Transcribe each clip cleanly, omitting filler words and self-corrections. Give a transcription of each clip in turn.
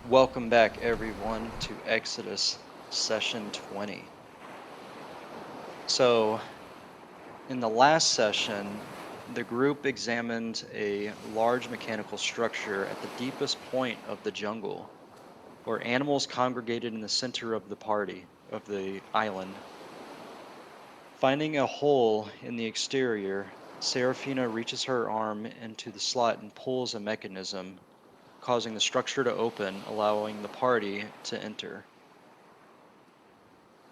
Welcome back, everyone, to Exodus Session 20. So, in the last session, the group examined a large mechanical structure at the deepest point of the jungle, where animals congregated in the center of the island. Finding a hole in the exterior, Serafina reaches her arm into the slot and pulls a mechanism, causing the structure to open, allowing the party to enter.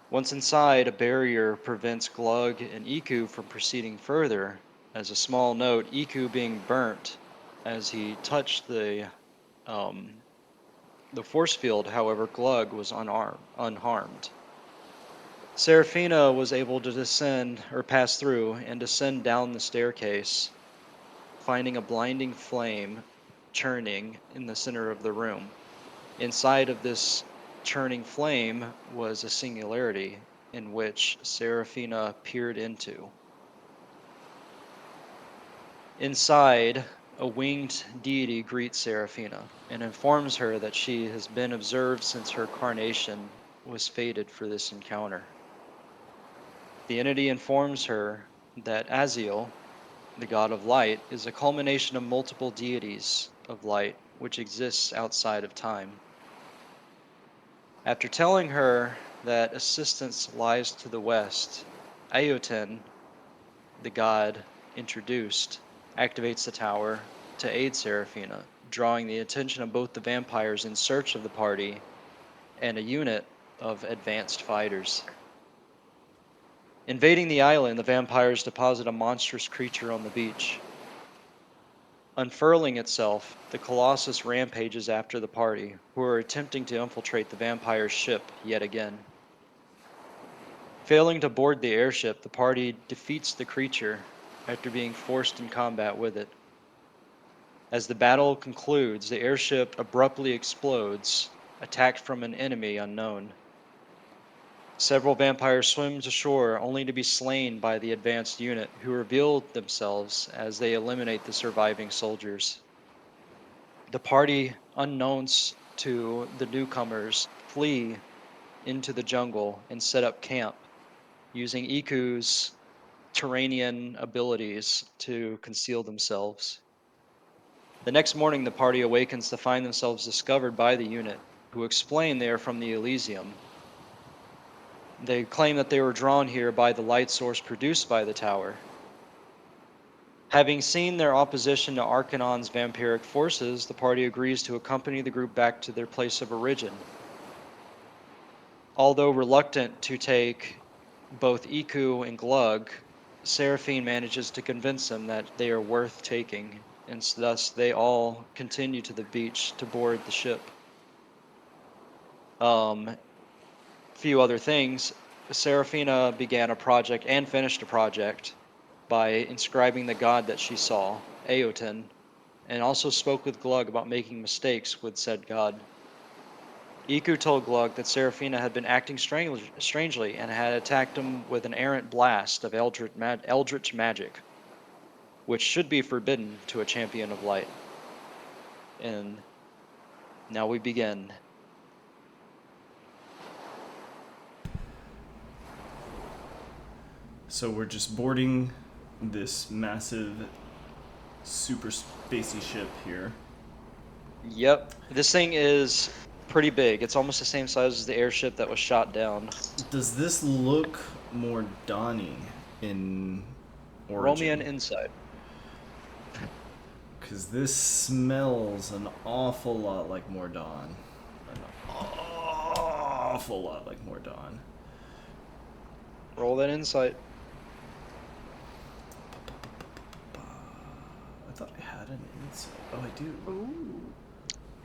Once inside, a barrier prevents Glug and Iku from proceeding further. As a small note, Iku being burnt as he touched um, the force field, however, Glug was unharmed. Serafina was able to descend or pass through and descend down the staircase, finding a blinding flame churning in the center of the room. Inside of this churning flame was a singularity in which Seraphina peered into. Inside, a winged deity greets Seraphina and informs her that she has been observed since her carnation was fated for this encounter. The entity informs her that Aziel, the god of light, is a culmination of multiple deities of light which exists outside of time. After telling her that assistance lies to the west, Aoten, the god introduced, activates the tower to aid Seraphina, drawing the attention of both the vampires in search of the party and a unit of advanced fighters. Invading the island, the vampires deposit a monstrous creature on the beach. Unfurling itself, the Colossus rampages after the party, who are attempting to infiltrate the vampire's ship yet again. Failing to board the airship, the party defeats the creature after being forced in combat with it. As the battle concludes, the airship abruptly explodes, attacked from an enemy unknown. Several vampires swim to shore only to be slain by the advanced unit, who reveal themselves as they eliminate the surviving soldiers. The party, unknowns to the newcomers, flee into the jungle and set up camp, using Iku's Terranian abilities to conceal themselves. The next morning, the party awakens to find themselves discovered by the unit, who explain they are from the Elysium. They claim that they were drawn here by the light source produced by the tower. Having seen their opposition to Arcanon's vampiric forces, the party agrees to accompany the group back to their place of origin. Although reluctant to take both Iku and Glug, Seraphine manages to convince them that they are worth taking, and thus they all continue to the beach to board the ship. Few other things. Seraphina began a project and finished a project by inscribing the god that she saw, Aoten, and also spoke with Glug about making mistakes with said god. Iku told Glug that Seraphina had been acting strangely and had attacked him with an errant blast of eldritch magic, which should be forbidden to a champion of light. And now we begin. So we're just boarding this massive, super spacey ship here. Yep, this thing is pretty big. It's almost the same size as the airship that was shot down. Does this look more Donnie in Roll me an Origin? insight. Because this smells an awful lot like Mordon. An awful lot like Mordon. Roll that insight. I thought I had an insight. Oh, I do. Ooh.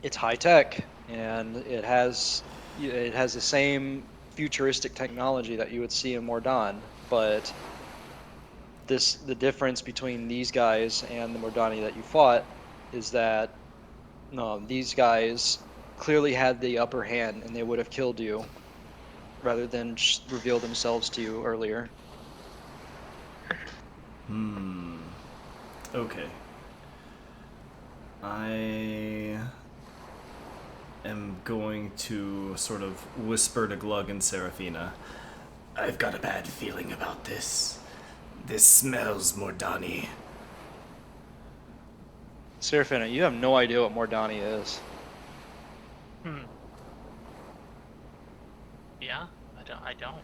It's high tech, and it has the same futuristic technology that you would see in Mordon, but the difference between these guys and the Mordani that you fought is that these guys clearly had the upper hand, and they would have killed you rather than reveal themselves to you earlier. Okay. I am going to sort of whisper to Glug and Seraphina, I've got a bad feeling about this. This smells Mordani. Serafina, you have no idea what Mordani is. Hmm. Yeah, I don't.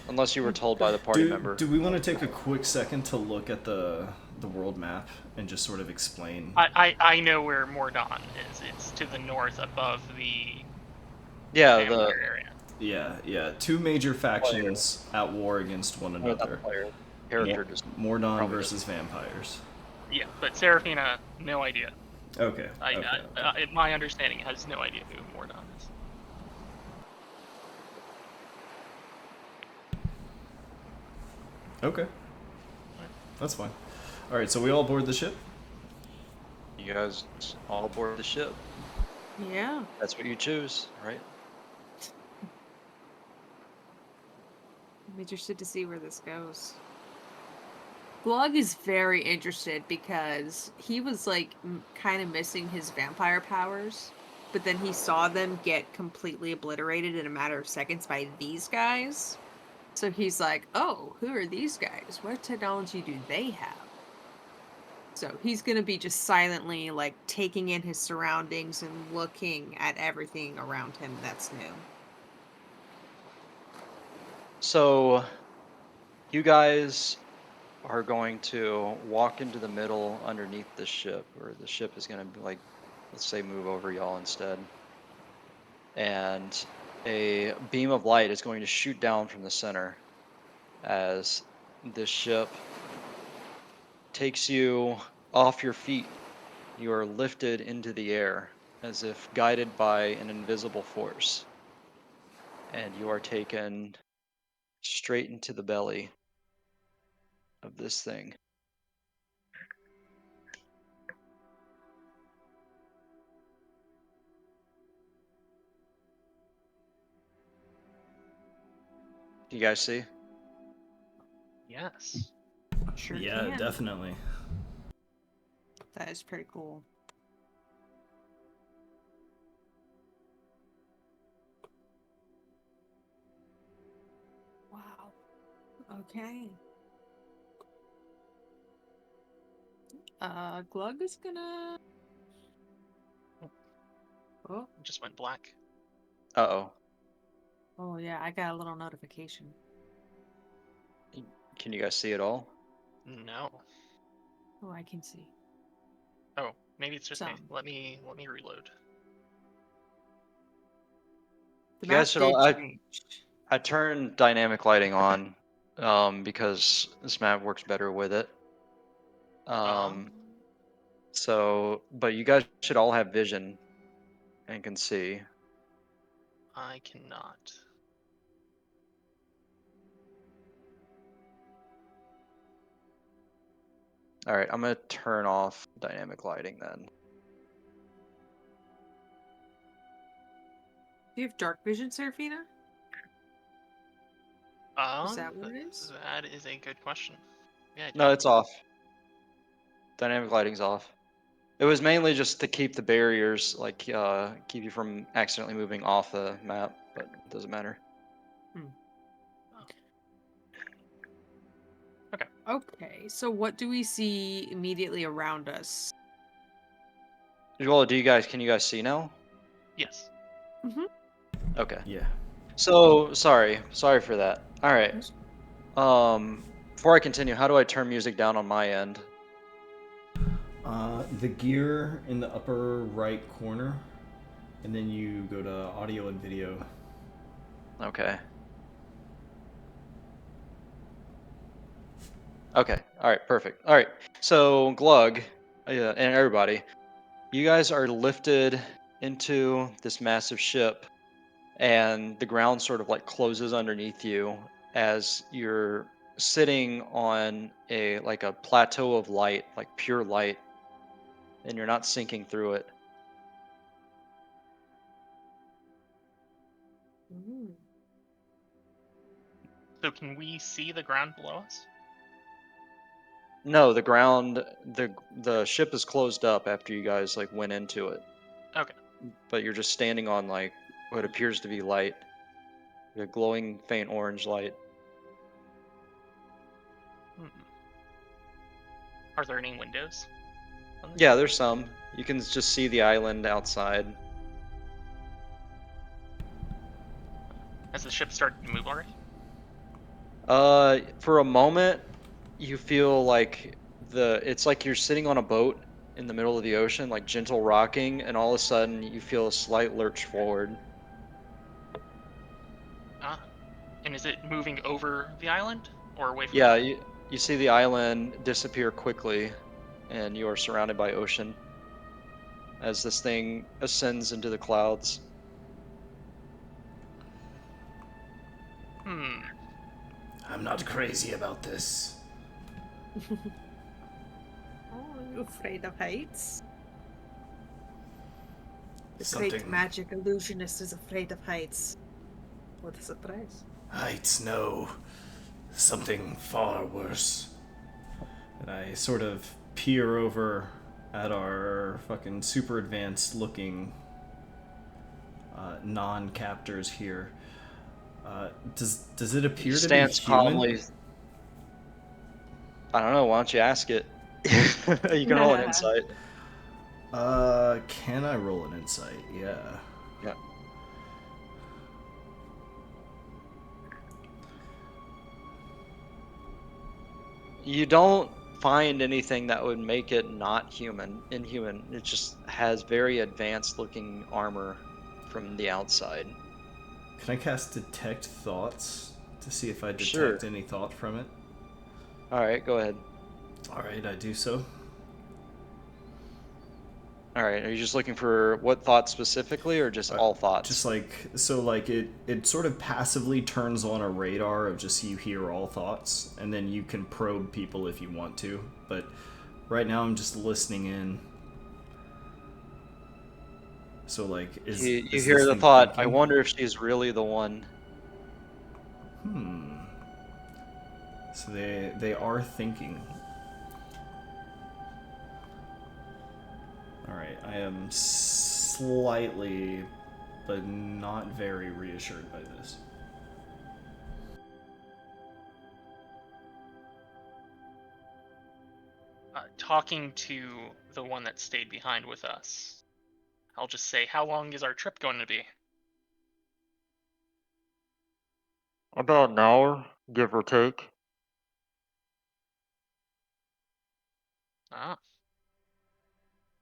Unless you were told by the party member. Do we want to take a quick second to look at the world map and just sort of explain? I know where Mordon is. It's to the north above the Yeah, vampire area. Yeah. Two major factions at war against one not the another. player. Character just Mordon probably versus vampires. Yeah, but Seraphina, no idea. Okay. My understanding has no idea who Mordon is. Okay. That's fine. All right, so we all board the ship. You guys all aboard the ship. Yeah. That's what you choose, right? I'm interested to see where this goes. Glug is very interested because he was like kind of missing his vampire powers, but then he saw them get completely obliterated in a matter of seconds by these guys. So he's like, "Oh, who are these guys? What technology do they have?" So he's gonna be just silently like taking in his surroundings and looking at everything around him that's new. So, you guys are going to walk into the middle underneath the ship, or the ship is going to be like, let's say, move over y'all instead. And a beam of light is going to shoot down from the center as this ship takes you off your feet. You are lifted into the air as if guided by an invisible force. And you are taken straight into the belly of this thing. You guys see? Yes. Sure Yeah, can. definitely. That is pretty cool. Wow. Okay. Glug is gonna. Oh, It just went black. Uh-oh. oh yeah, I got a little notification. Can you guys see it all? No. Oh, I can see Oh, maybe it's just me. some. Let me reload. The You guys map should all. did change. I turned dynamic lighting on, because this map works better with it. Um, But you guys should all have vision and can see. I cannot. All right, I'm gonna turn off dynamic lighting then. Do you have dark vision, Serafina? Is that what it is? That is a good question. Yeah, I No, do. it's off. Dynamic lighting's off. It was mainly just to keep the barriers, like keep you from accidentally moving off the map, but it doesn't matter. Okay, so what do we see immediately around us? Well, can you guys see now? Yes. Mm-hmm. Okay. Yeah. So sorry for that. All right. Before I continue, how do I turn music down on my end? The gear in the upper right corner, and then you go to audio and video. Okay. Okay. All right. Perfect. All right. So Glug, and everybody, you guys are lifted into this massive ship, and the ground sort of like closes underneath you as you're sitting on a plateau of light, like pure light, and you're not sinking through it. Mm. So can we see the ground below us? No, the ground, the ship is closed up after you guys like went into it, Okay. but you're just standing on like what appears to be light, a glowing faint orange light. Hmm. Are there any windows on this Yeah, ship? there's some. You can just see the island outside. Has the ship started to move already? For a moment, you feel like it's like you're sitting on a boat in the middle of the ocean, like gentle rocking, and all of a sudden you feel a slight lurch forward. Ah. And is it moving over the island or away from the Yeah, island? you see the island disappear quickly, and you are surrounded by ocean as this thing ascends into the clouds. Hmm. I'm not crazy about this. Oh, are you afraid of heights? The great Something. magic illusionist is afraid of heights. What a surprise. Heights, no. Something far worse. And I sort of peer over at our fucking super advanced looking non captors here. Does it He appear to be stands human? calmly. I don't know, why don't you ask it? You can roll an insight. Can I roll an insight? Yeah. Yeah. You don't find anything that would make it not inhuman. It just has very advanced looking armor from the outside. Can I cast Detect Thoughts to see if I detect Sure. any thought from it? All right, go ahead. Alright, I do so. All right, are you just looking for what thoughts specifically or just all Just thoughts? like, so like it sort of passively turns on a radar of just you hear all thoughts, and then you can probe people if you want to. But right now I'm just listening in. So like, You is hear this the thing thought, I thinking? wonder if she's really the one. Hmm. So they are thinking. All right, I am slightly, but not very reassured by this. Talking to the one that stayed behind with us, I'll just say, how long is our trip going to be? About an hour, give or take. Ah,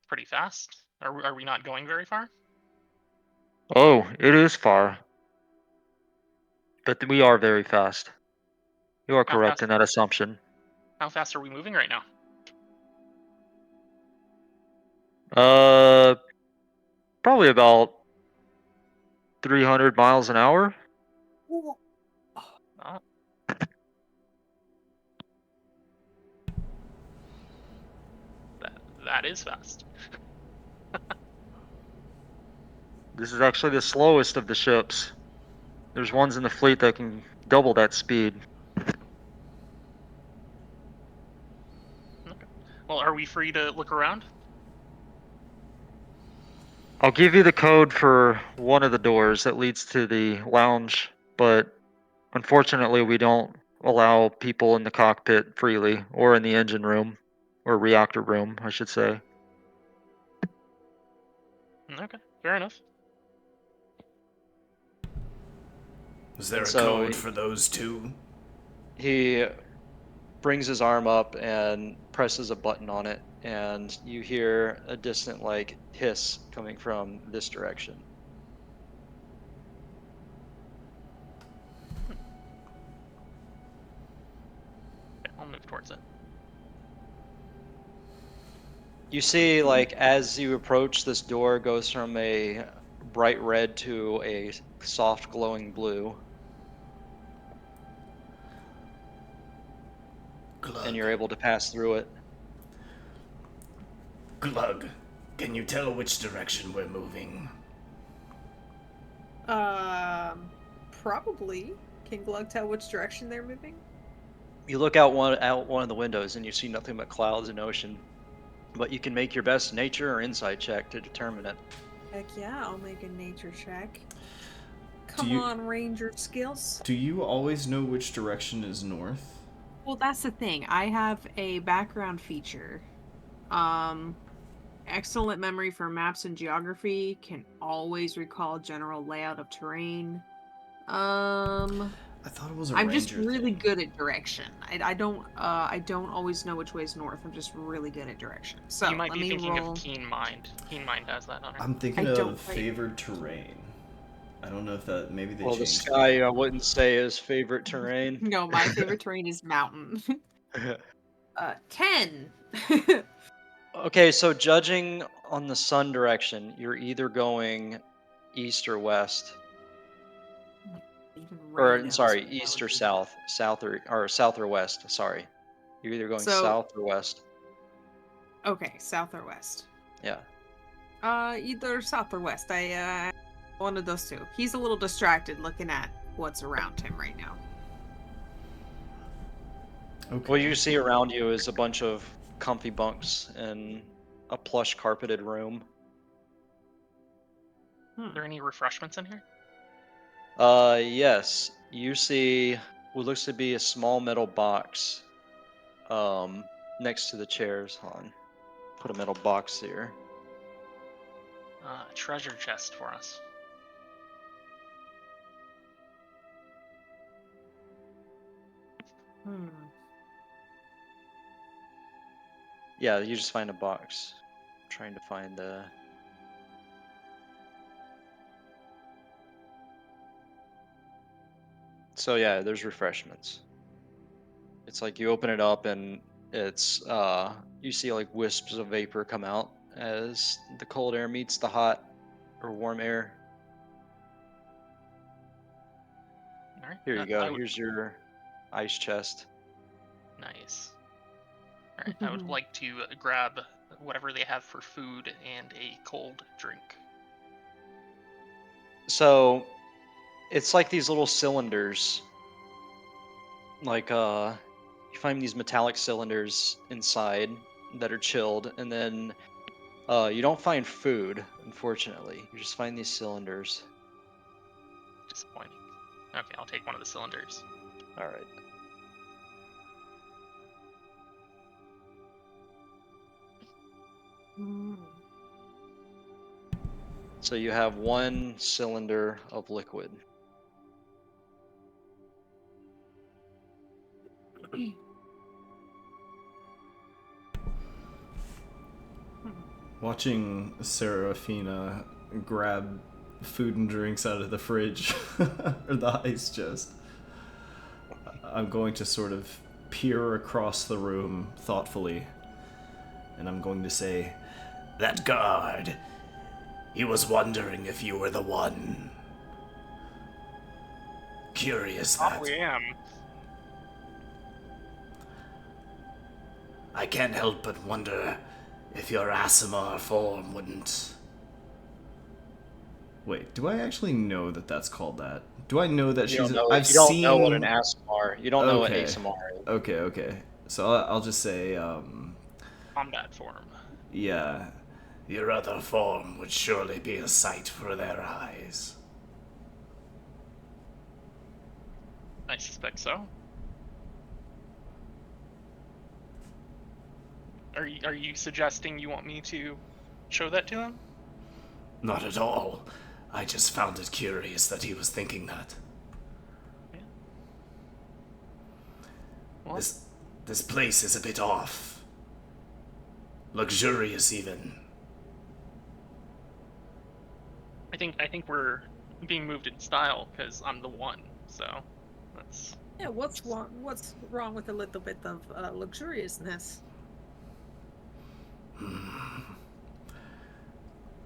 pretty fast. Are we not going very far? Oh, it is far, but we are very fast. You are How correct fast? in that assumption. How fast are we moving right now? Uh, Probably about 300 miles an hour. Ah, that is fast. This is actually the slowest of the ships. There's ones in the fleet that can double that speed. Okay. Well, are we free to look around? I'll give you the code for one of the doors that leads to the lounge, but unfortunately, we don't allow people in the cockpit freely or in the engine room or reactor room, I should say. Okay, fair enough. Is And there a so code for those two? he brings his arm up and presses a button on it, and you hear a distant, like, hiss coming from this direction. Okay, I'll move towards it. You see, like, as you approach, this door goes from a bright red to a soft glowing blue, and Glug. you're able to pass through it. Glug. Can you tell which direction we're moving? Um, Probably. Can Glug tell which direction they're moving? You look out one of the windows and you see nothing but clouds and ocean, but you can make your best nature or insight check to determine it. Heck yeah, I'll make a nature check. Do Come you on, ranger skills. do you always know which direction is north? Well, that's the thing. I have a background feature. Um, Excellent memory for maps and geography. Can always recall general layout of terrain. Um, I thought it was a I'm just ranger really thing. good at direction. I don't always know which way is north. I'm just really good at direction. You So might let be me thinking of roll. Keen Mind. Keen Mind has that on it. I'm I thinking don't of wait. favored terrain. I don't know if that maybe they Well, the changed sky it. I wouldn't say is favorite terrain. No, my favorite terrain is mountain. 10. Okay, so judging on the sun direction, you're either going east or west, Even or Ray knows sorry, what that east would or be. south or west. Sorry, you're either going So, south or west. okay, south or west. Yeah. Either south or west. One of those two. He's a little distracted looking at what's around him right now. Okay. What you see around you is a bunch of comfy bunks in a plush carpeted room. Are there any refreshments in here? Yes, you see what looks to be a small metal box, next to the chairs. Hold on, put a metal box here. A treasure chest for us. Hmm. Yeah, you just find a box. I'm trying to find the. So yeah, there's refreshments. It's like you open it up and it's you see like wisps of vapor come out as the cold air meets the hot or warm air. All right. Here you go. I would. Here's your ice chest. Nice. All right. I would like to grab whatever they have for food and a cold drink. So it's like these little cylinders. Like you find these metallic cylinders inside that are chilled, and then you don't find food, unfortunately. You just find these cylinders. Disappointing. Okay, I'll take one of the cylinders. All right. Hmm. So you have one cylinder of liquid. Watching Serafina grab food and drinks out of the fridge or the ice chest, I'm going to sort of peer across the room thoughtfully, and I'm going to say, That guard. He was wondering if you were the one. Curious that. Probably am. I can't help but wonder if your Asimar form wouldn't. wait, do I actually know that that's called that? Do I know that You she's? don't know. I've You don't seen. know what an ASMR. You don't know what Okay. ASMR is. Okay. So I'll just say, Combat form. yeah. Your other form would surely be a sight for their eyes. I suspect so. Are you suggesting you want me to show that to him? Not at all. I just found it curious that he was thinking that. Yeah. Well, This place is a bit off. Luxurious even. I think we're being moved in style because I'm the one. So that's Yeah, what's wrong with a little bit of luxuriousness?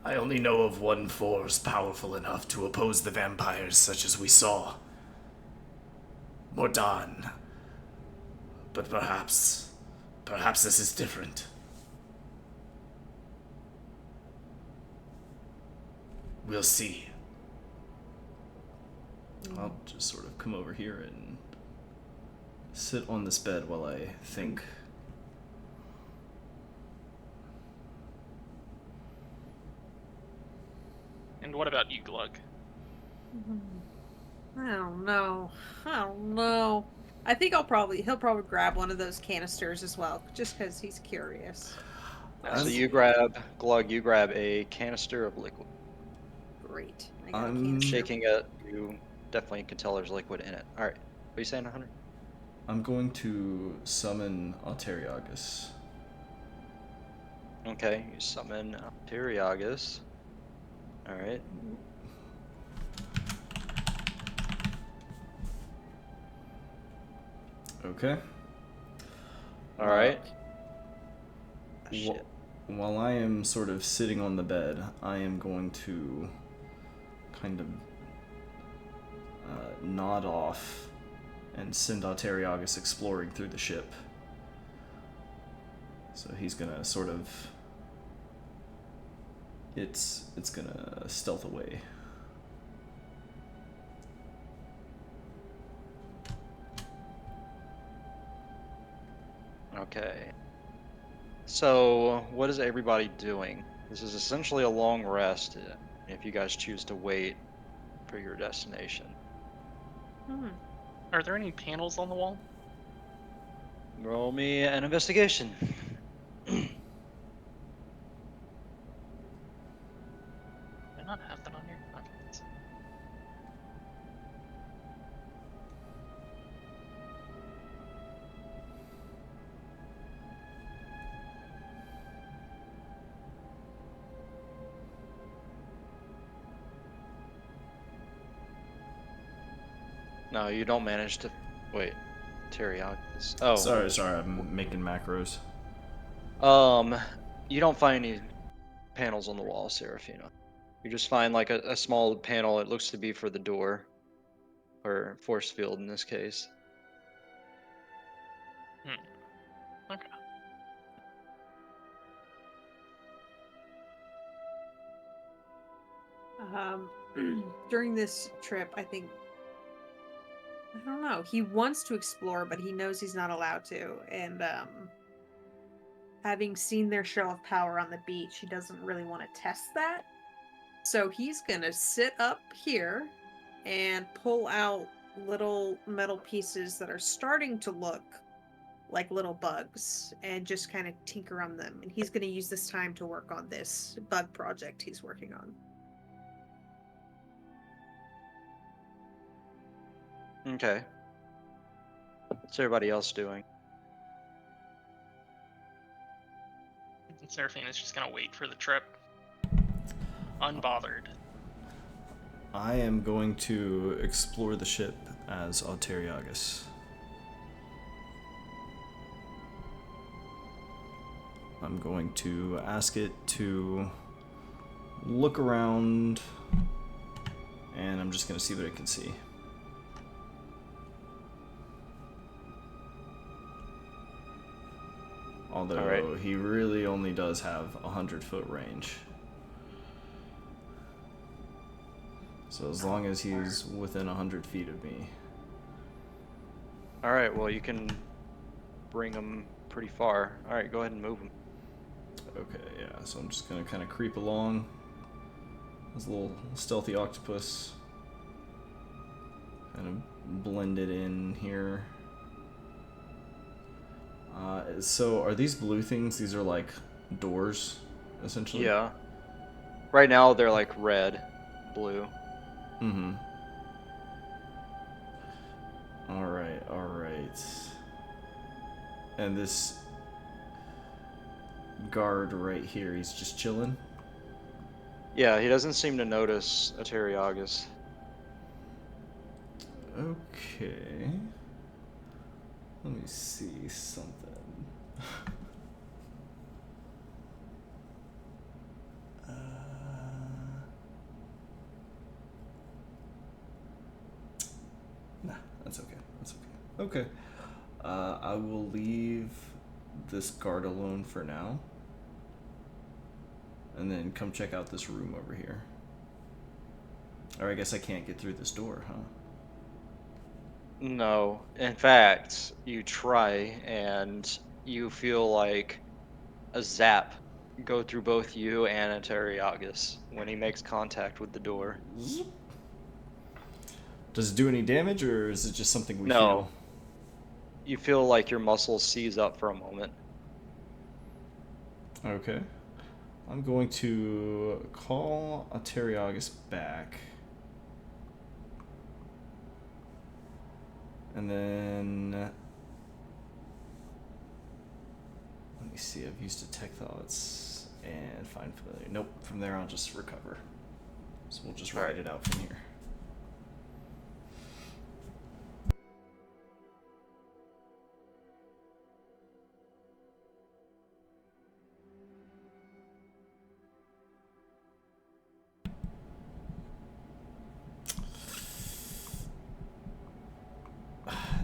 I only know of one force powerful enough to oppose the vampires such as we saw. Mordan. But perhaps this is different. We'll see. I'll just sort of come over here and sit on this bed while I think. And what about you, Glug? I don't know. I don't know. I think he'll probably grab one of those canisters as well, just because he's curious. So I'm- you grab, Glug, you grab a canister of liquid. Great. I got a I'm- canister. Shaking it, you definitely can tell there's liquid in it. Alright. What are you saying, Hunter? I'm going to summon Alteriagus. Okay, you summon Tyriagus. Alright. Okay. Alright. Wh- Shit. While I am sort of sitting on the bed, I am going to kind of nod off and send Alteriagus exploring through the ship. So he's gonna sort of... It's gonna stealth away. Okay. So, what is everybody doing? This is essentially a long rest if you guys choose to wait for your destination. Are there any panels on the wall? Roll me an investigation. Did I not have that on here? Okay, let's- No, you don't manage to. Wait. Tyriagus. Oh. Sorry, I'm making macros. You don't find any panels on the wall, Serafina. You just find like a small panel. It looks to be for the door, or force field in this case. Okay. During this trip, I think, I don't know, he wants to explore, but he knows he's not allowed to. And having seen their show of power on the beach, he doesn't really want to test that. So he's gonna sit up here and pull out little metal pieces that are starting to look like little bugs and just kind of tinker on them. And he's gonna use this time to work on this bug project he's working on. Okay. What's everybody else doing? And Seraphina's just gonna wait for the trip. Unbothered. I am going to explore the ship as Alteriagus. I'm going to ask it to look around, and I'm just going to see what it can see. Although Alright. he really only does have 100-foot range. So as long as he's within 100 feet of me. Alright, well, you can bring them pretty far. Alright, go ahead and move them. Okay, yeah, so I'm just gonna kind of creep along. This little stealthy octopus. Kind of blend it in here. So are these blue things? These are like doors, essentially? Yeah. Right now, they're like red, blue. Mm-hmm. Alright, alright. And this guard right here, he's just chilling? Yeah, he doesn't seem to notice Ateriagus. Okay. Let me see something. Nah, that's okay. That's okay. Okay. I will leave this guard alone for now. And then come check out this room over here. Or I guess I can't get through this door, huh? No. In fact, you try and you feel like a zap go through both you and Ateriagus when he makes contact with the door. Does it do any damage, or is it just something we No. feel? You feel like your muscles seize up for a moment. Okay. I'm going to call Ateriagus back. And then... let me see, I've used Detect Thoughts and Find Familiar. Nope, from there I'll just recover. So we'll just write Alright. it out from here.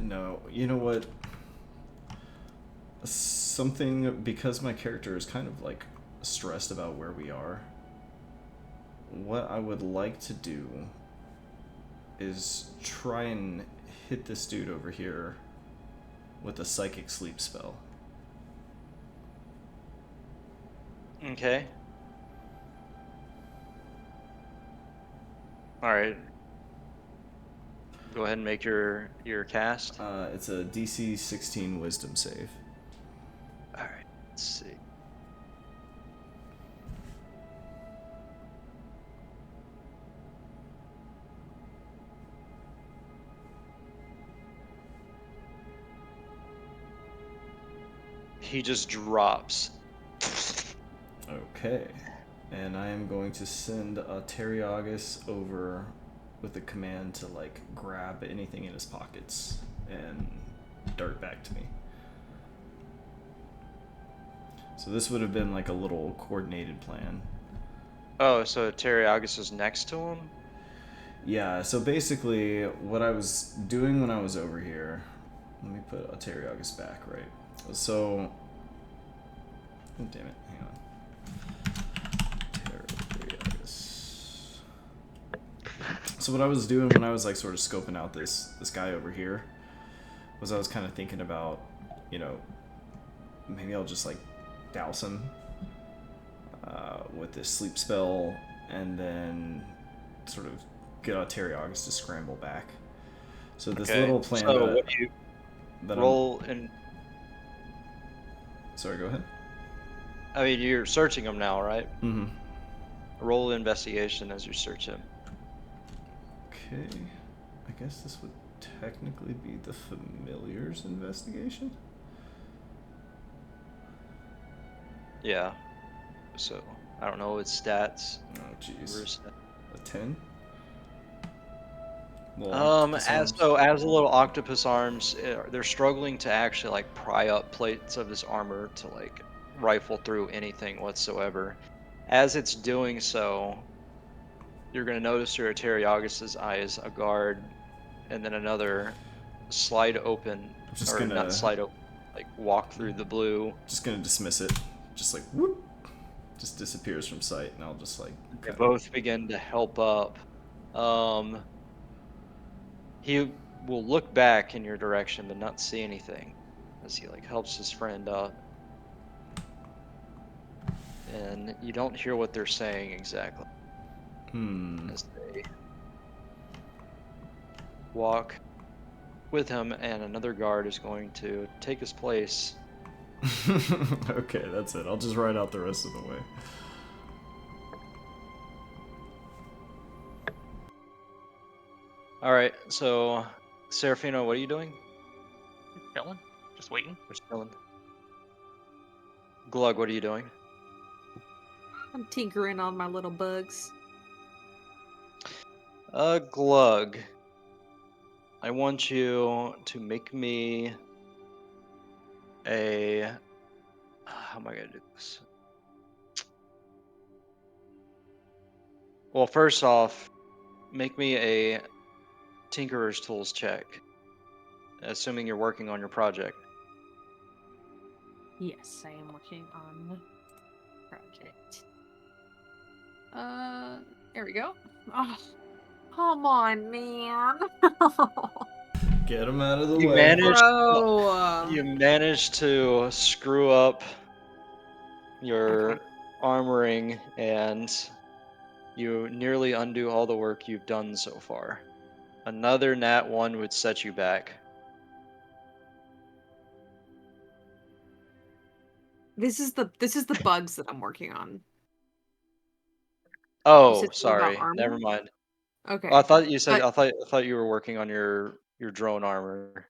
No, you know what? Something, because my character is kind of like stressed about where we are, what I would like to do is try and hit this dude over here with a psychic sleep spell. Okay. Alright. Go ahead and make your cast. It's a DC 16 Wisdom save. Alright, let's see. He just drops. Okay. And I am going to send Teriagus over with a command to, like, grab anything in his pockets and dart back to me. So this would have been like a little coordinated plan. Oh, so Teriagus is next to him? Yeah, so basically what I was doing when I was over here, let me put Teriagus back, right? So, oh damn it, hang on. Teriagus. So what I was doing when I was like sort of scoping out this guy over here was I was kind of thinking about, you know, maybe I'll just like douse him with this sleep spell and then sort of get Teriagus to scramble back. So this Okay, little plan so that, what do you that roll in? Sorry, go ahead. I mean, you're searching him now, right? Mm-hmm. Roll investigation as you search him. Okay. I guess this would technically be the familiar's investigation. Yeah. So I don't know its stats. Oh, jeez. Where's A 10? Well, octopus as arms. so as the little octopus arms, they're struggling to actually like pry up plates of this armor to like rifle through anything whatsoever. As it's doing so, you're gonna notice your Teriagus's eyes, a guard, and then another slide open, I'm just or not gonna slide open, like walk through the blue. dismiss it. Just like whoop, just disappears from sight, and I'll just like. They both begin to help up. He will look back in your direction but not see anything as he like helps his friend up. And you don't hear what they're saying exactly as they walk with him, and another guard is going to take his place. Okay, that's it. I'll just ride out the rest of the way. All right, so Serafino, what are you doing? Chilling, just waiting. We're chilling. Glug, what are you doing? I'm tinkering on my little bugs. Glug, I want you to make me a. How am I gonna do this? Well, first off, make me a Tinkerer's Tools check, assuming you're working on your project. Yes, I am working on the project. There we go. Oh, come on, man. Get him out of the You way. managed. Bro. You managed to screw up your Okay. armoring, and you nearly undo all the work you've done so far. Another nat 1 would set you back. This is the bugs that I'm working on. You Oh, said something about sorry. Never armor? mind. Okay. Oh, I thought you said. But I thought you were working on your drone armor.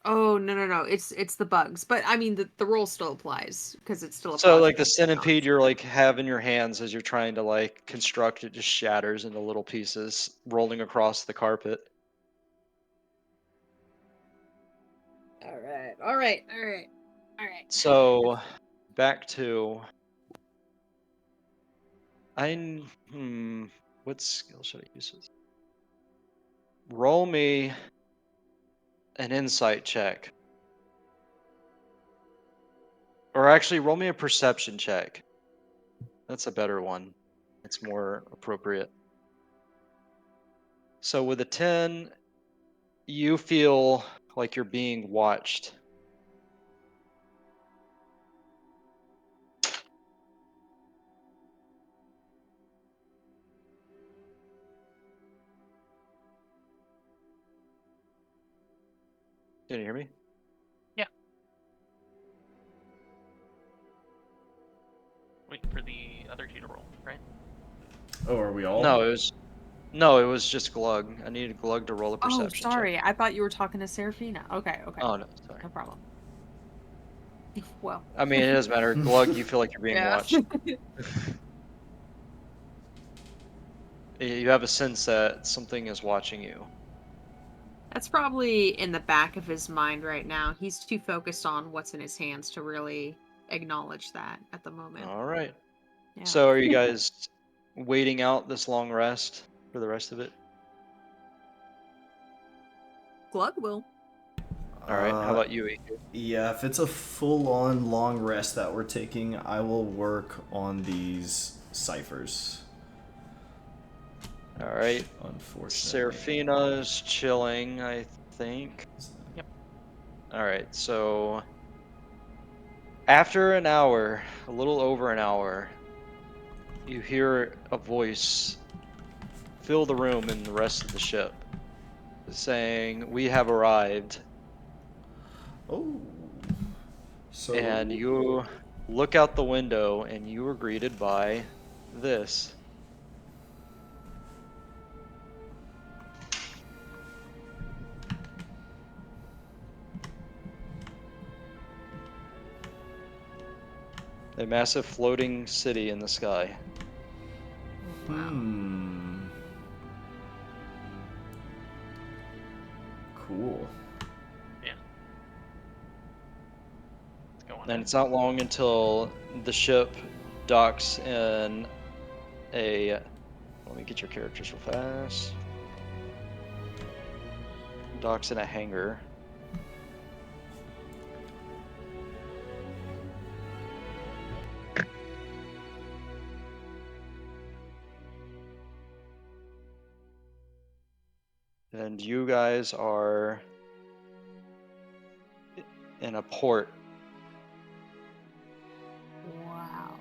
oh no. It's the bugs. But I mean the rule still applies because it's still a So, like project the I'm working on. centipede, you're like have in your hands as you're trying to like construct it, just shatters into little pieces, rolling across the carpet. All right. So, back to what skill should I use? Roll me an insight check. Or actually, roll me a perception check. That's a better one. It's more appropriate. So with a 10, you feel like you're being watched. Can you hear me? Yeah. Waiting for the other two to roll, right? Oh, are we all? No, it was just Glug. I needed Glug to roll a Oh, perception check. sorry. I thought you were talking to Seraphina. Okay. Oh no, sorry. No problem. Well. I mean, it doesn't matter. Glug, you feel like you're being Yeah. watched. You have a sense that something is watching you. That's probably in the back of his mind right now. He's too focused on what's in his hands to really acknowledge that at the moment. All right. Yeah. So are you guys waiting out this long rest for the rest of it? Glug will. All right. How about you, Iku? Yeah, if it's a full-on long rest that we're taking, I will work on these ciphers. All right. Unfortunately. Seraphina's chilling, I think. Yep. All right. So after an hour, a little over an hour, you hear a voice fill the room and the rest of the ship saying, "We have arrived." Oh. So. And you look out the window and you are greeted by this. A massive floating city in the sky. Cool. Yeah. It's going And in. it's not long until the ship docks in a. Let me get your characters real fast. Docks in a hangar. And you guys are in a port. Wow.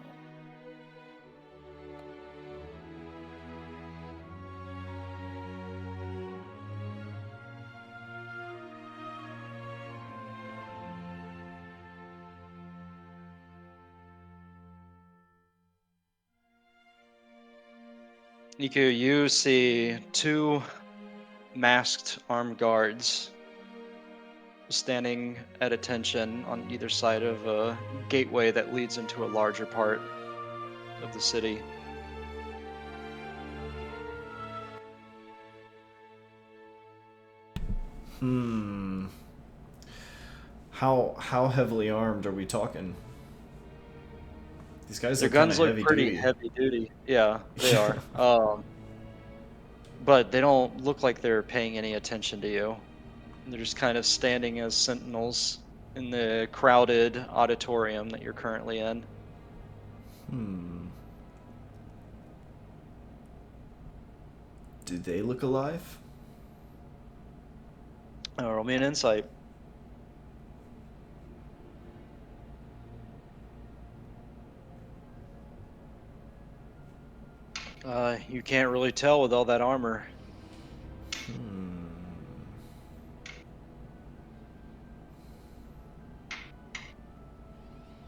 Niku, you see two masked armed guards standing at attention on either side of a gateway that leads into a larger part of the city. How heavily armed are we talking? These guys Their look kind guns of look heavy pretty duty. heavy duty. Yeah, they are. But they don't look like they're paying any attention to you. They're just kind of standing as sentinels in the crowded auditorium that you're currently in. Do they look alive? Roll me an insight. You can't really tell with all that armor. Hmm.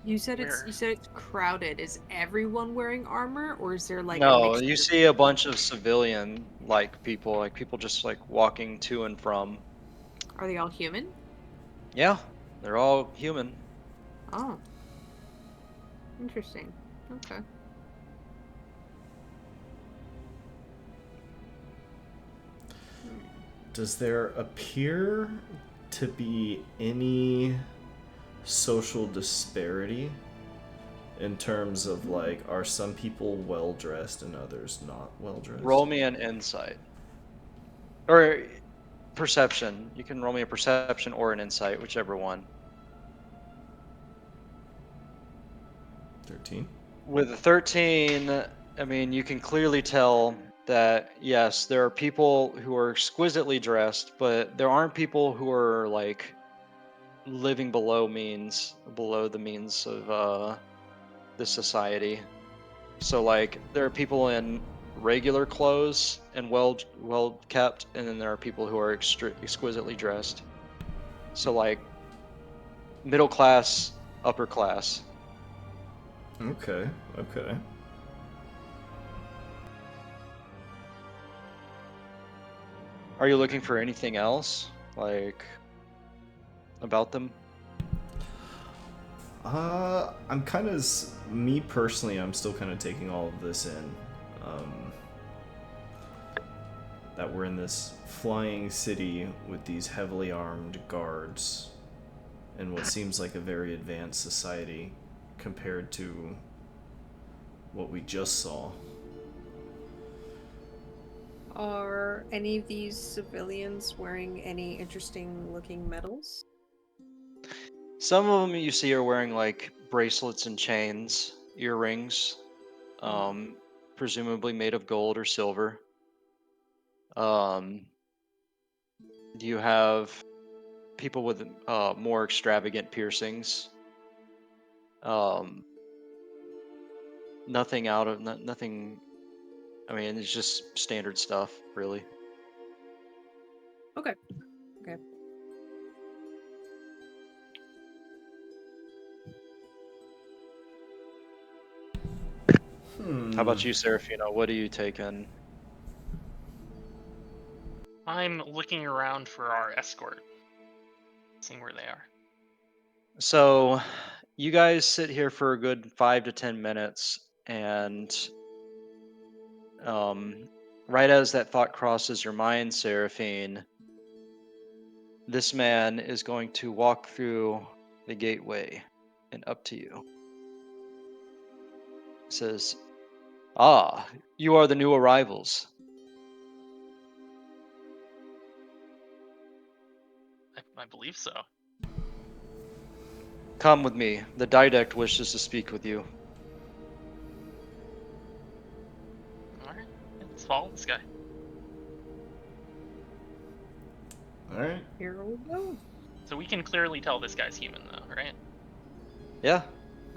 You said Where? it's crowded. Is everyone wearing armor, or is there like a No, you mixture? see a bunch of civilian like people just like walking to and from. Are they all human? Yeah, they're all human. Oh, interesting. Okay. Hmm. Does there appear to be any social disparity in terms of like, are some people well dressed and others not well Roll dressed? me an insight or perception. You can roll me a perception or an insight, whichever one. 13. With a 13, I mean, you can clearly tell that yes, there are people who are exquisitely dressed, but there aren't people who are like living below the means of the society. So like there are people in regular clothes and well kept, and then there are people who are exquisitely dressed. So like middle class, upper class. Okay, okay. Are you looking for anything else like about them? I'm kind of, me personally, I'm still kind of taking all of this in. Um, that we're in this flying city with these heavily armed guards in what seems like a very advanced society compared to what we just saw. Are any of these civilians wearing any interesting looking medals? Some of them you see are wearing like bracelets and chains, earrings, um, presumably made of gold or silver. Um, you have people with more extravagant piercings. Um, nothing out of nothing. I mean, it's just standard stuff, really. Okay. Okay. How about you, Serafina? What do you take in? I'm looking around for our escort, seeing where they are. So, you guys sit here for a good 5 to 10 minutes, and um, right as that thought crosses your mind, Seraphine, this man is going to walk through the gateway and up to you. He says, "Ah, you are the new arrivals. I believe so. Come with me. The didact wishes to speak with you." All right, let's follow this guy. Alright. Here we go. So we can clearly tell this guy's human, though, right? Yeah,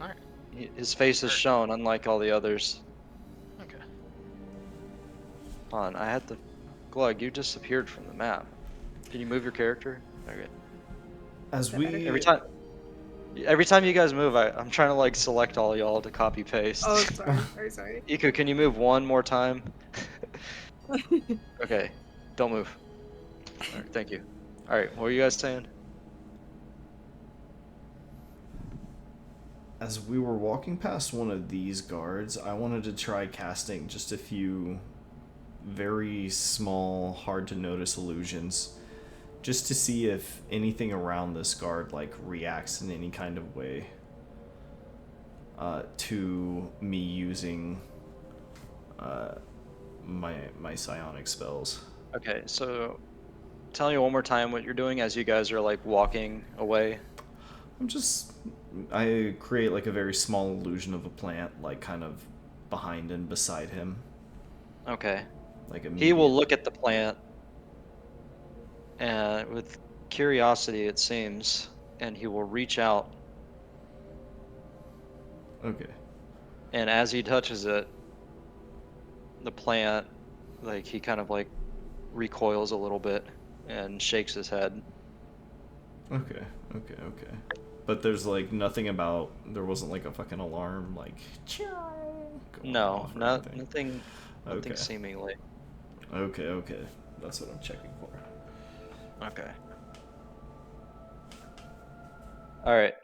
All right. his face is Sure. shown, unlike all the others. Okay. Hold on, I had the Glug. You disappeared from the map. Can you move your character? Okay. As Is that better? Every we time, every time you guys move, I'm trying to like select all y'all to copy paste. Oh, sorry. Iku, can you move one more time? Okay, don't move. All right, thank you. All right, what were you guys saying? as we were walking past one of these guards, I wanted to try casting just a few very small, hard to notice illusions, just to see if anything around this guard like reacts in any kind of way to me using my psionic spells. Okay, so tell me one more time what you're doing as you guys are like walking away. I create like a very small illusion of a plant, like kind of behind and beside him, Okay. like He will immediate. look at the plant with curiosity, it seems, and he will reach out. Okay. And as he touches it, the plant, he kind of recoils a little bit and shakes his head. Okay. Okay. Okay. But there's like nothing about. There wasn't like a fucking alarm like going No, off or anything. nothing Okay. seemingly. Okay. Okay. That's what I'm checking for. Okay. All right.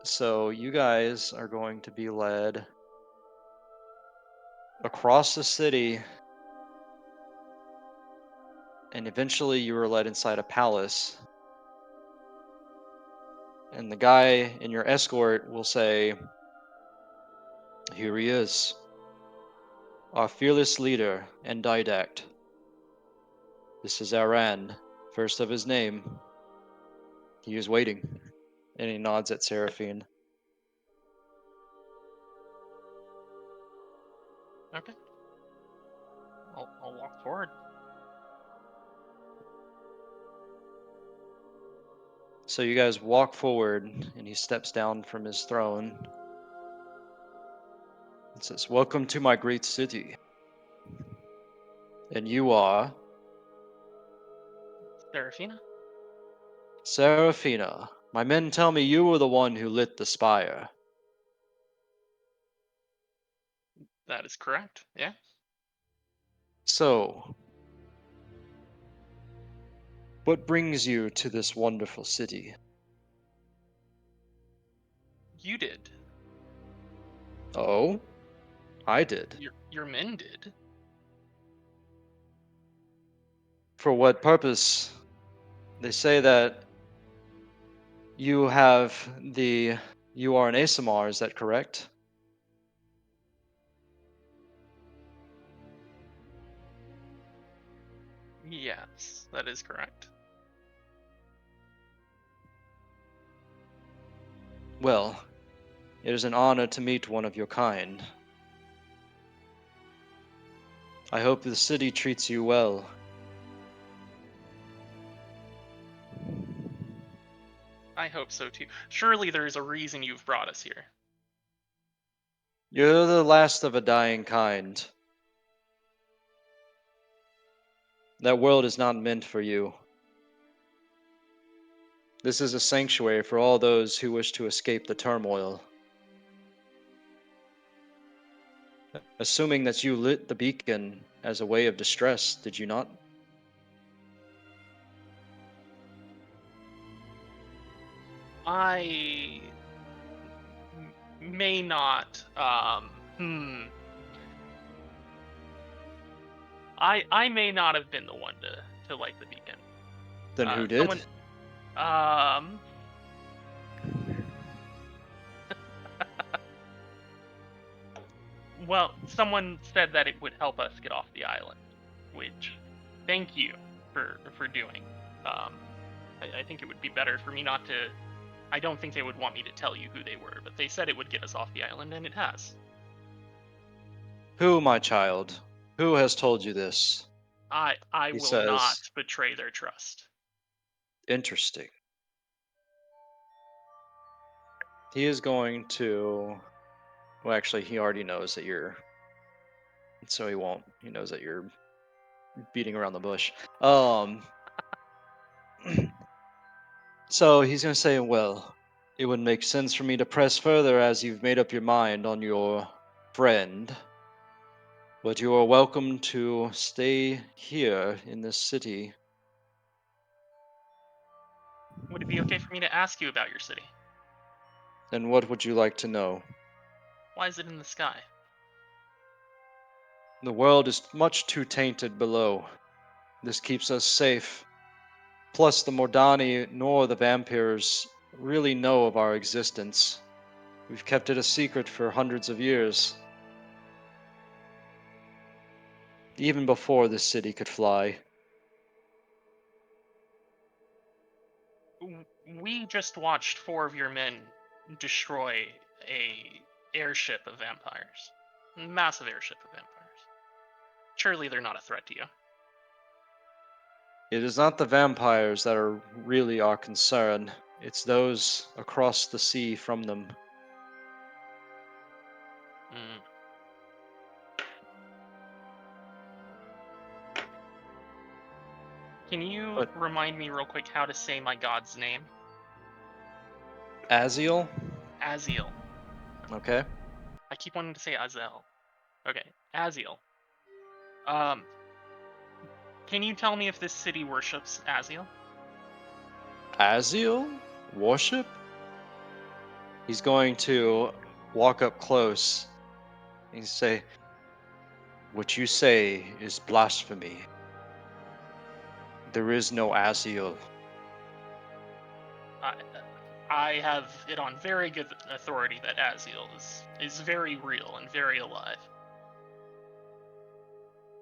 So you guys are going to be led across the city, and eventually you are led inside a palace. And the guy in your escort will say, "Here he is, our fearless leader and didact. This is Aran, first of his name. He is waiting." And he nods at Seraphine. Okay. I'll walk forward. So you guys walk forward, and he steps down from his throne and says, "Welcome to my great city. And you are Serafina? Seraphina. My men tell me you were the one who lit the spire. That is correct. Yeah. So, what brings you to this wonderful city?" You did. "Oh, I did. Your men did. For what purpose?" "They say that you have you are an ASMR, is that correct?" Yes, that is correct. "Well, it is an honor to meet one of your kind. I hope the city treats you well." I hope so too. Surely there's a reason you've brought us here. "You're the last of a dying kind. That world is not meant for you. This is a sanctuary for all those who wish to escape the turmoil. Assuming that you lit the beacon as a way of distress, did you not?" I may not. I may not have been the one to light the beacon. "Then who did?" Someone. Um. Well, someone said that it would help us get off the island, which, thank you for doing. I think it would be better for me not to. I don't think they would want me to tell you who they were, but they said it would get us off the island, and it has. "Who, my child? Who has told you this?" I He will not says, betray their trust. "Interesting." He is going to. Well, actually, he already knows that you're. So he won't. He knows that you're beating around the bush. So he's going to say, "Well, it would make sense for me to press further as you've made up your mind on your friend. But you are welcome to stay here in this city." Would it be okay for me to ask you about your city? "And what would you like to know?" Why is it in the sky? "The world is much too tainted below. This keeps us safe. Plus, the Mordani nor the vampires really know of our existence. We've kept it a secret for hundreds of years, even before this city could fly." We just watched 4 of your men destroy a airship of vampires. Massive airship of vampires. Surely they're not a threat to you. It is not the vampires that are really our concern. It's those across the sea from them. Mm. Can you But remind me real quick how to say my god's name? Aziel? Aziel. Okay. I keep wanting to say Azel. Okay, Aziel. Um, can you tell me if this city worships Aziel? Aziel? Worship? He's going to walk up close and say, "What you say is blasphemy. There is no Aziel." I, I have it on very good authority that Aziel is very real and very alive.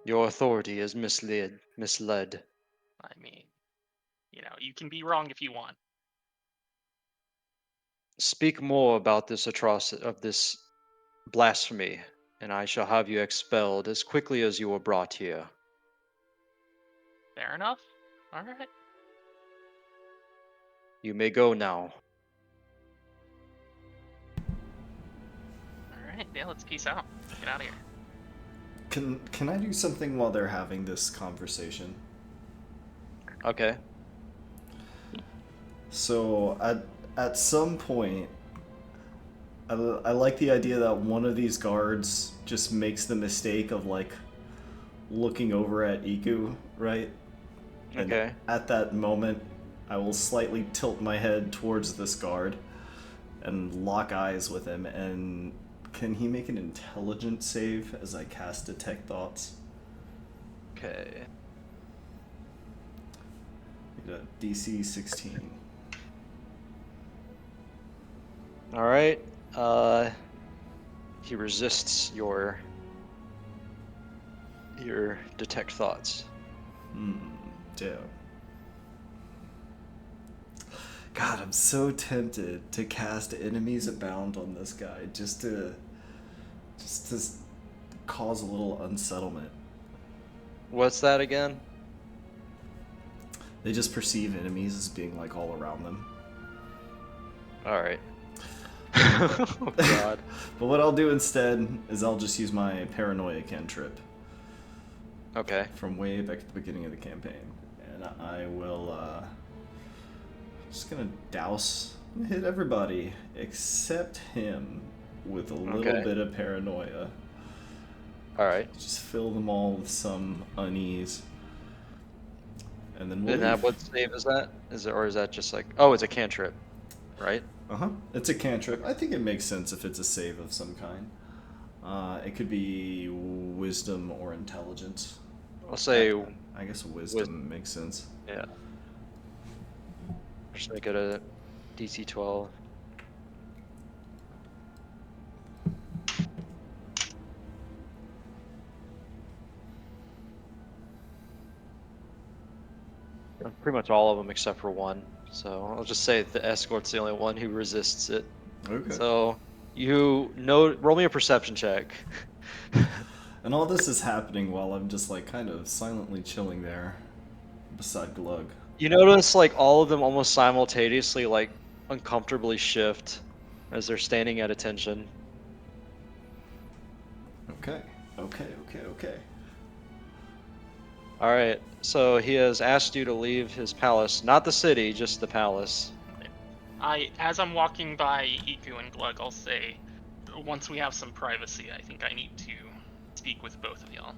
Your authority is misled. I mean, you can be wrong if you want. Speak more about this atrocity of this blasphemy, and I shall have you expelled as quickly as you were brought here. Fair enough. All right. You may go now. All right. Yeah, let's peace out. Get out of here. Can I do something while they're having this conversation? Okay. So at some point, I like the idea that one of these guards just makes the mistake of like looking over at Iku, right? And Okay. at that moment, I will slightly tilt my head towards this guard and lock eyes with him. And can he make an intelligence save as I cast Detect Thoughts? Okay. DC 16. All right. He resists your detect thoughts. Damn. God, I'm so tempted to cast Enemies Abound on this guy just to cause a little unsettlement. What's that again? They just perceive enemies as being like all around them. All right. Oh God. But what I'll do instead is I'll just use my paranoia cantrip Okay. from way back at the beginning of the campaign, and I will just gonna hit everybody except him with a little Okay. bit of paranoia. All right. Just fill them all with some unease, and then we'll And leave. what save is that? Is that just like, oh, it's a cantrip, right? It's a cantrip. I think it makes sense if it's a save of some kind. It could be wisdom or intelligence. I'll say, I guess wisdom makes sense. yeah. Just make it a DC 12. Pretty much all of them except for one. So I'll just say the escort's the only one who resists it. Okay. So roll me a perception check. And all this is happening while I'm just like kind of silently chilling there beside Glug. You notice like all of them almost simultaneously like uncomfortably shift as they're standing at attention. Okay. All right. So he has asked you to leave his palace, not the city, just the palace. As I'm walking by Iku and Glug, I'll say, once we have some privacy, I think I need to speak with both of y'all.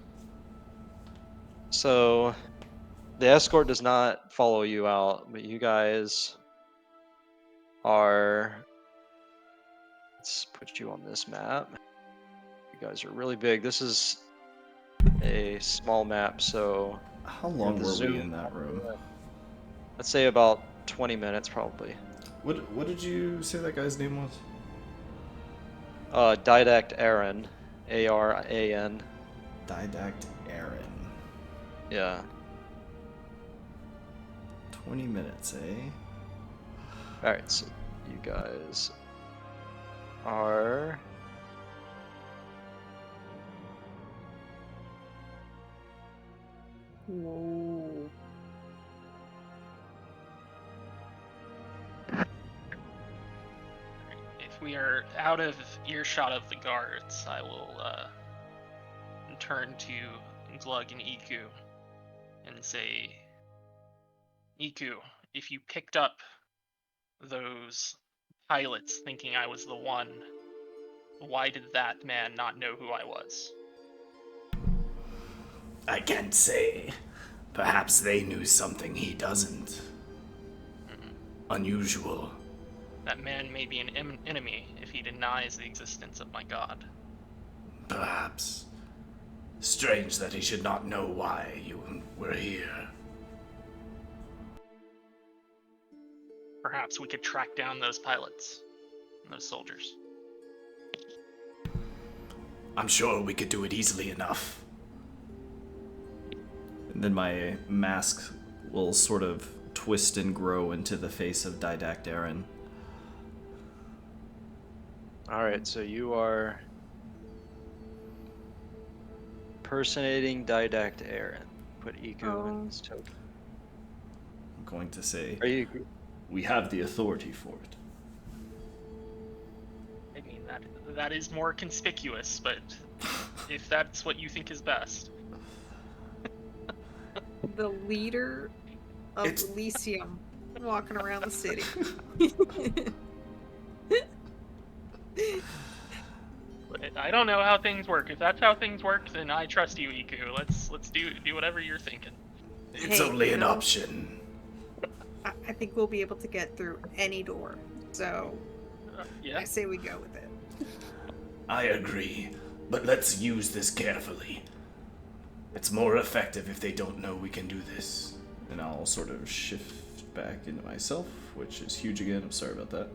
So the escort does not follow you out, but you guys are. Let's put you on this map. You guys are really big. This is a small map, so How you have long to were zoom. we in that room? Let's say about 20 minutes, probably. What did you say that guy's name was? Didact Aaron, Aran. Didact Aaron. Yeah. 20 minutes, eh? All right. So you guys are. Whoa. If we are out of earshot of the guards, I will turn to Glug and Iku and say, Iku, if you picked up those pilots thinking I was the one, why did that man not know who I was? I can't say. Perhaps they knew something he doesn't. Unusual. That man may be an enemy if he denies the existence of my god. Perhaps. Strange that he should not know why you were here. Perhaps we could track down those pilots and those soldiers. I'm sure we could do it easily enough. And then my mask will sort of twist and grow into the face of Didactarian. Alright, so you are impersonating Didactarian. Put Iku in this token. I'm going to say, Are you? we have the authority for it. I mean, that is more conspicuous, but if that's what you think is best. The leader of It's- Elysium walking around the city. But I don't know how things work. If that's how things work, then I trust you, Iku. Let's do whatever you're thinking. It's Hey, only you an know- option. I think we'll be able to get through any door. So Yeah. I say we go with it. I agree, but let's use this carefully. It's more effective if they don't know we can do this. And I'll sort of shift back into myself, which is huge again. I'm sorry about that.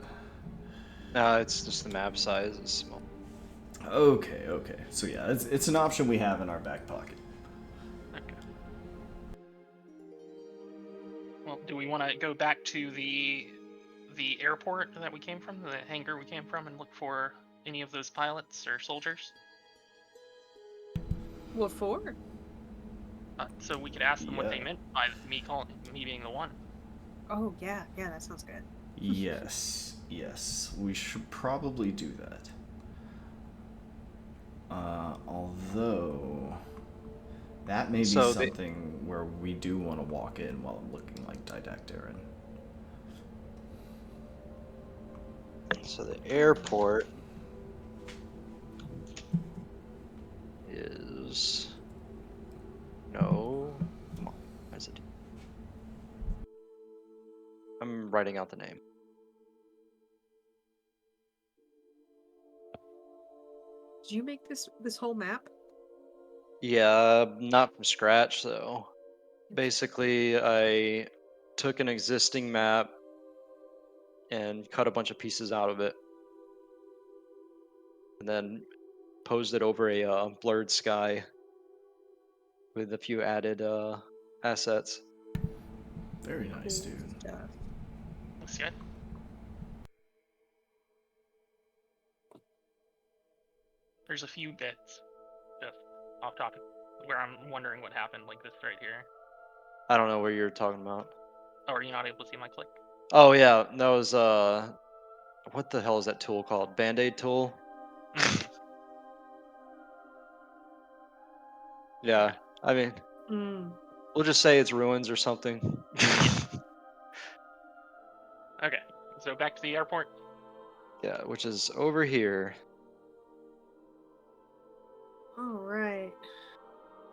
No, it's just the map size is small. Okay. So yeah, it's an option we have in our back pocket. Okay. Well, do we want to go back to the airport that we came from, the hangar we came from, and look for any of those pilots or soldiers? What for? So we could ask them what they Yeah. meant by me being the one. Oh yeah, that sounds good. Yes, we should probably do that. Although that may be So they- something where we do want to walk in while I'm looking like Didactarian. So the airport is no. Come on, where is it? I'm writing out the name. Did you make this whole map? Yeah, not from scratch though. Basically, I took an existing map and cut a bunch of pieces out of it, and then posed it over a blurred sky with a few added assets. Very nice, Cool dude. stuff. Looks good. There's a few bits, just off topic, where I'm wondering what happened, like this right here. I don't know what you're talking about. Oh, are you not able to see my click? Oh yeah, that was what the hell is that tool called? Band-Aid tool? Yeah, I mean, we'll just say it's ruins or something. Okay, so back to the airport. Yeah, which is over here. All right.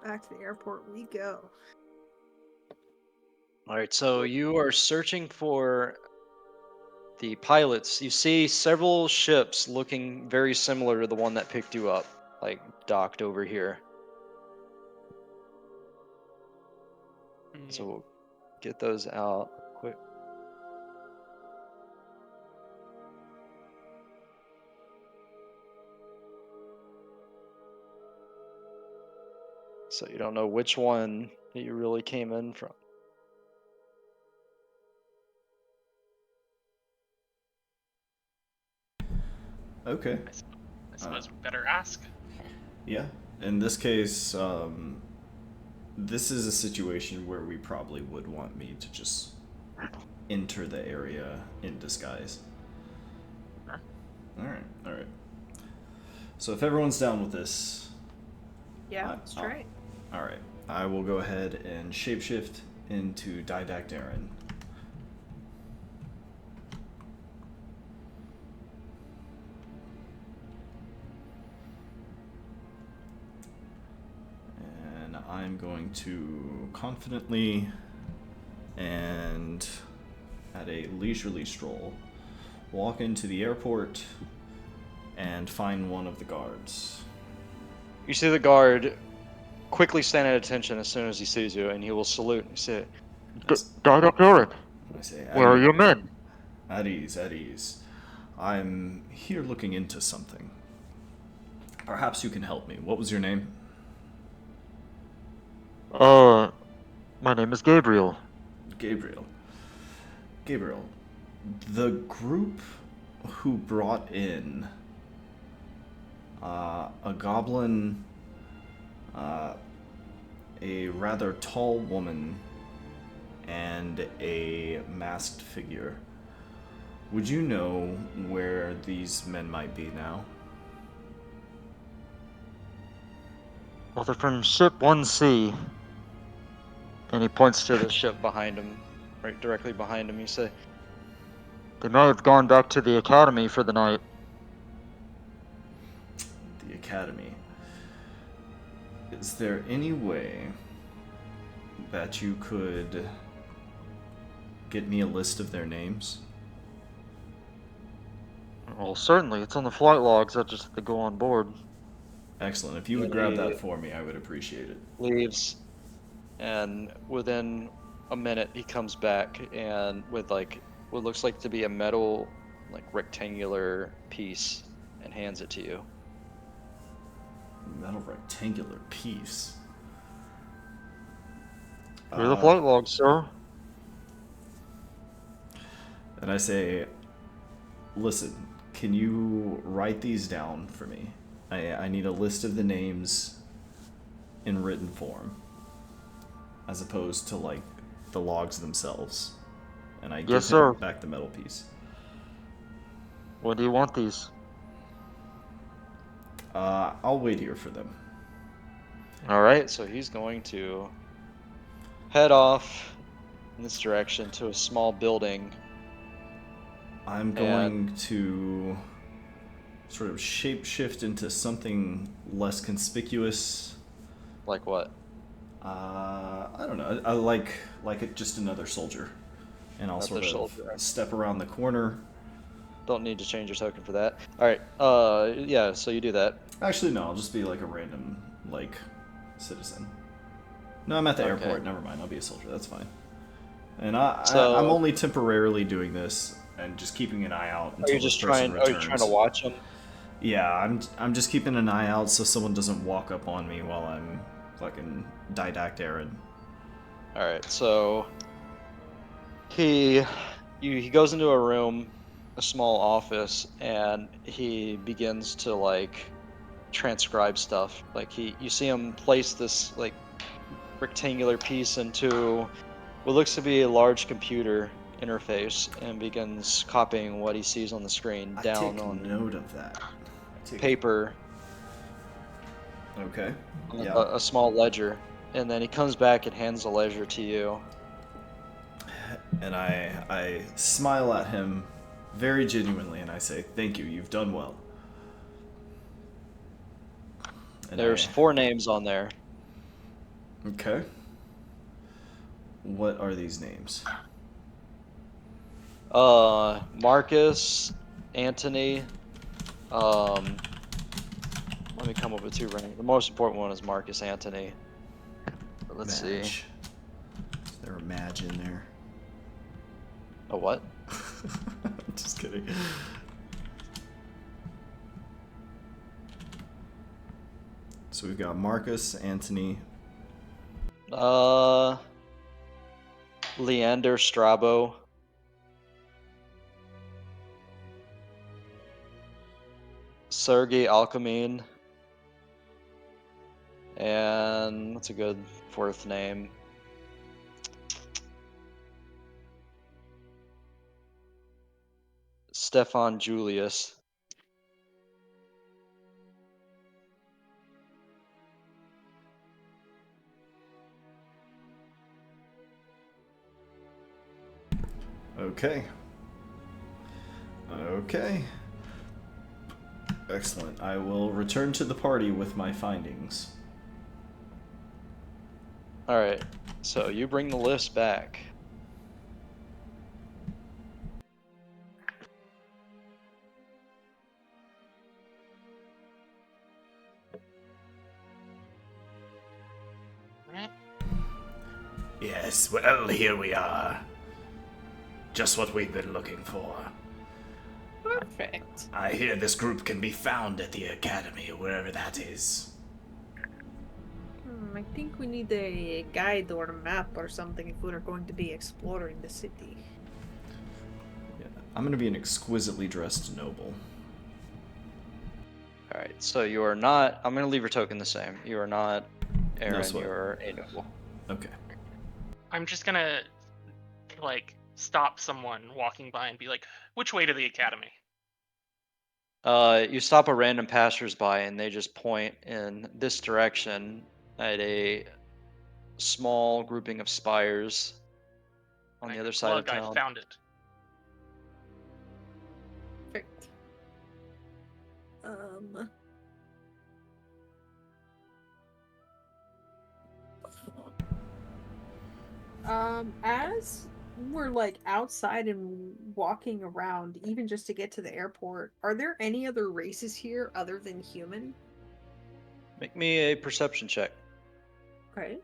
Back to the airport we go. All right, so you are searching for the pilots. You see several ships looking very similar to the one that picked you up, like docked over here. So we'll get those out quick. So you don't know which one that you really came in from. Okay. I suppose we better ask. Yeah. In this case, this is a situation where we probably would want me to just enter the area in disguise. Sure. Alright, alright. So if everyone's down with this, Yeah, let's try it. alright. I will go ahead and shapeshift into Didactarian. And I'm going to confidently and at a leisurely stroll walk into the airport and find one of the guards. You see the guard quickly stand at attention as soon as he sees you, and he will salute and say, Didactarian, I say, where are your men? At ease, at ease. I'm here looking into something. Perhaps you can help me. What was your name? My name is Gabriel. Gabriel. Gabriel, the group who brought in a goblin, a rather tall woman, and a masked figure. Would you know where these men might be now? Well, they're from ship 1C. And he points to the ship behind him, right directly behind him. You say, they may have gone back to the academy for the night. The academy. Is there any way that you could get me a list of their names? Well, certainly. It's on the flight logs. I just have to go on board. Excellent. If you would And grab he that for me, I would appreciate it. leaves, and within a minute, he comes back and with like what looks like to be a metal, like rectangular piece, and hands it to you. Metal rectangular piece. Here are the flight logs, sir. And I say, listen, can you write these down for me? I need a list of the names in written form, as opposed to like the logs themselves. And I give sir. him back the metal piece. When do you want these? I'll wait here for them. All right, so he's going to head off in this direction to a small building. I'm going to sort of shapeshift into something less conspicuous. Like what? I don't know. I like it just another soldier, and I'll Another sort of soldier. step around the corner. Don't need to change your token for that. All right. Yeah. So you do that. Actually, no. I'll just be like a random like citizen. No, I'm at the Okay. airport. Never mind. I'll be a soldier. That's fine. And So- I'm only temporarily doing this and just keeping an eye out Are until you this just person trying? Are returns. you trying to watch him? Yeah, I'm just keeping an eye out so someone doesn't walk up on me while I'm fucking didactarian. All right. So he goes into a room, a small office, and he begins to like transcribe stuff. Like you see him place this like rectangular piece into what looks to be a large computer interface and begins copying what he sees on the screen I down take on note of that. paper, Okay. on Yeah. a small ledger, and then he comes back and hands the ledger to you. And I smile at him very genuinely and I say, "Thank you. You've done well." And There's 4 names on there. Okay. What are these names? Marcus, Anthony. Let me come up with 2 right. The most important one is Marcus Anthony. But let's see. Madge. Is there a Madge in there? A what? Just kidding. So we've got Marcus, Anthony. Leander Strabo. Sergey Alcamine. And what's a good 4th name? Stefan Julius. Okay. Okay. Excellent. I will return to the party with my findings. All right. So you bring the list back. Right? Yes, well, here we are. Just what we've been looking for. Perfect. I hear this group can be found at the academy, wherever that is. I think we need a guide or a map or something if we're going to be exploring the city. Yeah. I'm going to be an exquisitely dressed noble. All right. So you are not. I'm going to leave your token the same. You are not Aaron. sweat. You're a noble. Okay. I'm just gonna like stop someone walking by and be like, "Which way to the academy?" You stop a random passersby and they just point in this direction at a small grouping of spires on And the I go, other side of "Glug, I town. found it." Perfect. As we're like outside and walking around, even just to get to the airport, are there any other races here other than human? Make me a perception check. Okay.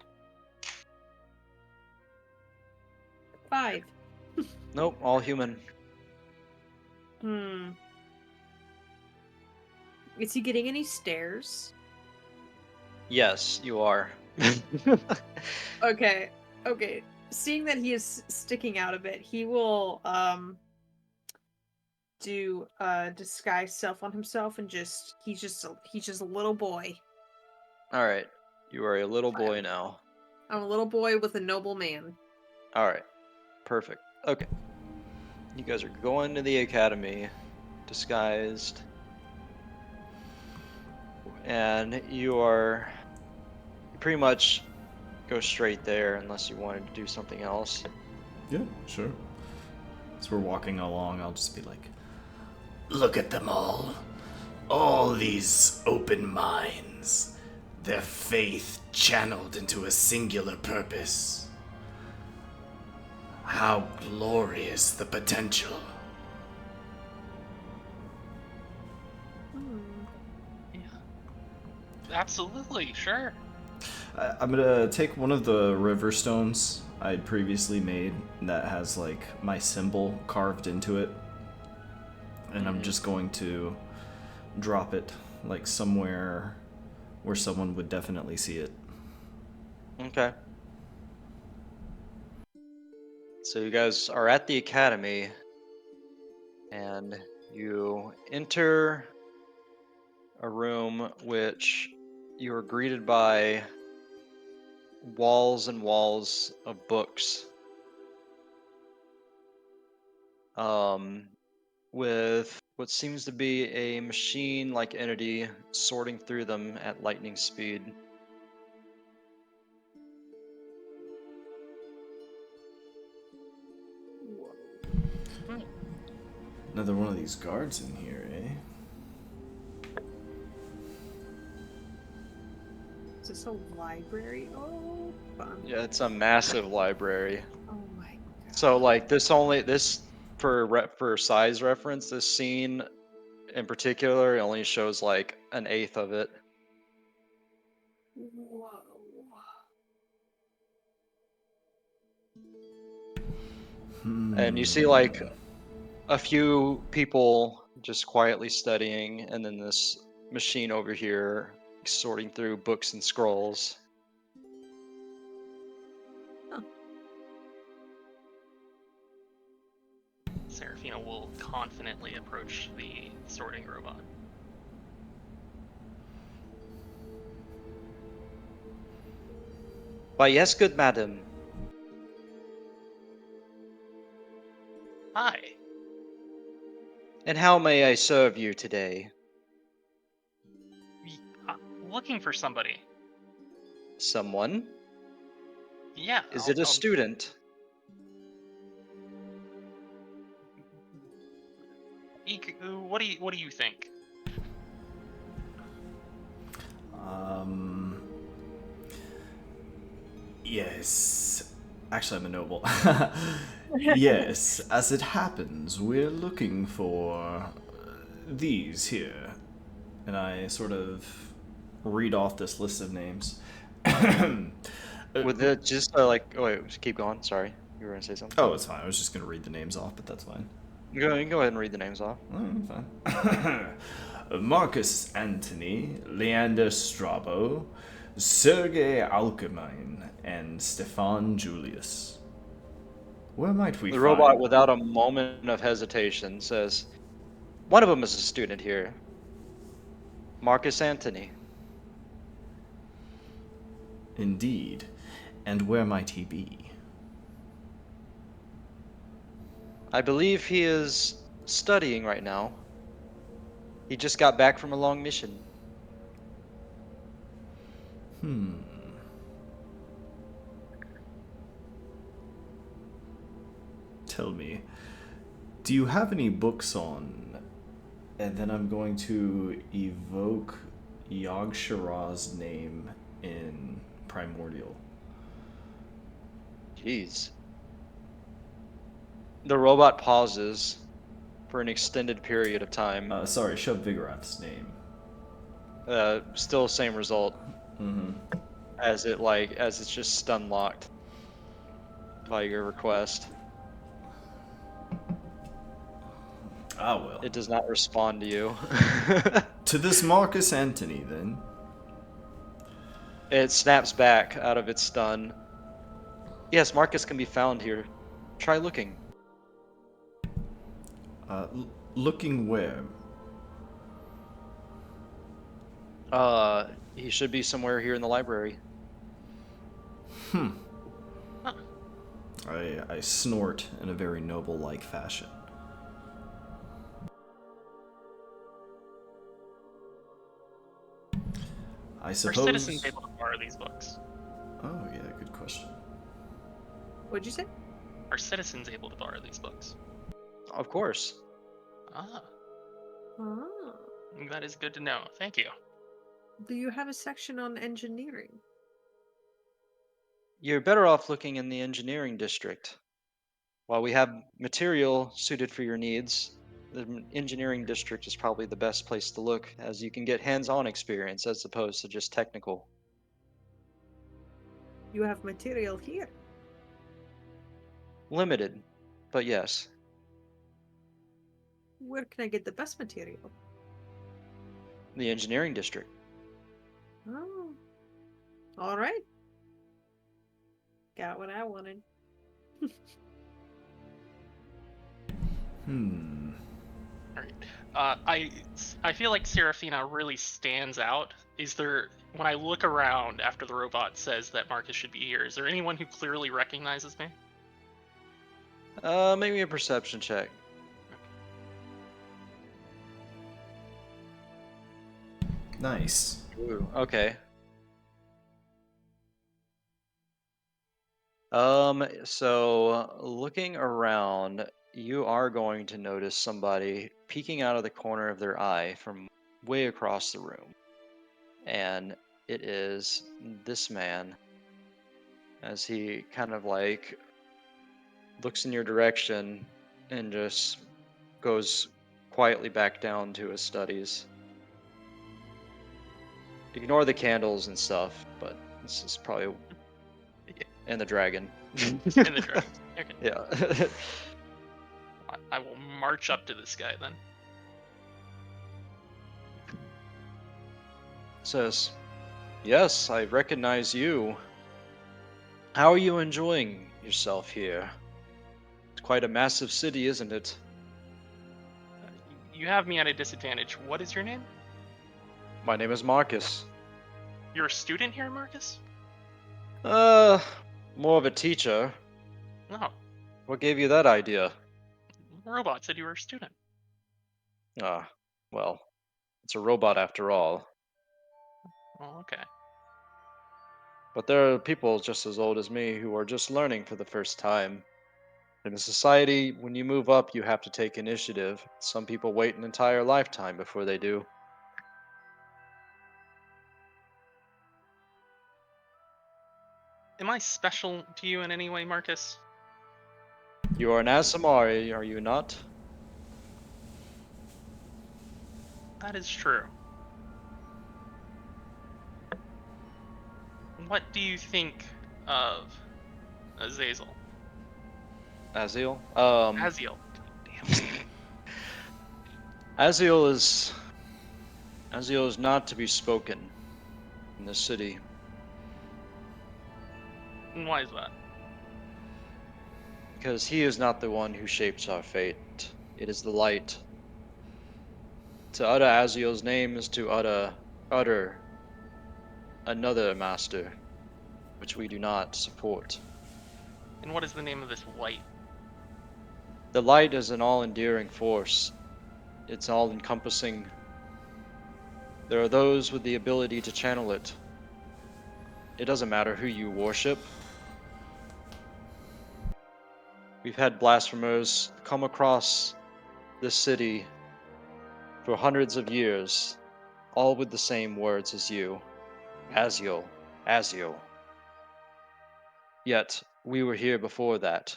5. Nope, all human. Hmm. Is he getting any stairs? Yes, you are. Okay. Okay. Seeing that he is sticking out a bit, he will do disguise self on himself and he's just a little boy. All right, you are a little boy now. I'm a little boy with a noble man. All right, perfect. Okay, you guys are going to the academy, disguised, and you pretty much go straight there unless you wanted to do something else. Yeah, sure. As we're walking along, I'll just be like, Look at them all. All these open minds. Their faith channeled into a singular purpose. How glorious the potential. Yeah. Absolutely, sure. I'm gonna take one of the river stones I'd previously made that has like my symbol carved into it, and I'm just going to drop it like somewhere where someone would definitely see it. Okay. So you guys are at the academy, and you enter a room which you are greeted by walls and walls of books. With what seems to be a machine-like entity sorting through them at lightning speed. Another one of these guards in here, eh? Is this a library? Oh, fun. Yeah, it's a massive library. Oh my god. So like this for size reference, this scene in particular only shows like an eighth of it. Whoa. And you see like a few people just quietly studying, and then this machine over here sorting through books and scrolls. Seraphina will confidently approach the sorting robot. Why, yes, good madam. Hi. And how may I serve you today? Looking for somebody. Someone? Yeah. Is it a student? what do you think? Um. Yes. Actually, I'm a noble. Yes, as it happens, we're looking for these here. And I sort of read off this list of names. With it just like, oh wait, just keep going. Sorry, you were gonna say something. Oh, it's fine. I was just going to read the names off, but that's fine. You go ahead and read the names off. Fine. Marcus Antony, Leander Strabo, Sergei Alcamine, and Stefan Julius. Where might we The find? robot, without a moment of hesitation, says, "One of them is a student here, Marcus Antony. Indeed. And where might he be? I believe he is studying right now. He just got back from a long mission." Tell me, do you have any books on? And then I'm going to evoke Yog Shara's name in Primordial. Jeez. The robot pauses for an extended period of time. Sorry, Shub Vigoroth's name. Still same result Mm-hmm. as it's just stun locked by your request. Ah, well. It does not respond to you. To this Marcus Antony, then. It snaps back out of its stun. Yes, Marcus can be found here. Try looking. Looking where? He should be somewhere here in the library. I snort in a very noble-like fashion. I Are suppose. citizens able to borrow these books? Oh yeah, good question. What'd you say? Are citizens able to borrow these books? Of course. Ah, Oh. that is good to know. Thank you. Do you have a section on engineering? You're better off looking in the engineering district. While we have material suited for your needs, the engineering district is probably the best place to look, as you can get hands-on experience as opposed to just technical. You have material here. Limited, but yes. Where can I get the best material? The engineering district. Oh. All right. Got what I wanted. All right. I feel like Serafina really stands out. Is there, when I look around after the robot says that Marcus should be here, is there anyone who clearly recognizes me? Make me a perception check. Nice. Ooh, okay. So looking around, you are going to notice somebody peeking out of the corner of their eye from way across the room. And it is this man, as he kind of like looks in your direction and just goes quietly back down to his studies. Ignore the candles and stuff, but this is probably and the dragon. In the dragon. Okay. Yeah. I will march up to this guy then. Says, "Yes, I recognize you. How are you enjoying yourself here? It's quite a massive city, isn't it?" You have me at a disadvantage. What is your name? "My name is Marcus." You're a student here, Marcus? Uh, More of a teacher. No. What gave you that idea? The robot said you were a student. Ah, well, it's a robot after all. Oh, okay. But there are people just as old as me who are just learning for the first time. In a society, when you move up, you have to take initiative. Some people wait an entire lifetime before they do. Am I special to you in any way, Marcus? You are an Asamari, are you not? That is true. What do you think of Azazel? Aziel? Aziel. Damn. Aziel is not to be spoken in this city. And why is that? Because he is not the one who shapes our fate. It is the light. To utter Aziel's name is to utter another master, which we do not support. And what is the name of this light? The light is an all-enduring force. It's all-encompassing. There are those with the ability to channel it. It doesn't matter who you worship. We've had blasphemers come across this city for hundreds of years, all with the same words as you. Aziel, Aziel. Yet, we were here before that,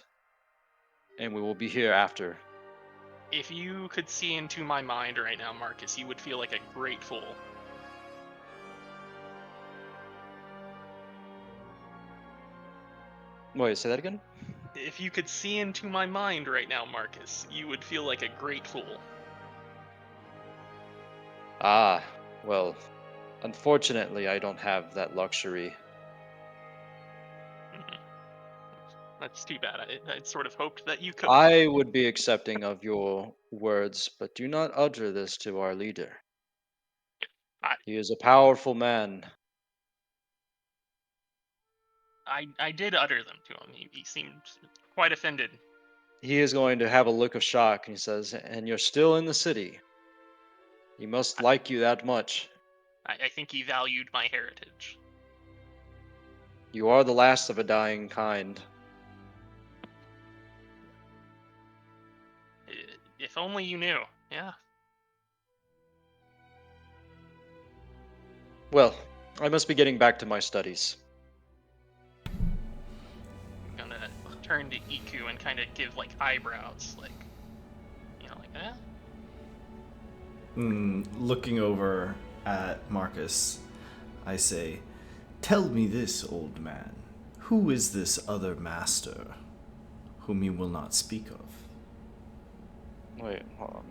and we will be here after. If you could see into my mind right now, Marcus, you would feel like a great fool. Wait, say that again? If you could see into my mind right now, Marcus, you would feel like a great fool. Ah, well, unfortunately, I don't have that luxury. Mhm. That's too bad. I'd sort of hoped that you could. I would be accepting of your words, but do not utter this to our leader. I- He is a powerful man. I did utter them to him. He seemed quite offended. He is going to have a look of shock, and he says, and you're still in the city. He must like you that much. I think he valued my heritage. You are the last of a dying kind. If only you knew. Yeah. Well, I must be getting back to my studies. I'm gonna turn to Iku and kind of give like eyebrows, like, like eh. Looking over at Marcus, I say, "Tell me this, old man. Who is this other master, whom you will not speak of?" Wait, hold on.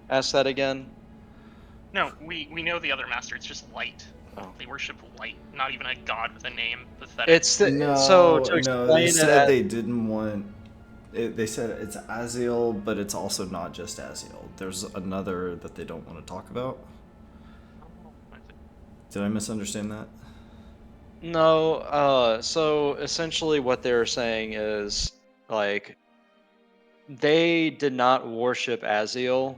Ask that again. No, we know the other master. It's just light. Oh. They worship light, not even a god with a name. Pathetic. It's the, so to No. They explain it. said they didn't want. They said it's Aziel, but it's also not just Aziel. There's another that they don't want to talk about. Did I misunderstand that? No, so essentially what they're saying is, like, they did not worship Aziel,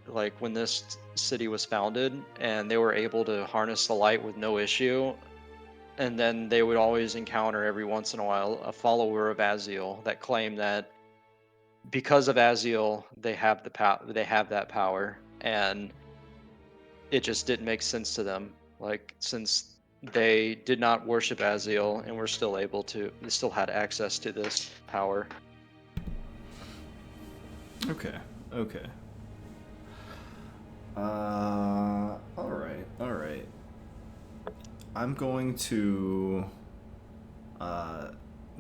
like, when this city was founded, and they were able to harness the light with no issue, and then they would always encounter every once in a while a follower of Aziel that claimed that because of Aziel, they have they have that power, and it just didn't make sense to them. Like, since they did not worship Aziel and were still able to, they still had access to this power. Okay. All right. I'm going to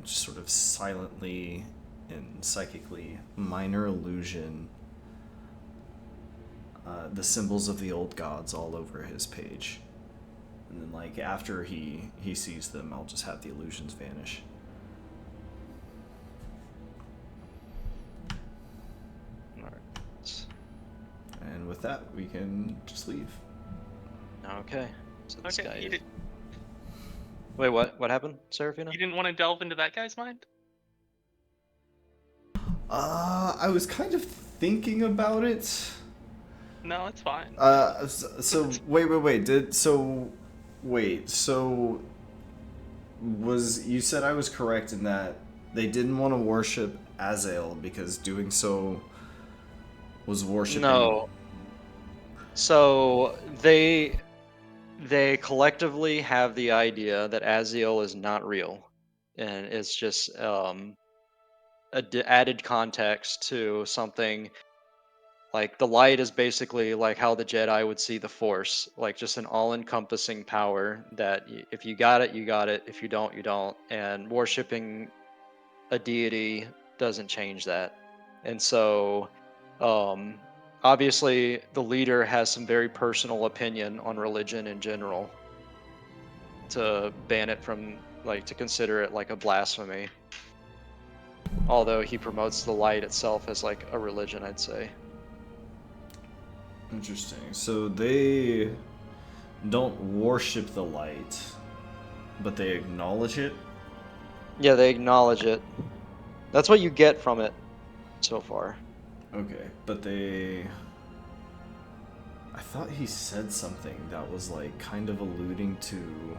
just sort of silently and psychically minor illusion the symbols of the old gods all over his page. And then, like, after he sees them, I'll just have the illusions vanish. Alright. And with that, we can just leave. Okay. So this guy Okay. is... Wait, what happened, Serafina? You didn't want to delve into that guy's mind? I was kind of thinking about it. No, it's fine. So wait. So was you said I was correct in that They didn't want to worship Azael because doing so was worshiping. No. So they collectively have the idea that Aziel is not real, and it's just added context to something. Like the light is basically like how the Jedi would see the Force, like just an all-encompassing power that if you got it, you got it. If you don't, you don't. And worshiping a deity doesn't change that. And so, um, obviously, the leader has some very personal opinion on religion in general to ban it from, like, to consider it like a blasphemy. Although he promotes the light itself as like a religion, I'd say. Interesting. So they don't worship the light, but they acknowledge it. Yeah, they acknowledge it. That's what you get from it so far. Okay, but they. I thought he said something that was like kind of alluding to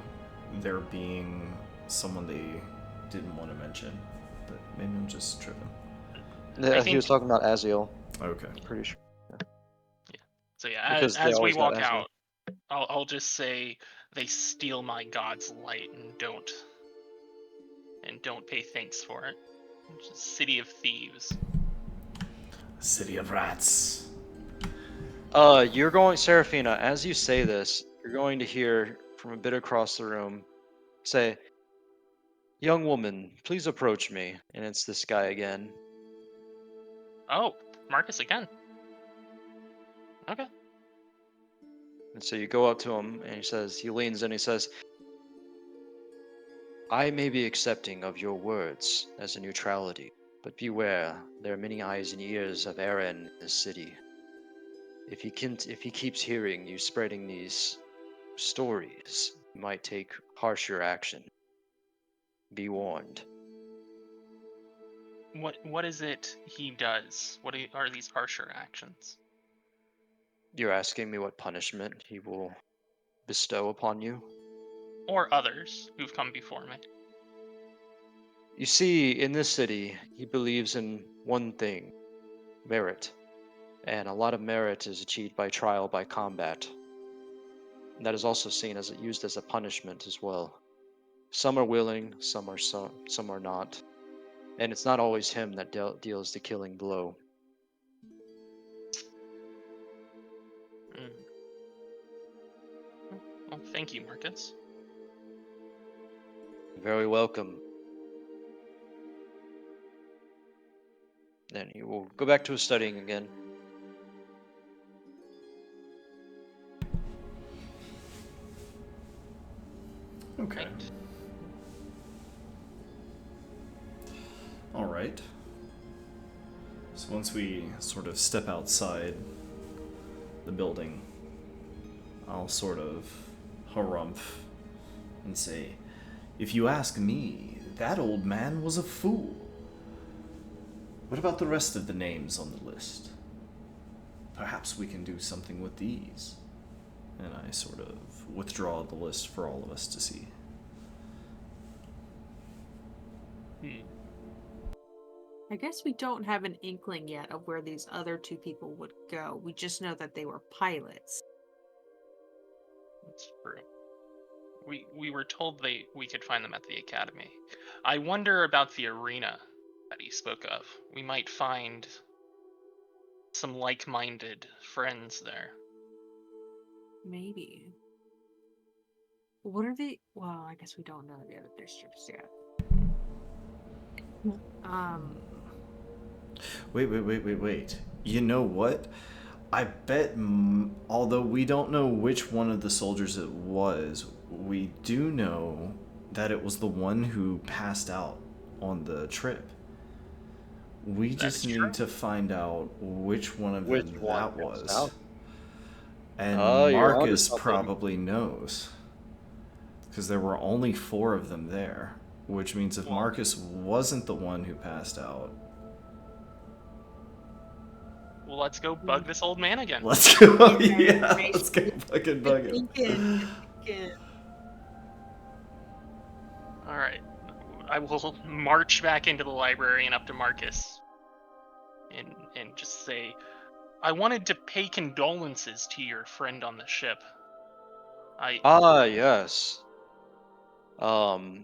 there being someone they didn't want to mention, but maybe I'm just tripping. Yeah, he think- was talking about Aziel, Okay. pretty sure. So yeah, Because they as we always got walk Aziel. out, I'll just say they steal my god's light and don't pay thanks for it. It's a city of thieves. City of rats. You're going, Serafina, as you say this, you're going to hear from a bit across the room say, "Young woman, please approach me." And it's this guy again. Oh, Marcus again. Okay. And so you go up to him and he leans in, he says, "I may be accepting of your words as a neutrality, but beware, there are many eyes and ears of Eren in this city. If he keeps hearing you spreading these stories, he might take harsher action. Be warned." What is it he does? What are these harsher actions? You're asking me what punishment he will bestow upon you? Or others who've come before me? You see, in this city, he believes in one thing: merit. And a lot of merit is achieved by trial by combat. And that is also seen as used as a punishment as well. Some are willing, some are not. And it's not always him that deals the killing blow. Mm. Well, thank you, Marcus. You're very welcome. Then he will go back to his studying again. Okay. Right. All right. So once we sort of step outside the building, I'll sort of harumph and say, "If you ask me, that old man was a fool. What about the rest of the names on the list? Perhaps we can do something with these." And I sort of withdraw the list for all of us to see. I guess we don't have an inkling yet of where these other two people would go. We just know that they were pilots. That's true. We were told we could find them at the academy. I wonder about the arena that he spoke of. We might find some like-minded friends there. Maybe. What are they? Well, I guess we don't know the other districts yet. Wait. You know what? I bet, although we don't know which one of the soldiers it was, we do know that it was the one who passed out on the trip. We just need to find out which one of them that was. And you're onto Marcus something. probably knows. Because there were only 4 of them there. Which means if Marcus wasn't the one who passed out... Well, let's go bug this old man again. Let's go, yeah, let's go fucking bug him. All right. I will march back into the library and up to Marcus and just say, I wanted to pay condolences to your friend on the ship. Ah, yes. Um,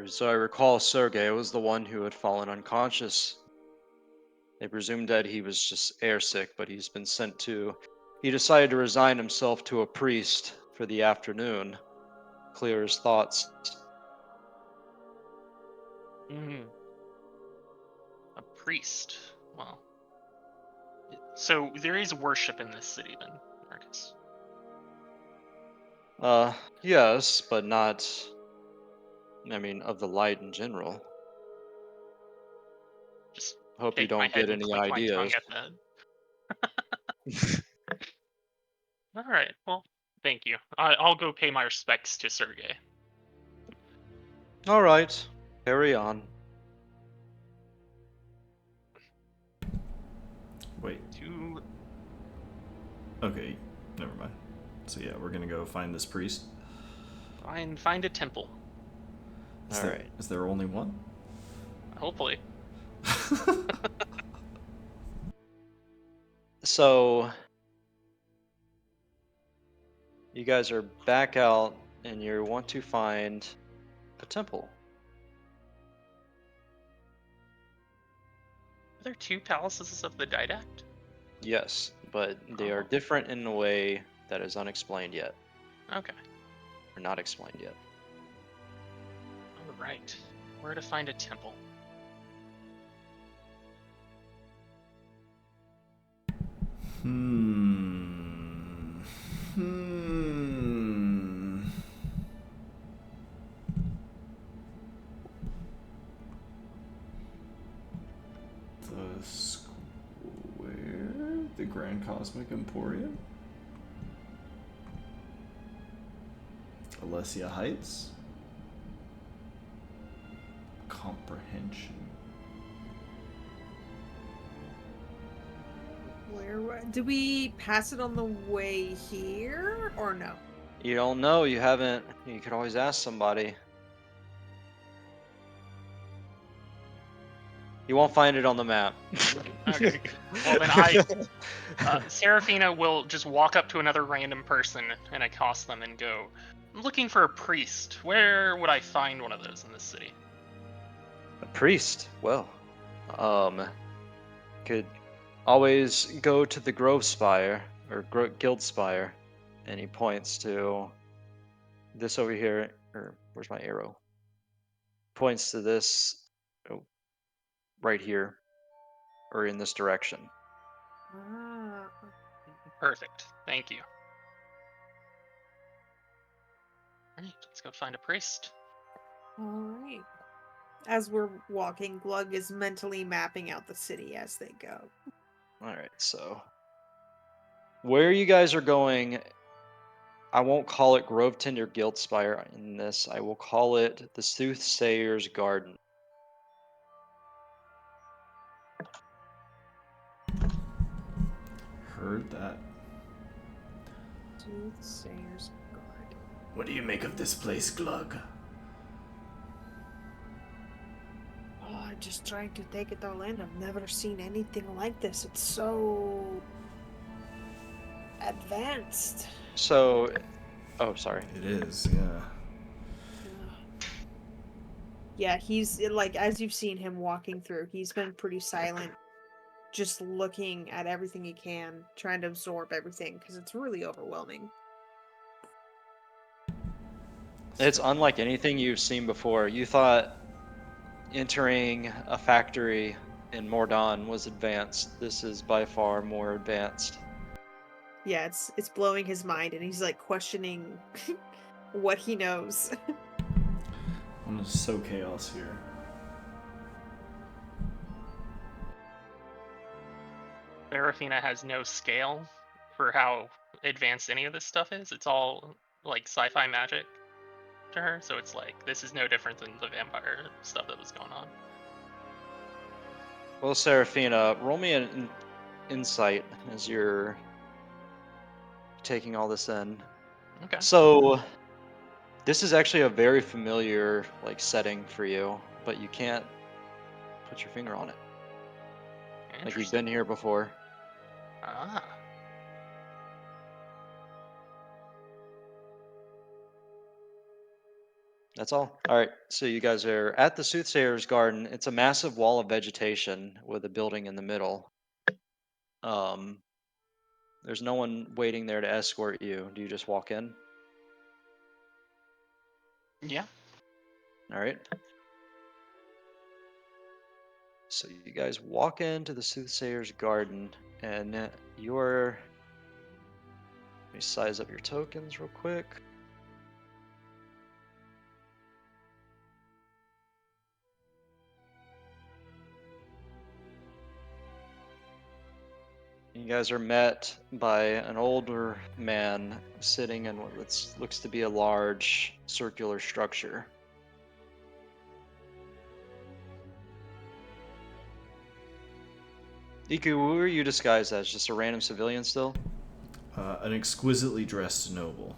so I recall Sergei was the one who had fallen unconscious. They presumed that he was just airsick, but he's been sent to. He decided to resign himself to a priest for the afternoon, clear his thoughts. Mm, a priest. Well, so there is worship in this city then, Marcus. Yes, but not. I mean, of the light in general. Just Hope you shake my don't head get and any click my tongue ideas. at that. All right. Well, thank you. I'll go pay my respects to Sergey. All right, carry on. Wait. To Okay, never mind. So yeah, we're gonna go find this priest. find a temple. Is All there, right. is there only one? Hopefully. So you guys are back out, and you want to find a temple. Are there two palaces of the Didact? Yes, but they are Oh, different in a way that is unexplained yet, okay. or not explained yet. All right. Where to find a temple? Hmm. Hmm. The square? The Grand Cosmic Emporium? Alessia Heights? Comprehension. Do we pass it on the way here or no? You don't know. You haven't. You could always ask somebody. You won't find it on the map. Okay. Well, then Serafina will just walk up to another random person and accost them and go, I'm looking for a priest. Where would I find one of those in this city? A priest. Well, could always go to the Grove Spire or Guild Spire, and he points to this over here. Or where's my arrow? Points to this, oh, right here, or in this direction. Ah, Perfect. Thank you. Alright, let's go find a priest. all right. As we're walking, Glug is mentally mapping out the city as they go. All right, so where you guys are going, I won't call it Grove Tender Guild Spire in this. I will call it the Soothsayer's Garden. Heard that. Soothsayer's Garden. What do you make of this place, Glug? Oh, I'm just trying to take it all in. I've never seen anything like this. It's so advanced. So, oh, sorry. It is, yeah. Yeah, he's like, as you've seen him walking through, he's been pretty silent, just looking at everything he can, trying to absorb everything because it's really overwhelming. It's unlike anything you've seen before. You thought entering a factory in Mordon was advanced. This is by far more advanced. Yeah, it's blowing his mind, and he's like questioning what he knows. I'm gonna sow chaos here. Serafina has no scale for how advanced any of this stuff is. It's all like sci-fi magic to her, so it's like this is no different than the vampire stuff that was going on. Well, Serafina, roll me an insight as you're taking all this in. Okay. So, This is actually a very familiar like setting for you, but you can't put your finger on it. Like you've been Interesting. here before. Ah. That's all. All right. So you guys are at the Soothsayer's Garden. It's a massive wall of vegetation with a building in the middle. Um, there's no one waiting there to escort you. Do you just walk in? Yeah. All right. So you guys walk into the Soothsayer's Garden, and you're. Let me size up your tokens real quick. You guys are met by an older man sitting in what looks to be a large circular structure. Iku, who are you disguised as? Just a random civilian still? An exquisitely dressed noble.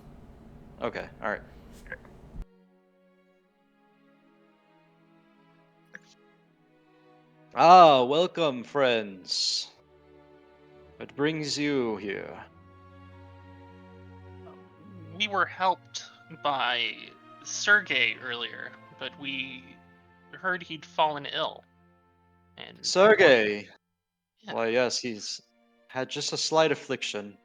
Okay, alright. Ah, welcome, friends. What brings you here? We were helped by Sergey earlier, but we heard he'd fallen ill. And Sergey! Yeah. Why, yes, he's had just a slight affliction.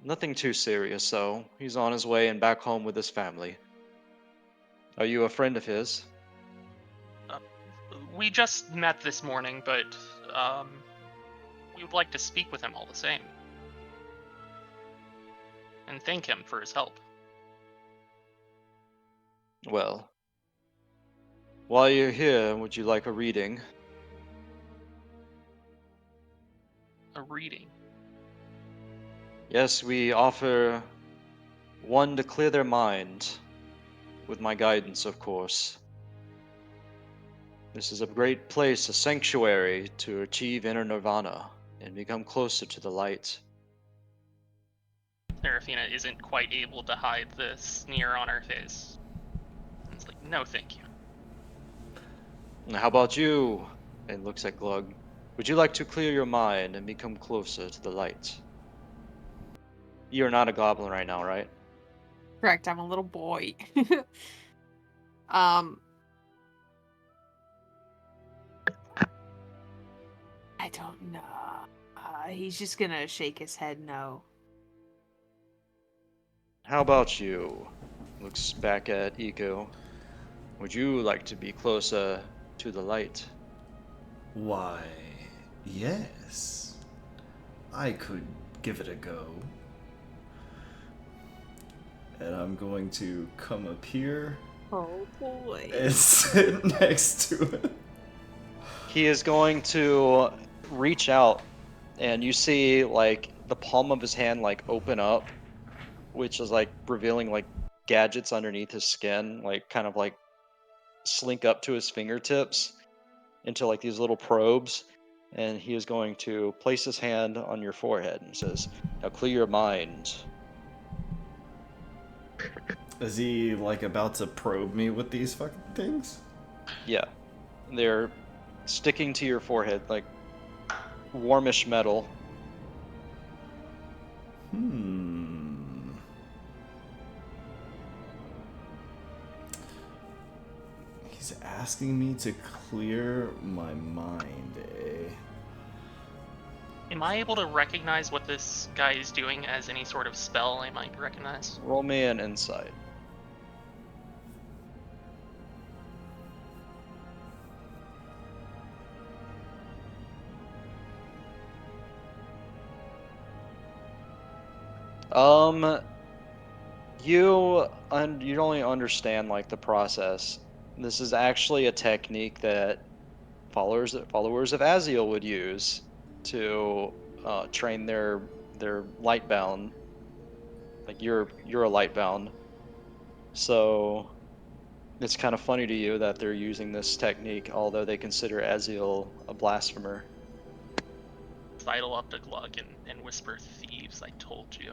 Nothing too serious, so he's on his way and back home with his family. Are you a friend of his? We just met this morning, but we would like to speak with him all the same. And thank him for his help. Well, while you're here, would you like a reading? A reading. Yes, we offer one to clear their mind, with my guidance, of course. This is a great place, a sanctuary to achieve inner nirvana and become closer to the light. Serafina isn't quite able to hide the sneer on her face. It's like, no, thank you. Now, how about you? And looks at Glug. Would you like to clear your mind and become closer to the light? You're not a goblin right now, right? Correct, I'm a little boy. um I don't know. He's just gonna shake his head no. How about you? Looks back at Iko. Would you like to be closer to the light? Why, yes. I could give it a go. And I'm going to come up here Oh boy. and sit next to him. He is going to reach out, and you see like the palm of his hand like open up, which is like revealing like gadgets underneath his skin, like kind of like slink up to his fingertips into like these little probes. And he is going to place his hand on your forehead and says, "Now clear your mind." Is he like about to probe me with these fucking things? Yeah, they're sticking to your forehead like warmish metal. He's asking me to clear my mind, eh? Am I able to recognize what this guy is doing as any sort of spell I might recognize? Roll me an insight. Um, you only understand like the process. This is actually a technique that followers of Aziel would use to train their light bound. Like you're a light bound, so it's kind of funny to you that they're using this technique, although they consider Aziel a blasphemer. Sidle up to Glug and whisper, "Thieves, I told you."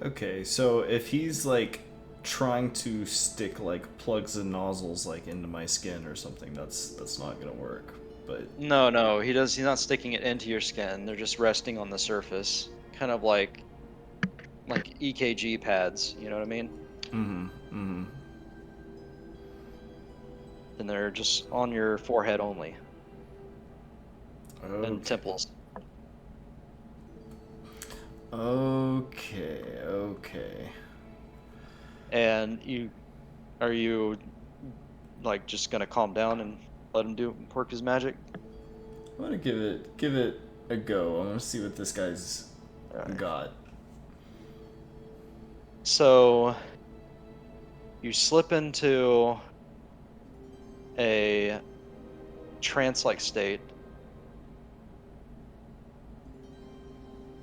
Okay, so if he's like trying to stick like plugs and nozzles like into my skin or something, that's not gonna work. But No, he's not sticking it into your skin. They're just resting on the surface, kind of like EKG pads. You know what I mean? mm-hmm. And they're just on your forehead only and Okay. temples. Okay. And are you like just gonna calm down and let him work his magic? I'm gonna give it a go. I want to see what this guy's Alright. got. So you slip into a trance-like state,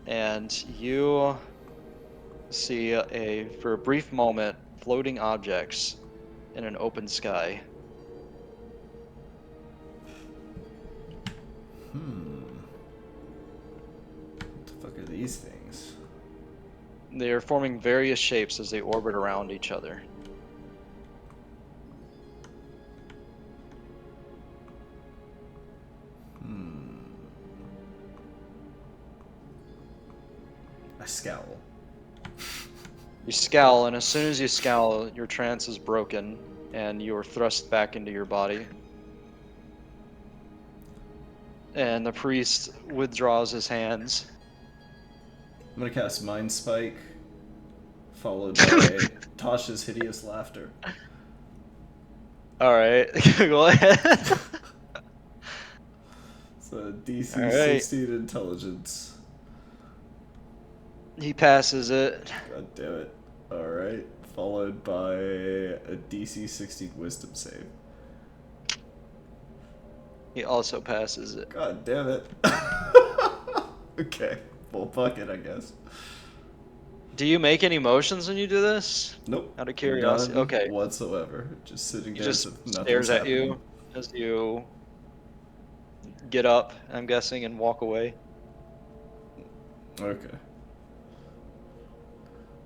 and you see for a brief moment floating objects in an open sky. What the fuck are these things? They are forming various shapes as they orbit around each other. I scowl. You scowl, and as soon as you scowl, your trance is broken, and you are thrust back into your body. And the priest withdraws his hands. I'm gonna cast Mind Spike, followed by Tasha's hideous laughter. Alright, go ahead. So DC Alright. 16 intelligence. He passes it. God damn it. Alright. Followed by a DC 16 wisdom save. He also passes it. God damn it. Okay. Full bucket, I guess. Do you make any motions when you do this? Nope. Out of curiosity. None Okay. whatsoever. Just sitting He there just as if nothing's stares at happening. you as you get up, I'm guessing, and walk away. Okay.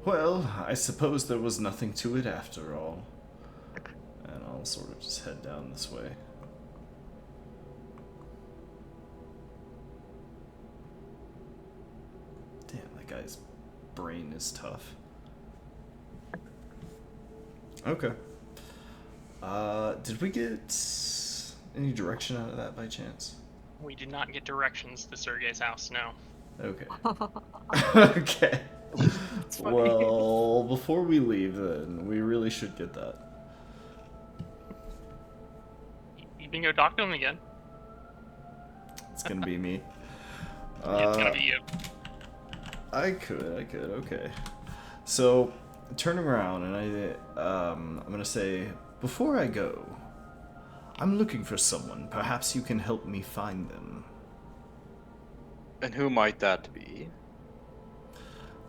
Well, I suppose there was nothing to it after all. And I'll sort of just head down this way. Damn, that guy's brain is tough. Okay. Did we get any direction out of that by chance? We did not get directions to Sergei's house, no. Okay. Okay. It's funny. Well, before we leave, then, we really should get that. You can go talk to him again. It's gonna be me. It's gonna be you. I could, okay. So, turning around, and I'm gonna say, before I go, I'm looking for someone. Perhaps you can help me find them. And who might that be?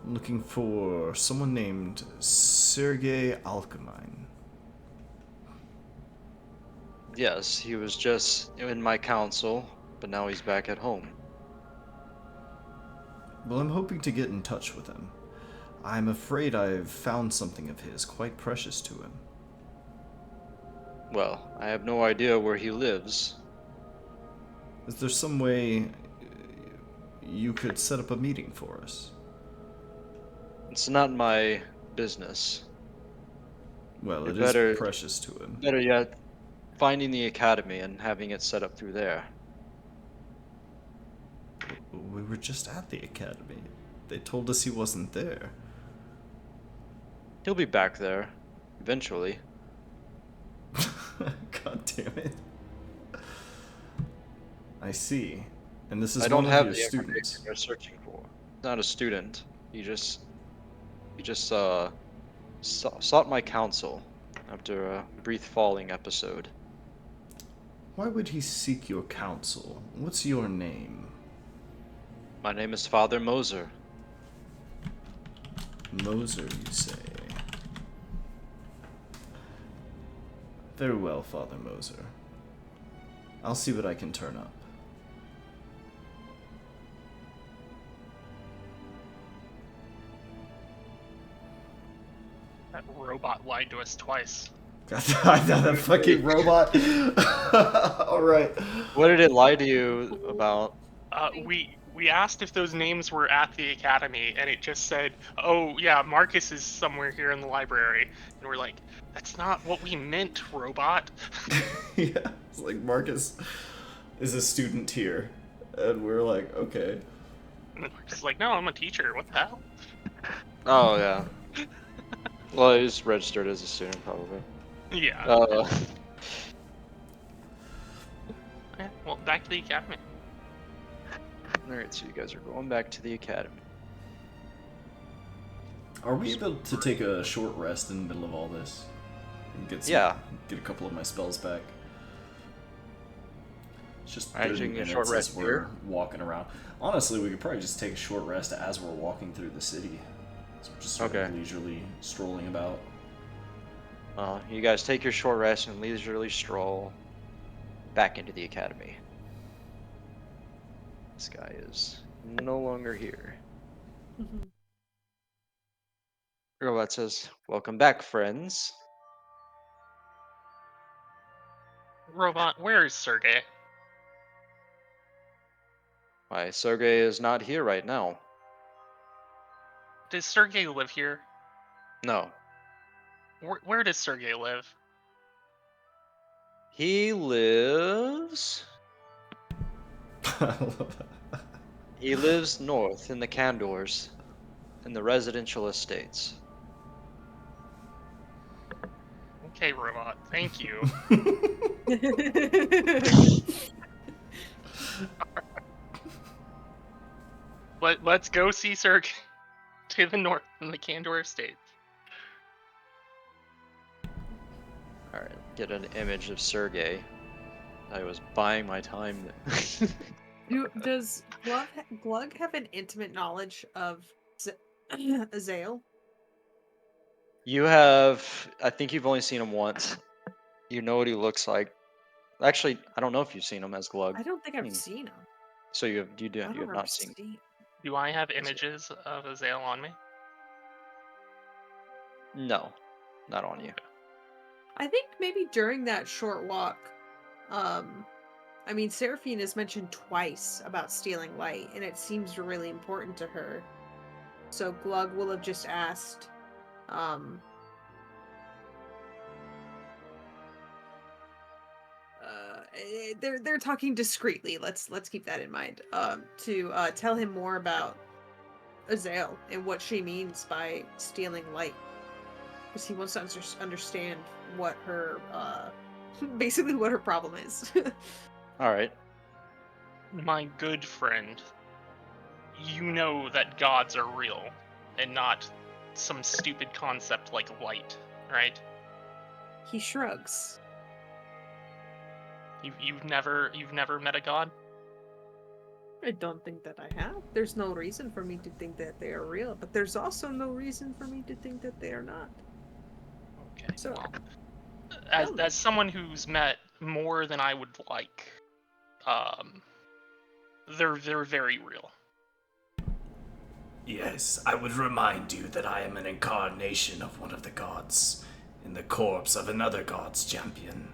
I'm looking for someone named Sergei Alchemine. Yes, he was just in my council, but now he's back at home. Well, I'm hoping to get in touch with him. I'm afraid I've found something of his quite precious to him. Well, I have no idea where he lives. Is there some way you could set up a meeting for us? It's not my business. Well, You're it better- is precious to him. Better yet, finding the academy and having it set up through there. We were just at the academy. They told us he wasn't there. He'll be back there, eventually. God damn it. I see. And this is I don't one have of the your information students. you're searching for. He's not a student. He just sought my counsel after a brief falling episode. Why would he seek your counsel? What's your name? My name is Father Moser. Moser, you say? Very well, Father Moser. I'll see what I can turn up. robot lied to us twice. That fucking robot. All right. What did it lie to you about? We asked if those names were at the academy, and it just said, "Oh yeah, Marcus is somewhere here in the library." And we're like, "That's not what we meant, robot." Yeah, it's like Marcus is a student here, and we're like, okay. And Marcus is like, "No, I'm a teacher. What the hell?" Oh yeah. Well, he's registered as a student probably. Yeah. Uh, Yeah, well, back to the academy. all right, so you guys are going back to the academy. Are we able to take a short rest in the middle of all this? And get get a couple of my spells back. It's just 30 taking a minutes short as rest we're here? walking around. Honestly, we could probably just take a short rest as we're walking through the city. So we're just sort of Okay. leisurely strolling about. You guys take your short rest and leisurely stroll back into the academy. This guy is no longer here. Mhm. Robot says, "Welcome back, friends." Robot, where is Sergey? Why, Sergey is not here right now. Does Sergey live here? No. Where does Sergey live? He lives... I love that. He lives north in the Candors, in the residential estates. Okay, robot. Thank you. Let's go see Sergey to the north in the Candor Estates. Alright, get an image of Sergey. I was buying my time. Does Glug have an intimate knowledge of Azale? You have... I think you've only seen him once. You know what he looks like. Actually, I don't know if you've seen him as Glug. I don't think I've Hmm. seen him. So you I have don't not remember seen. seeing. Do I have images of Azale on me? No, not on you. I think maybe during that short walk, I mean, Seraphine has mentioned twice about stealing light, and it seems really important to her. So Glug will have just asked, they're talking discreetly. Let's keep that in mind. To tell him more about Azale and what she means by stealing light, because he wants to understand what her basically what her problem is. Alright. My good friend, you know that gods are real and not some stupid concept like light, right? He shrugs. You've never met a god? I don't think that I have. There's no reason for me to think that they are real, but there's also no reason for me to think that they are not. Okay. So, Well, as someone who's met more than I would like, they're very real. Yes, I would remind you that I am an incarnation of one of the gods, in the corpse of another god's champion.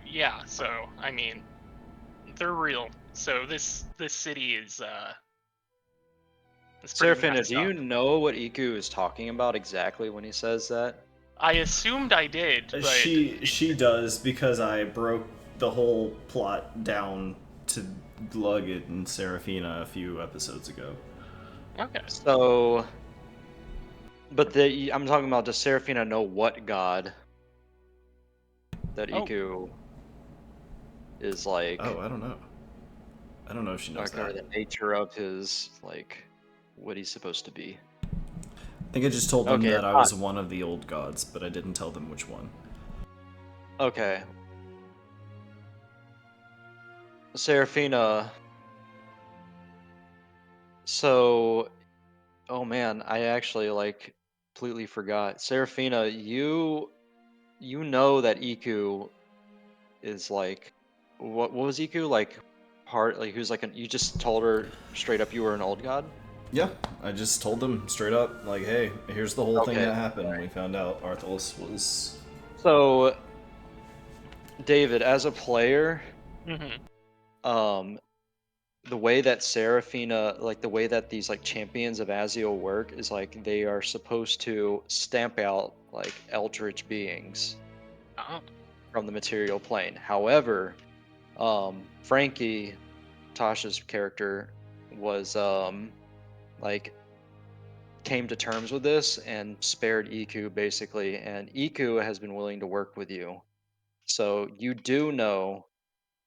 Yeah, so I mean, they're real. So this city is it's pretty Serafina, messed do you up. know what Iku is talking about exactly when he says that? I assumed I did, but She does, because I broke the whole plot down to Glug and Seraphina a few episodes ago. okay. So, but I'm talking about, does Serafina know what god that Oh. Iku is like? Oh, I don't know. I don't know if she knows Like, or that. the nature of his, like, what he's supposed to be. I think I just told them Okay, that I was one of the old gods, but I didn't tell them which one. Okay. Serafina. So, oh man, I actually like completely forgot. Serafina, you know that Iku is like, what was Iku like? Part like, who's like you just told her straight up you were an old god? Yeah, I just told them straight up, like, hey, here's the whole thing Okay, that happened. We found out Arthas was. So, David, as a player, Mm-hmm. the way that Seraphina, like the way that these like champions of Aziel work is like they are supposed to stamp out like eldritch beings Oh. from the material plane. However, Frankie, Tasha's character, was like came to terms with this and spared Iku basically, and Iku has been willing to work with you. So you do know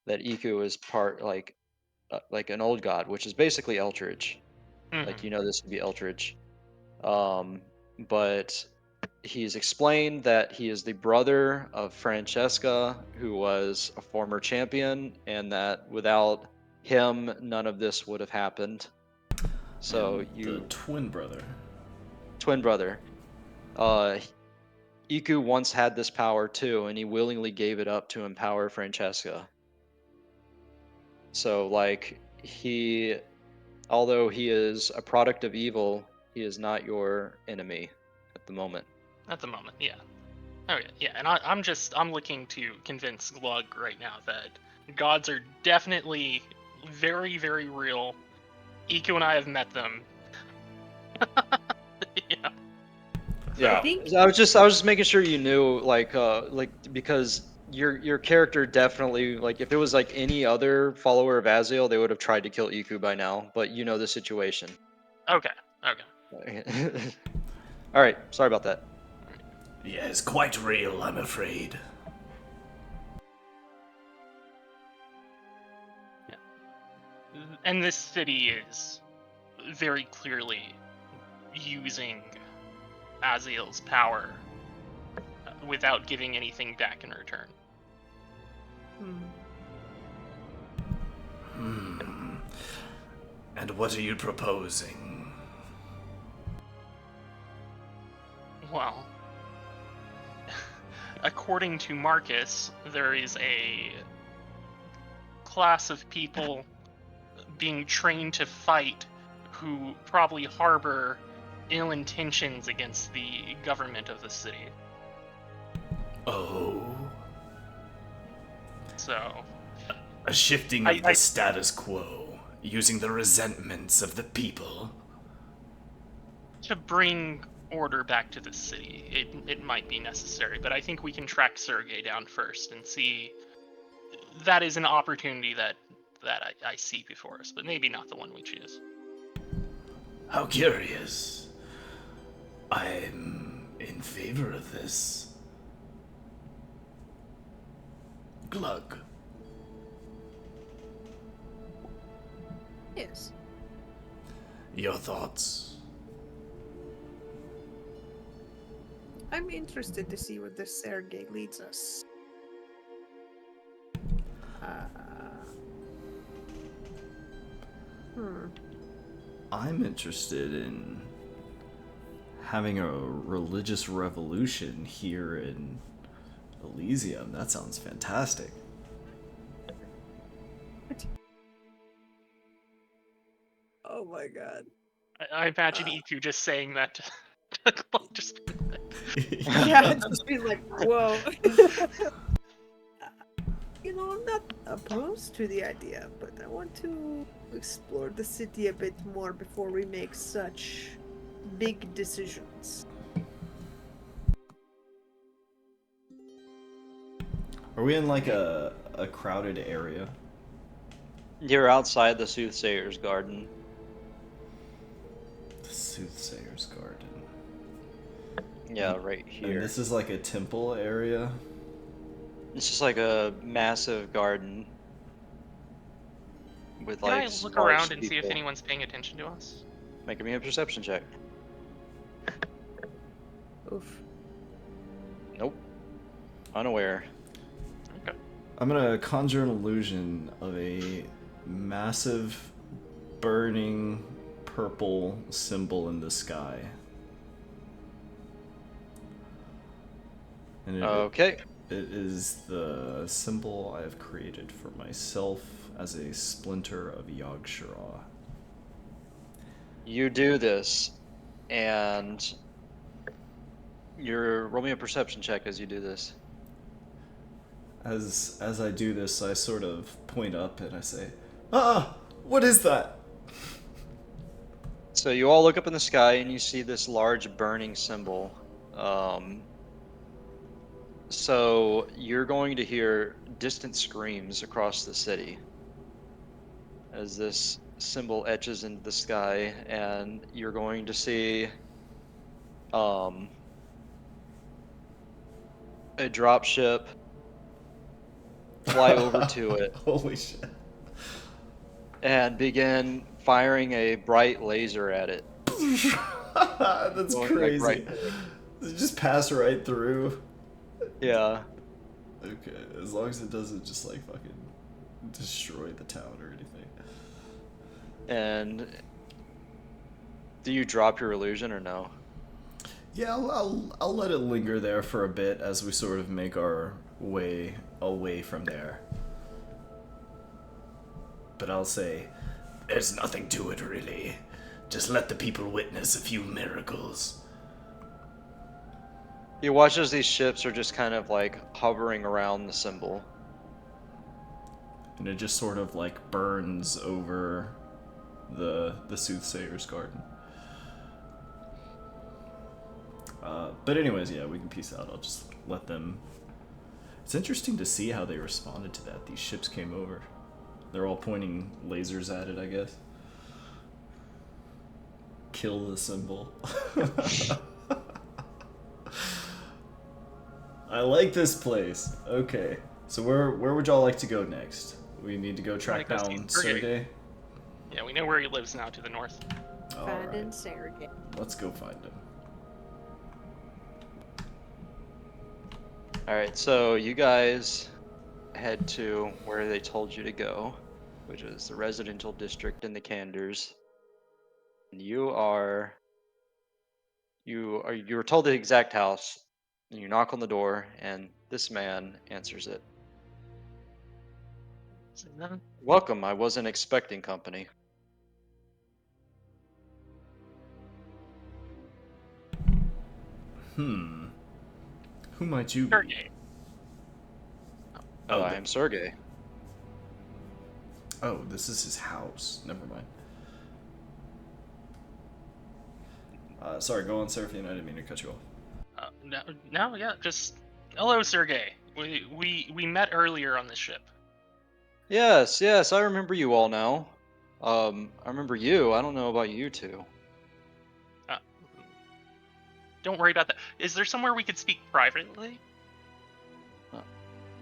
that Iku is part like an old god, which is basically Eldritch. Like Mm-hmm. you know this would be Eldritch. Um, but he's explained that he is the brother of Francesca, who was a former champion, and that without him, none of this would have happened. So And the twin brother. twin brother. Uh, Iku once had this power too, and he willingly gave it up to empower Francesca. So, like, although he is a product of evil, he is not your enemy at the moment. At the moment, yeah. Oh yeah. And I'm looking to convince Glug right now that gods are definitely very, very real. Iku and I have met them. Yeah. Yeah, I think I was just making sure you knew, like because your character definitely, like, if it was like any other follower of Aziel, they would have tried to kill Iku by now. But you know the situation. Okay. All right, sorry about that. Yes, quite real, I'm afraid. And this city is very clearly using Aziel's power without giving anything back in return. And what are you proposing? Well, according to Marcus, there is a class of people being trained to fight who probably harbor ill intentions against the government of the city. Oh, So, a shifting I- of the I- status quo, using the resentments of the people. to bring order back to the city, it might be necessary, but I think we can track Sergei down first and see. That is an opportunity that I see before us, but maybe not the one we choose. How curious. I'm in favor of this. Glug. yes. Your thoughts? I'm interested to see where this Sergei leads us. I'm interested in having a religious revolution here in Elysium. That sounds fantastic. Oh my god. I imagine EQ just saying that to Clark, just Yeah, just be like, whoa. You know, I'm not opposed to the idea, but I want to explore the city a bit more before we make such big decisions. Are we in like a crowded area? You're outside the Soothsayer's Garden. The Soothsayer's Garden. Yeah, right here. And this is like a temple area? It's just like a massive garden with Can like I look large around and see if people. anyone's paying attention to us? Make me a perception check. Oof. Nope. Unaware. Okay. I'm gonna conjure an illusion of a massive burning purple symbol in the sky. And Okay. it is the symbol I have created for myself as a splinter of Yogg-Saron. You do this, and you're roll me a perception check as you do this. As I do this, I sort of point up and I say, "Ah, what is that?" So you all look up in the sky and you see this large burning symbol. Um, so you're going to hear distant screams across the city as this symbol etches into the sky, and you're going to see um, a drop ship fly over to it Holy shit! and begin firing a bright laser at it. That's Going like right crazy. Does it just pass right through? Yeah. Okay, as long as it doesn't just like fucking destroy the town or anything. And do you drop your illusion or no? Yeah, I'll let it linger there for a bit as we sort of make our way away from there. But I'll say, There's nothing to it, really. Just let the people witness a few miracles. You watch as these ships are just kind of like hovering around the symbol. and it just sort of like burns over the soothsayer's garden. But anyways, yeah, we can peace out. I'll just let them. It's interesting to see how they responded to that. These ships came over. They're all pointing lasers at it, I guess. Kill the symbol. I like this place. Okay, so where would y'all like to go next? We need to go track go see down Sergey. Sergey. Yeah, we know where he lives now to the north. Finding Alright, Sergey. let's go find him. Alright, so you guys head to where they told you to go, which is the residential district in the Candors. And you were told the exact house, and you knock on the door, and this man answers it. So then, Welcome, I wasn't expecting company. Who might you be? Sergey. Oh, I am Sergey. Oh, this is his house. Never mind. Sorry, go on, Seraphine. I didn't mean to cut you off. No, yeah, just hello, Sergey. We met earlier on this ship. Yes, I remember you all now. I remember you. I don't know about you two. Uh, don't worry about that. Is there somewhere we could speak privately?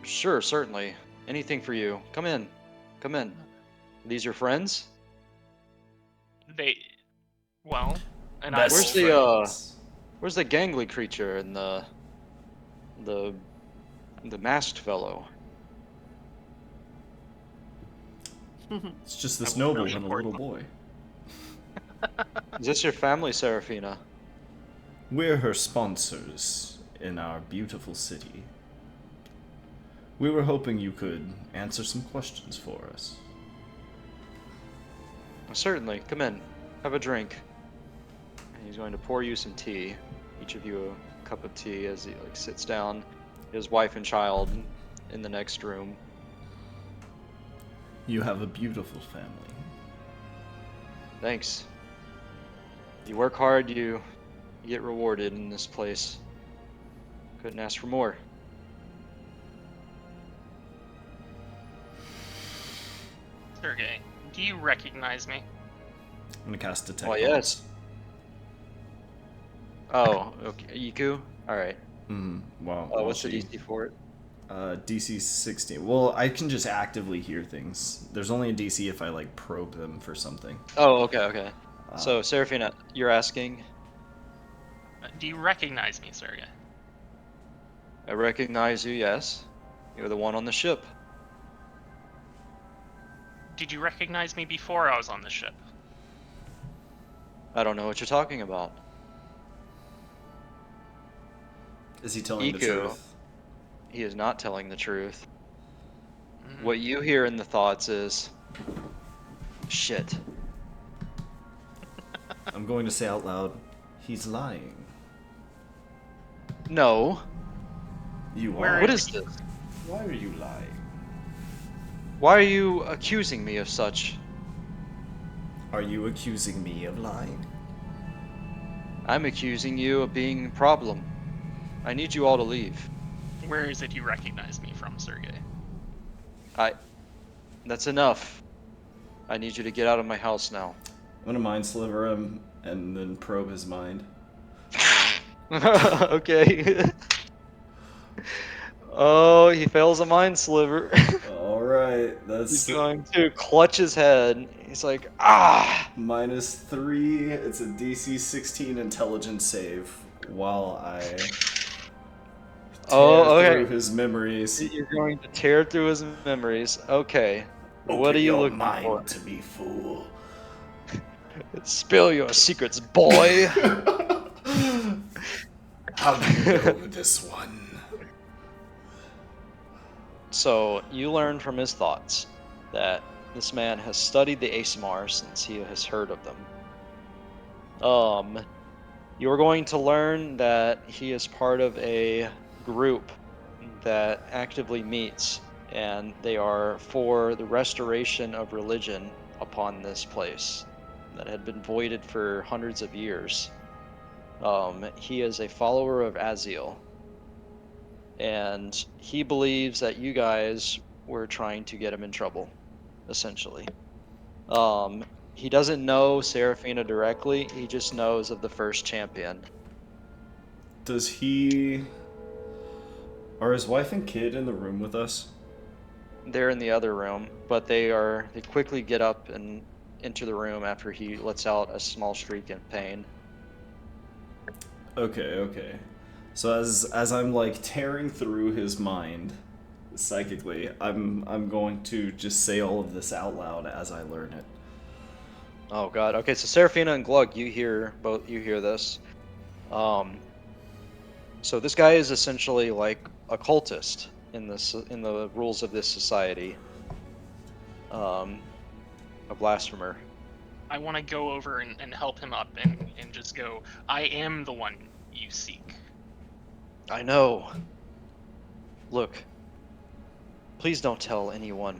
Sure, certainly. Anything for you. Come in. Come in. These your friends? Well, and Best Where's where's the gangly creature and the masked fellow? It's just this I won't noble really and a report little them. boy. Is this your family, Seraphina? We're her sponsors in our beautiful city. We were hoping you could answer some questions for us. Certainly. Come in. Have a drink. And he's going to pour you some tea. Each of you a cup of tea as he sits down. His wife and child in the next room. You have a beautiful family. Thanks. You work hard, you get rewarded in this place. Couldn't ask for more. Sergey, do you recognize me? I'm gonna cast Detect. Well, yes. Oh, okay. Iku? Alright. Wow. What's the DC for it? DC 16. Well, I can just actively hear things. There's only a DC if I like probe them for something. Oh, okay. So, Seraphina, you're asking? Do you recognize me, Sergey? I recognize you, yes. You're the one on the ship. Did you recognize me before I was on the ship? I don't know what you're talking about. Is he telling the Iku. truth? He is not telling the truth. Mm. What you hear in the thoughts is, shit. I'm going to say out loud, he's lying. No. You Where are. What is this? Why are you lying? Why are you accusing me of such? Are you accusing me of lying? I'm accusing you of being a problem. I need you all to leave. Where is it you recognize me from, Sergey? That's enough. I need you to get out of my house now. I'm gonna mind sliver him and then probe his mind. Okay. Oh, he fails a mind sliver. Alright, He's that's going to clutch his head. He's like, ah! -3. It's a DC 16 intelligence save while I tear Oh, through okay. his memories. You're going to tear through his memories. Okay. What Open are you your looking for? mind to me, fool. Spill your secrets, boy. How do you know this one? So you learn from his thoughts that this man has studied the ASMR since he has heard of them. You're going to learn that he is part of a group that actively meets, and they are for the restoration of religion upon this place that had been voided for hundreds of years. He is a follower of Aziel, and he believes that you guys were trying to get him in trouble, essentially. Um, he doesn't know Seraphina directly, he just knows of the first champion. Does he... Are his wife and kid in the room with us? They're in the other room, but they quickly get up and enter the room after he lets out a small shriek in pain. Okay. So as I'm like tearing through his mind psychically, I'm going to just say all of this out loud as I learn it. Oh god. Okay, so Seraphina and Glug, you hear this. Um so this guy is essentially like a cultist in the rules of this society. A blasphemer. I want to go over and help him up and just go, I am the one you seek. I know. Look, please don't tell anyone.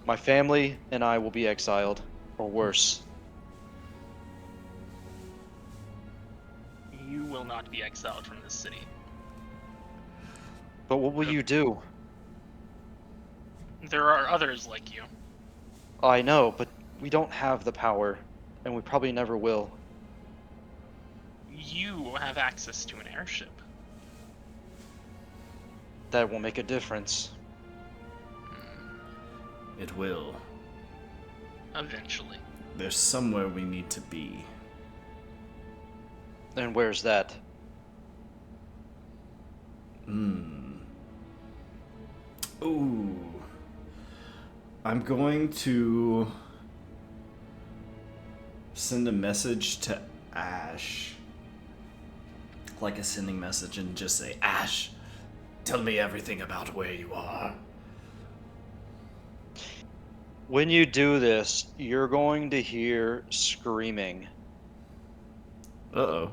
My family and I will be exiled, or worse. You will not be exiled from this city. But what will you do? There are others like you. I know, but we don't have the power, and we probably never will. You have access to an airship. That will make a difference. It will. Eventually. There's somewhere we need to be. And where's that? Ooh. I'm going to send a message to Ash. Like a sending message and just say, Ash, tell me everything about where you are. When you do this, you're going to hear screaming. uh-oh.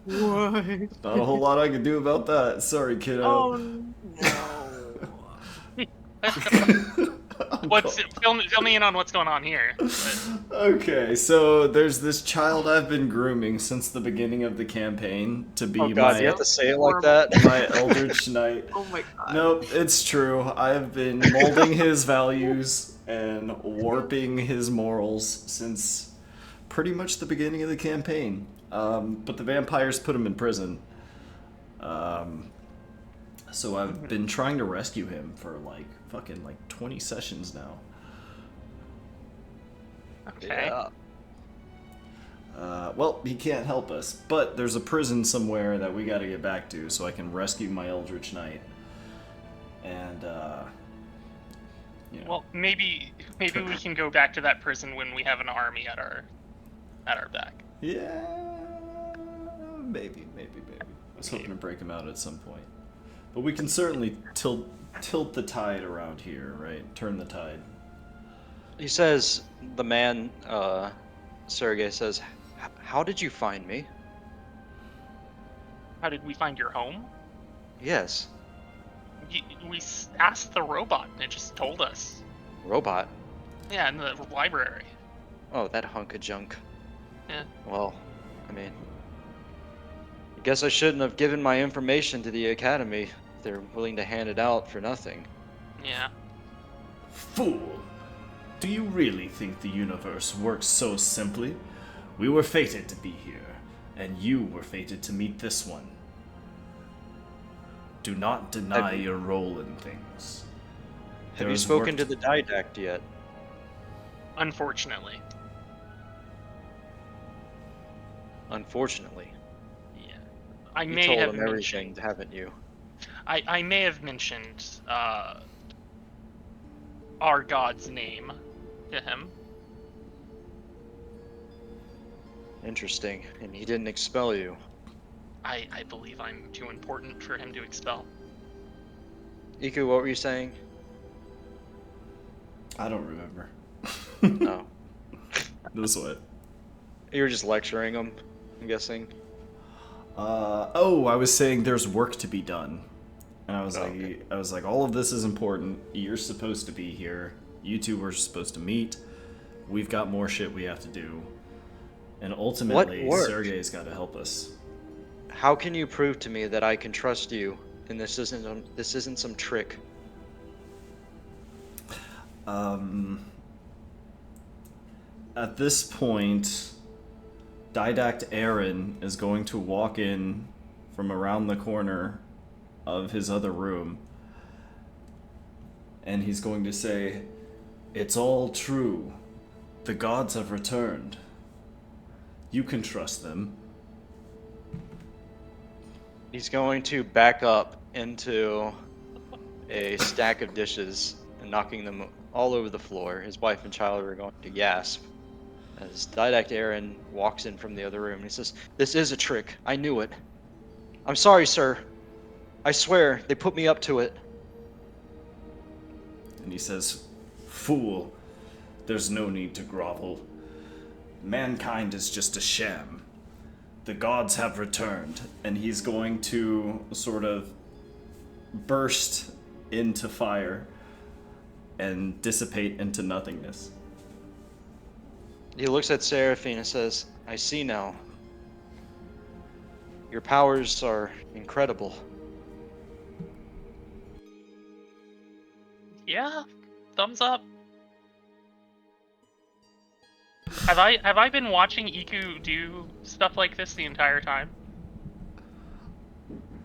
What? Not a whole lot I can do about that. Sorry, kiddo. Oh no. Fill me in on what's going on here. Okay, so there's this child I've been grooming since the beginning of the campaign to be Oh god, my you have to say it like that? my Eldritch Knight. Oh my god. Nope, it's true. I have been molding his values and warping his morals since pretty much the beginning of the campaign. But the vampires put him in prison. So I've been trying to rescue him for fucking 20 sessions now. Okay. Yeah. Well, he can't help us, but there's a prison somewhere that we gotta get back to so I can rescue my Eldritch Knight. And, you know. Well, maybe we can go back to that prison when we have an army at our back. Yeah, maybe. I was hoping to break him out at some point. But we can certainly tilt the tide around here, right? Turn the tide. He says, the man, Sergey says, How did you find me?" How did we find your home? "Yes, Asked the robot, and it just told us. robot. Yeah, in the library. Oh, that hunk of junk. Yeah. Well, I mean, I guess I shouldn't have given my information to the Academy if they're willing to hand it out for nothing." Yeah. Fool! Do you really think the universe works so simply? We were fated to be here, and you were fated to meet this one. Do not deny Have, your role in things. have There you is spoken work to the Didact yet? Unfortunately. Unfortunately. Yeah. I You may told have him everything, mentioned. haven't you? I may have mentioned our god's name to him. Interesting. And he didn't expel you. I believe I'm too important for him to expel. Iku, what were you saying? I don't remember. Oh, No sweat. you were just lecturing him, I'm guessing. I was saying there's work to be done. And Oh, okay. I was like, all of this is important. You're supposed to be here. You two were supposed to meet. We've got more shit we have to do. And ultimately, work? Sergey's got to help us. How can you prove to me that I can trust you and this isn't some trick? At this point, Didact Aaron is going to walk in from around the corner of his other room, and he's going to say, "It's all true. The gods have returned. You can trust them." He's going to back up into a stack of dishes and knocking them all over the floor. His wife and child are going to gasp as Didact Aaron walks in from the other room. He says, "This is a trick. I knew it. I'm sorry, sir. I swear, they put me up to it." And he says, "Fool, there's no need to grovel. Mankind is just a sham. The gods have returned." And he's going to sort of burst into fire and dissipate into nothingness. He looks at Seraphine and says, "I see now. Your powers are incredible." Yeah, thumbs up. Have I been watching Iku do stuff like this the entire time?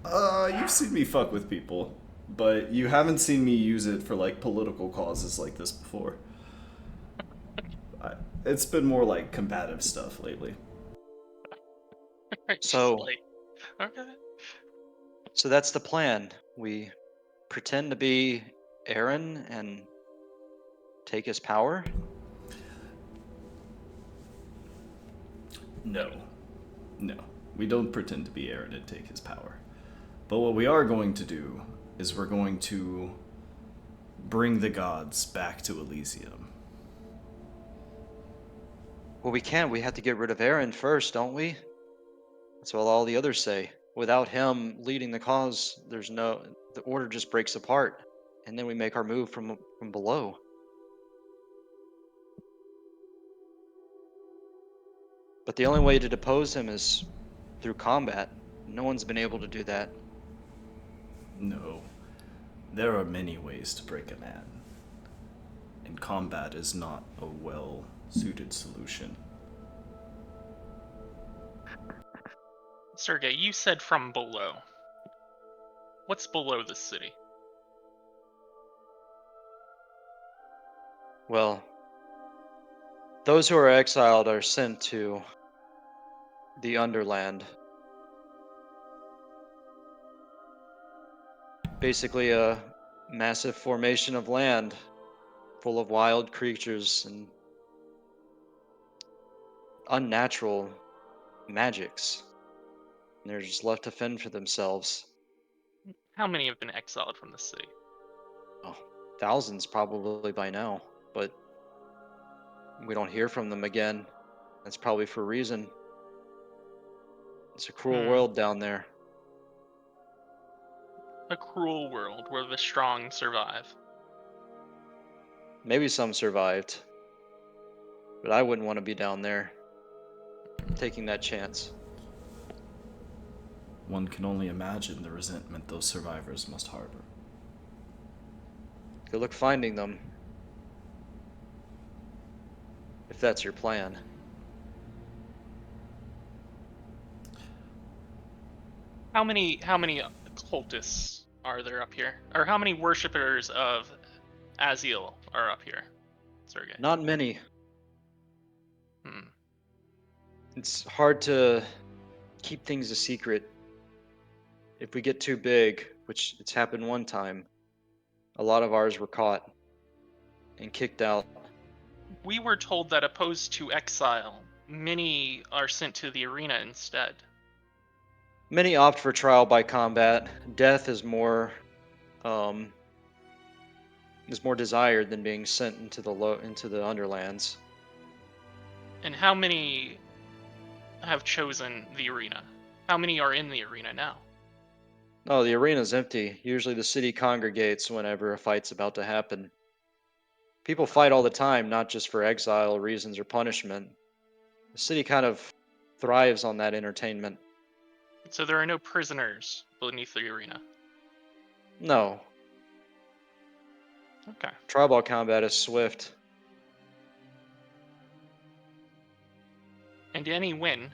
You've seen me fuck with people, but you haven't seen me use it for like political causes like this before. It's been more like combative stuff lately. Just So, like, okay. so that's the plan. We pretend to be Aaron and take his power? No. No. We don't pretend to be Aaron and take his power. But what we are going to do is we're going to bring the gods back to Elysium. Well, we can't. We have to get rid of Aaron first, don't we? That's what all the others say. Without him leading the cause, the order just breaks apart, and then we make our move from below. But the only way to depose him is through combat. No one's been able to do that. No. There are many ways to break a man. And combat is not a well suited solution. Sergey, you said from below. What's below the city? Well, those who are exiled are sent to the Underland. Basically, a massive formation of land full of wild creatures and unnatural magics. And they're just left to fend for themselves. How many have been exiled from the city? Oh, thousands probably by now, but we don't hear from them again. That's probably for a reason. It's a cruel world down there. A cruel world where the strong survive. Maybe some survived, but I wouldn't want to be down there taking that chance. One can only imagine the resentment those survivors must harbor. Good luck finding them. If that's your plan. How many cultists are there up here? Or how many worshippers of Azil are up here, Sergey? Not many. Hmm. It's hard to keep things a secret. If we get too big, which it's happened one time, a lot of ours were caught and kicked out. We were told that opposed to exile, many are sent to the arena instead. Many opt for trial by combat. Death um, is more desired than being sent into the underlands. And how many have chosen the arena? How many are in the arena now? Oh, the arena's empty. Usually the city congregates whenever a fight's about to happen. People fight all the time, not just for exile reasons or punishment. The city kind of thrives on that entertainment. So there are no prisoners beneath the arena. No, Okay. tribal combat is swift. And any win.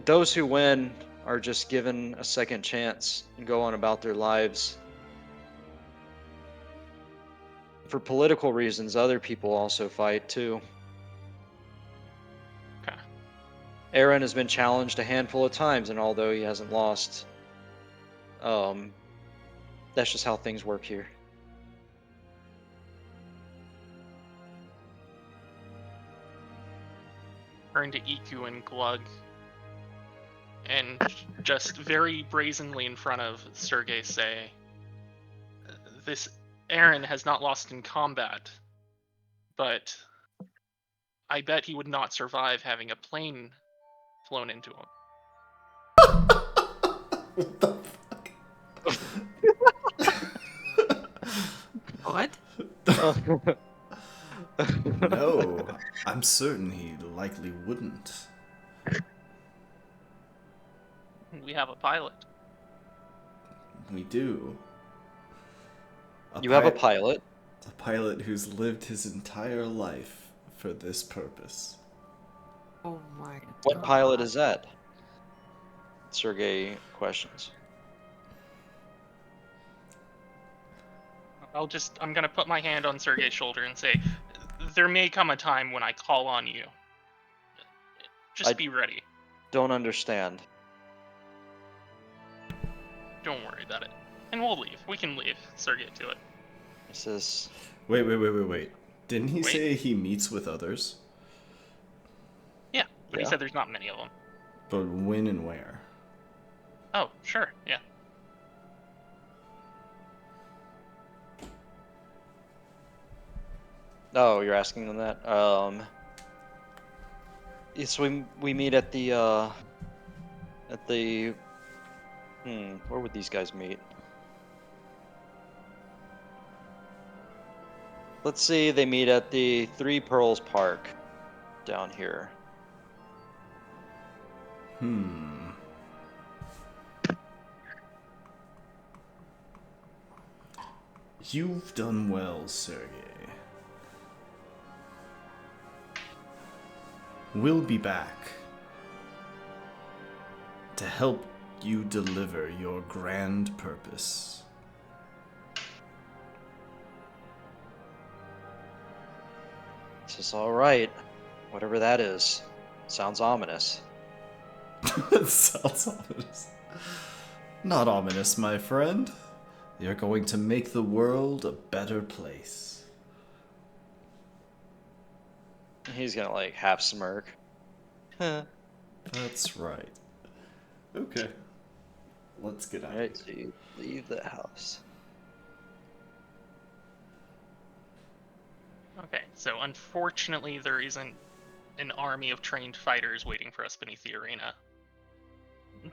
Those who win are just given a second chance and go on about their lives. For political reasons, other people also fight too. Okay. Aaron has been challenged a handful of times, and although he hasn't lost, that's just how things work here. Turn to Iku and Glug. And just very brazenly in front of Sergey say, this Aaron has not lost in combat, but I bet he would not survive having a plane flown into him. What the What? No, I'm certain he likely wouldn't. We have a pilot. We do. You have a pilot. A pilot who's lived his entire life for this purpose. Oh my god. What pilot is that? Sergey questions. I'm gonna put my hand on Sergey's shoulder and say, there may come a time when I call on you. Just be ready. Don't understand. Don't worry about it. And we'll leave. We can leave. Sergey to it. He says, Wait. Didn't he say he meets with others? Yeah, but Yeah. he said there's not many of them. But when and where? Oh, sure, yeah. "Oh, you're asking them that." Yes, we meet at the where would these guys meet? Let's see, they meet at the Three Pearls Park down here. You've done well, Sergey. We'll be back to help you deliver your grand purpose. This is all right, whatever that is. Sounds ominous. Sounds ominous. Not ominous, my friend. You're going to make the world a better place. He's gonna like half smirk. Huh. That's right. Okay. Let's get out Alright, of so here. you leave the house. Okay, so unfortunately there isn't an army of trained fighters waiting for us beneath the arena.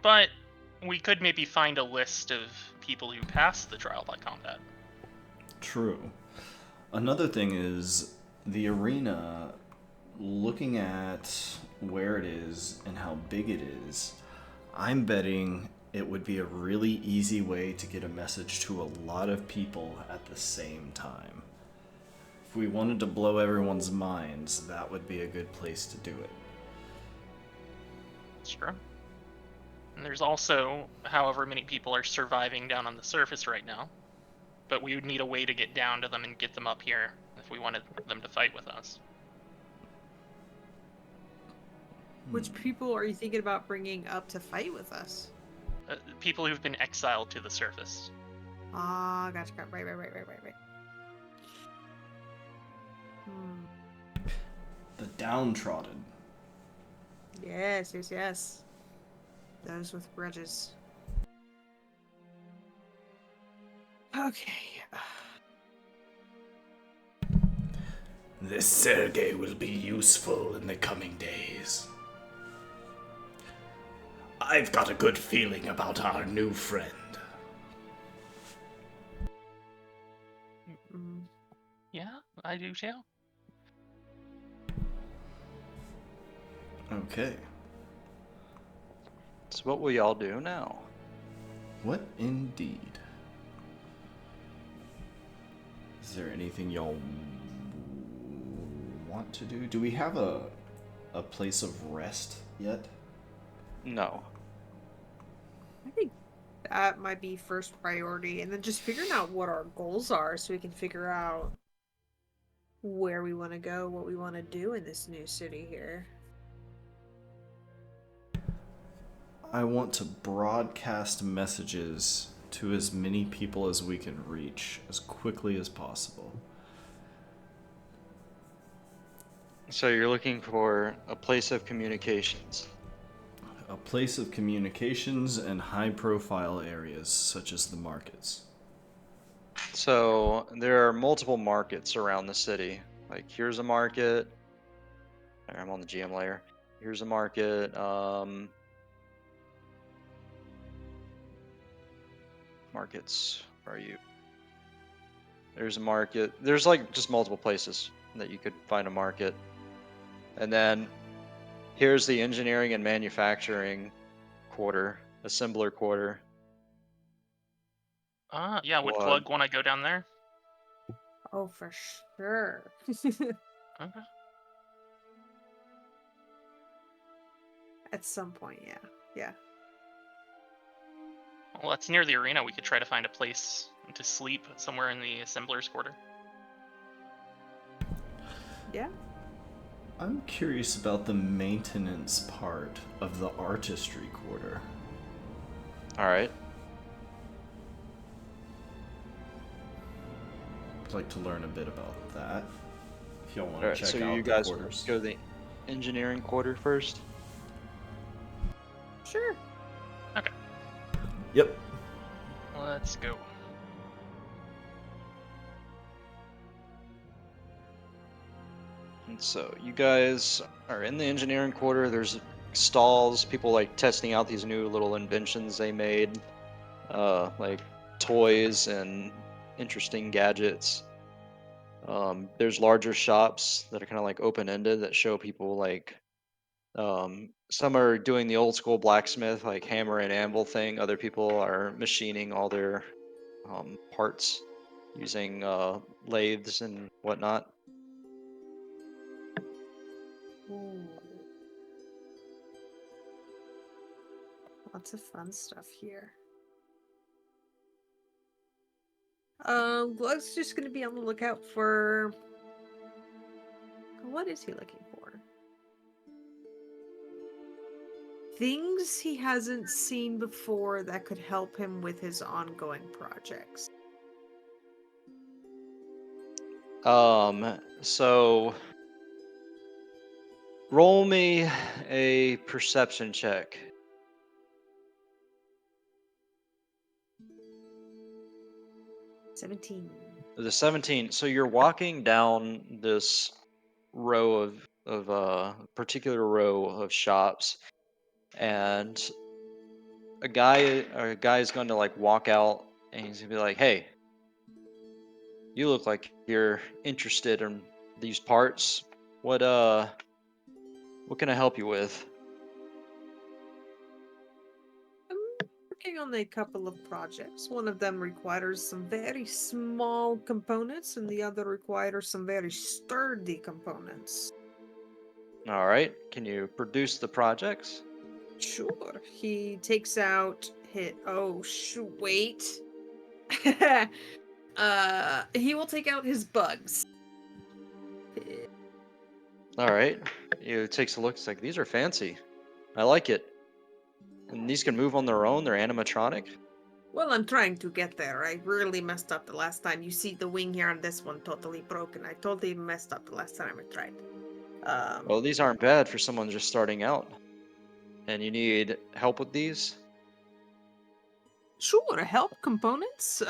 But we could maybe find a list of people who passed the trial by combat. True. Another thing is the arena, looking at where it is and how big it is, I'm betting it would be a really easy way to get a message to a lot of people at the same time. If we wanted to blow everyone's minds, that would be a good place to do it. Sure. And there's also however many people are surviving down on the surface right now. But we would need a way to get down to them and get them up here if we wanted them to fight with us. Which people are you thinking about bringing up to fight with us? People who've been exiled to the surface. Ah, gotcha. Right. The downtrodden. Yes. Those with grudges. Okay. This Sergei will be useful in the coming days. I've got a good feeling about our new friend. Yeah, I do too. Okay. So what will y'all do now? What indeed? Is there anything y'all want to do? Do we have a place of rest yet? No. I think that might be first priority, and then just figuring out what our goals are so we can figure out where we want to go, what we want to do in this new city here. I want to broadcast messages to as many people as we can reach as quickly as possible. So you're looking for a place of communications. A place of communications and high profile areas such as the markets. So there are multiple markets around the city. Like here's a market. There, I'm on the GM layer. Here's a market. Markets. Where are you? There's a market. There's like just multiple places that you could find a market. And then here's the engineering and manufacturing quarter, assembler quarter. Yeah, would Plug. Plug want to go down there? Oh, for sure. Okay. At some point, yeah. Well, that's near the arena. We could try to find a place to sleep somewhere in the assembler's quarter. Yeah. I'm curious about the maintenance part of the artistry quarter. All right. I'd like to learn a bit about that. If y'all want All to right. check So out you the guys quarters. go to the engineering quarter first. Sure. Okay, Yep. let's go. And so you guys are in the engineering quarter. There's stalls, people like testing out these new little inventions they made, like toys and interesting gadgets. There's larger shops that are kind of like open-ended that show people like some are doing the old school blacksmith like hammer and anvil thing. Other people are machining all their parts using lathes and whatnot. Ooh. Lots of fun stuff here. Glug's just gonna be on the lookout for. What is he looking for? Things he hasn't seen before that could help him with his ongoing projects. So roll me a perception check. 17. The 17. So you're walking down this row of particular row of shops, and a guy is going to like walk out, and he's gonna be like, "Hey, you look like you're interested in these parts. What can I help you with?" I'm working on a couple of projects. One of them requires some very small components, and the other requires some very sturdy components. All right. Can you produce the projects? Sure. He takes out hit. Oh, wait. He will take out his bugs. All right. He takes a look. It's like, these are fancy. I like it. And these can move on their own. They're animatronic. Well, I'm trying to get there. I really messed up the last time. You see the wing here on this one totally broken. I totally messed up the last time I tried. Well, these aren't bad for someone just starting out. And you need help with these? Sure, help components,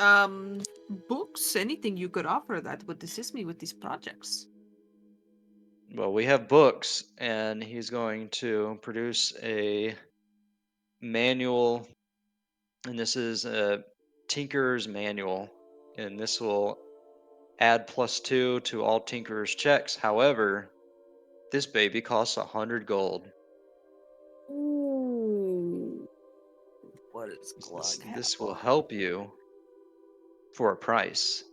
books, anything you could offer that would assist me with these projects. Well, we have books, and he's going to produce a manual, and this is a Tinker's manual, and this will add +2 to all Tinker's checks. However, this baby costs 100 gold. Ooh. What does This, Glug have this will on? help you for a price.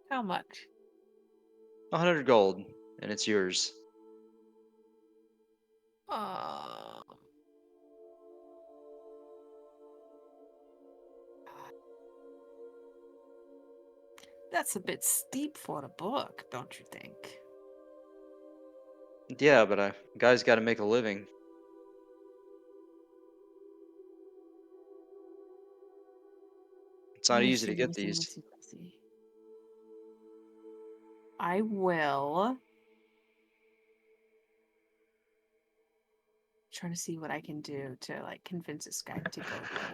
How much? 100 gold, and it's yours. Um, that's a bit steep for a book, don't you think? Yeah, but a guy's got to make a living. It's not easy to get these. I will try to see what I can do to like convince this guy to go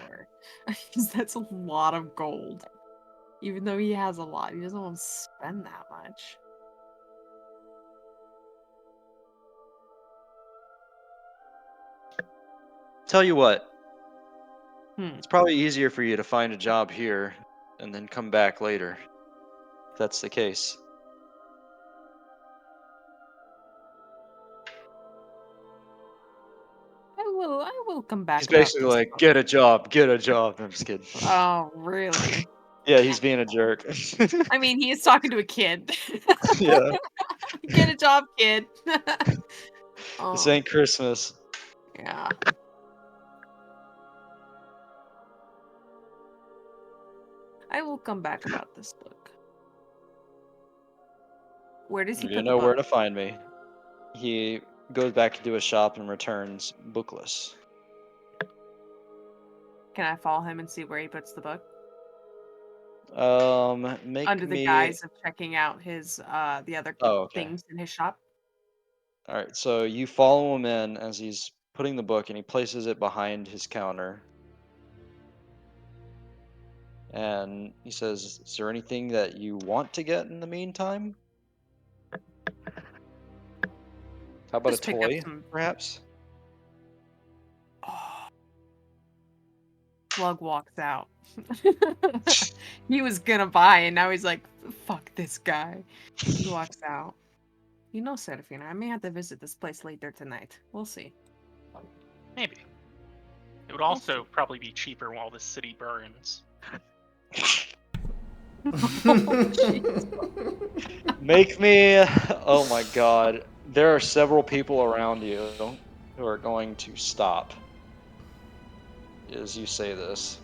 lower. Because that's a lot of gold. Even though he has a lot, he doesn't want to spend that much. Tell you what, Hmm. it's probably easier for you to find a job here and then come back later, if that's the case. I will come back He's about basically this like, book. get a job, get a job. I'm just kidding. Oh, really? Yeah, he's being a jerk. I mean, he is talking to a kid. Yeah, Get a job, kid. this Oh, ain't Christmas. yeah. I will come back about this book. Where does he You put the know where book? to find me. He goes back to a shop and returns bookless. Can I follow him and see where he puts the book? Make Under the me. guise of checking out his the other Oh, okay. things in his shop. All right. So you follow him in as he's putting the book, and he places it behind his counter. And he says, "Is there anything that you want to get in the meantime? How about a Just pick up toy, some. perhaps?" Oh, Slug walks out. He was gonna buy, and now he's like, "Fuck this guy." He walks out. You know, Serafina, I may have to visit this place later tonight. We'll see. Maybe. It would We'll also probably be cheaper while the city burns. Make me. Oh my God. There are several people around you who are going to stop as you say this.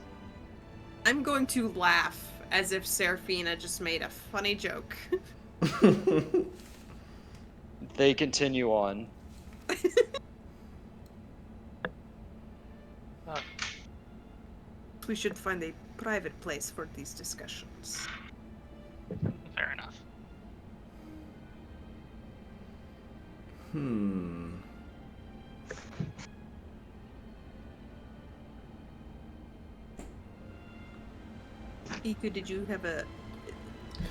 I'm going to laugh as if Serafina just made a funny joke. They continue on. We should find a private place for these discussions. Fair enough. Iku, did you have a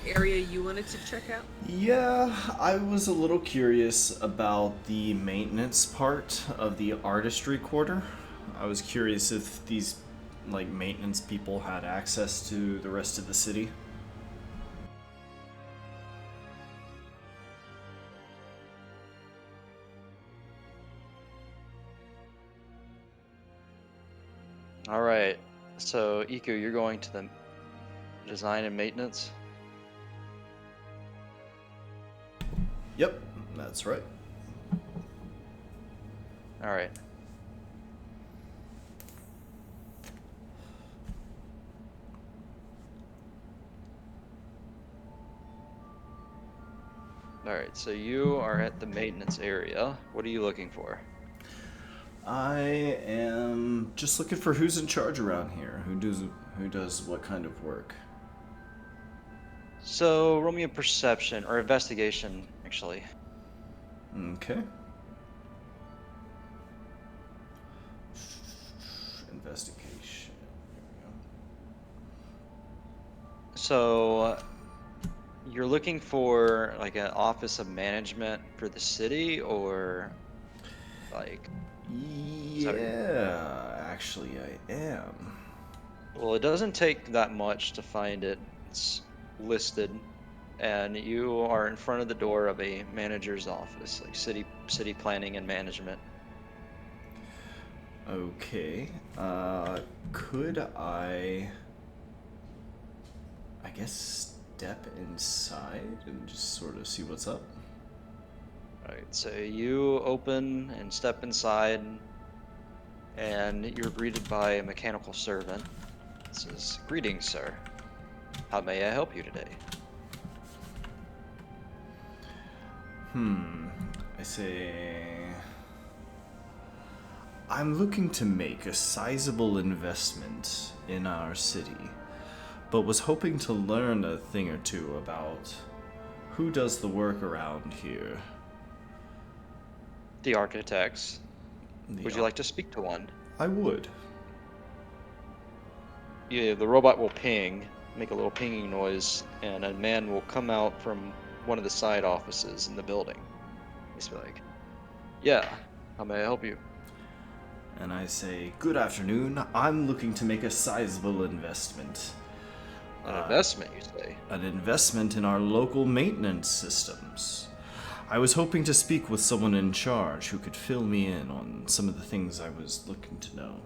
area you wanted to check out? Yeah, I was a little curious about the maintenance part of the artistry quarter. I was curious if these like maintenance people had access to the rest of the city. All right. So, Iku, you're going to the design and maintenance. Yep, that's right. All right. All right. So you are at the maintenance area. What are you looking for? I am just looking for who's in charge around here. Who does what kind of work? So, roll me a perception or investigation, actually. Okay. Investigation. There So, you're looking for like an office of management for the city, or like, we so, go. Yeah, actually, I am. well, it doesn't take that much to find it. It's listed, and you are in front of the door of a manager's office, like city planning and management. Okay. Could I guess step inside and just sort of see what's up? Right. So you open and step inside, and you're greeted by a mechanical servant. It says, "Greetings, sir. How may I help you today?" I say I'm looking to make a sizable investment in our city, but was hoping to learn a thing or two about who does the work around here. The architects. The Would you like to speak to one? I would. Yeah, the robot will ping, make a little pinging noise, and a man will come out from one of the side offices in the building. He's like, "Yeah, how may I help you?" And I say, "Good afternoon. I'm looking to make a sizable investment. An investment, you say? An investment in our local maintenance systems. I was hoping to speak with someone in charge who could fill me in on some of the things I was looking to know."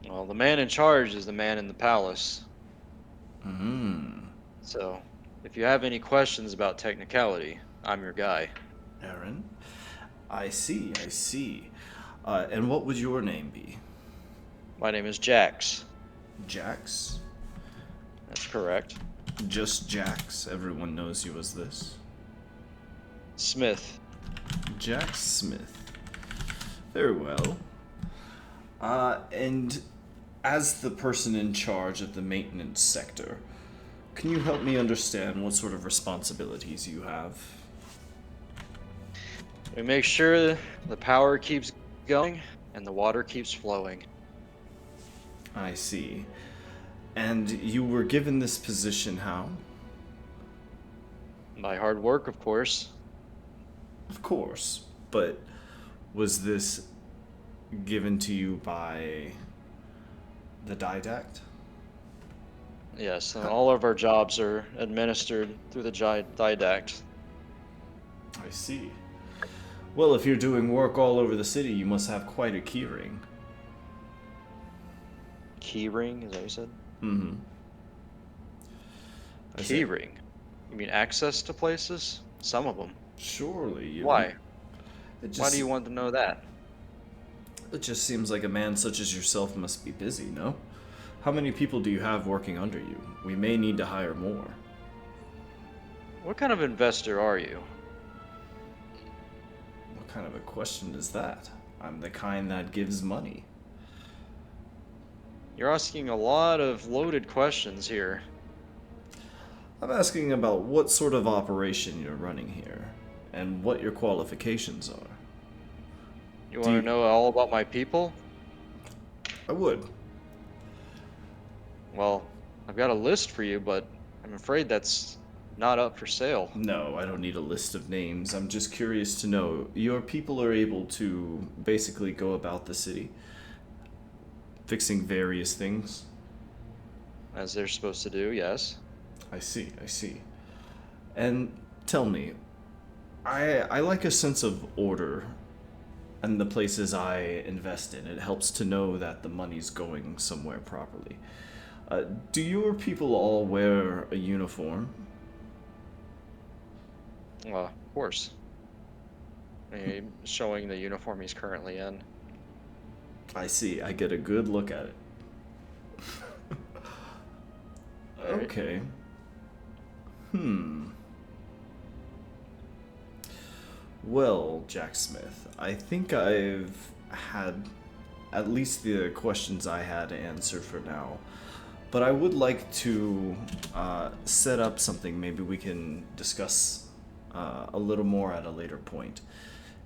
Well, the man in charge is the man in the palace. Hmm. So, if you have any questions about technicality, I'm your guy. Aaron? I see, I see. And what would your name be? My name is Jax. Jax? That's correct. Just Jax. Everyone knows you as this. Smith. Jax Smith. Very well. And as the person in charge of the maintenance sector, can you help me understand what sort of responsibilities you have? We make sure the power keeps going and the water keeps flowing. I see. And you were given this position how? By hard work, of course. Of course. But was this given to you by the didact? Yes, and all of our jobs are administered through the didact. I see. Well, if you're doing work all over the city, you must have quite a keyring. Keyring, is that what you said? Mm-hmm. Keyring? You mean access to places? Some of them. Surely you. Why? It Why just, do you want to know that? It just seems like a man such as yourself must be busy, no? How many people do you have working under you? We may need to hire more. What kind of investor are you? What kind of a question is that? I'm the kind that gives money. You're asking a lot of loaded questions here. I'm asking about what sort of operation you're running here, and what your qualifications are. You want to know all about my people? I would. Well, I've got a list for you, but I'm afraid that's not up for sale. No, I don't need a list of names. I'm just curious to know. Your people are able to basically go about the city, fixing various things. As they're supposed to do, yes. I see, I see. And tell me, I like a sense of order in the places I invest in. It helps to know that the money's going somewhere properly. Do your people all wear a uniform? Of course. Showing the uniform he's currently in. I see. I get a good look at it. Alright. Okay. Well, Jack Smith, I think I've had at least the questions I had answered for now. But I would like to set up something maybe we can discuss a little more at a later point.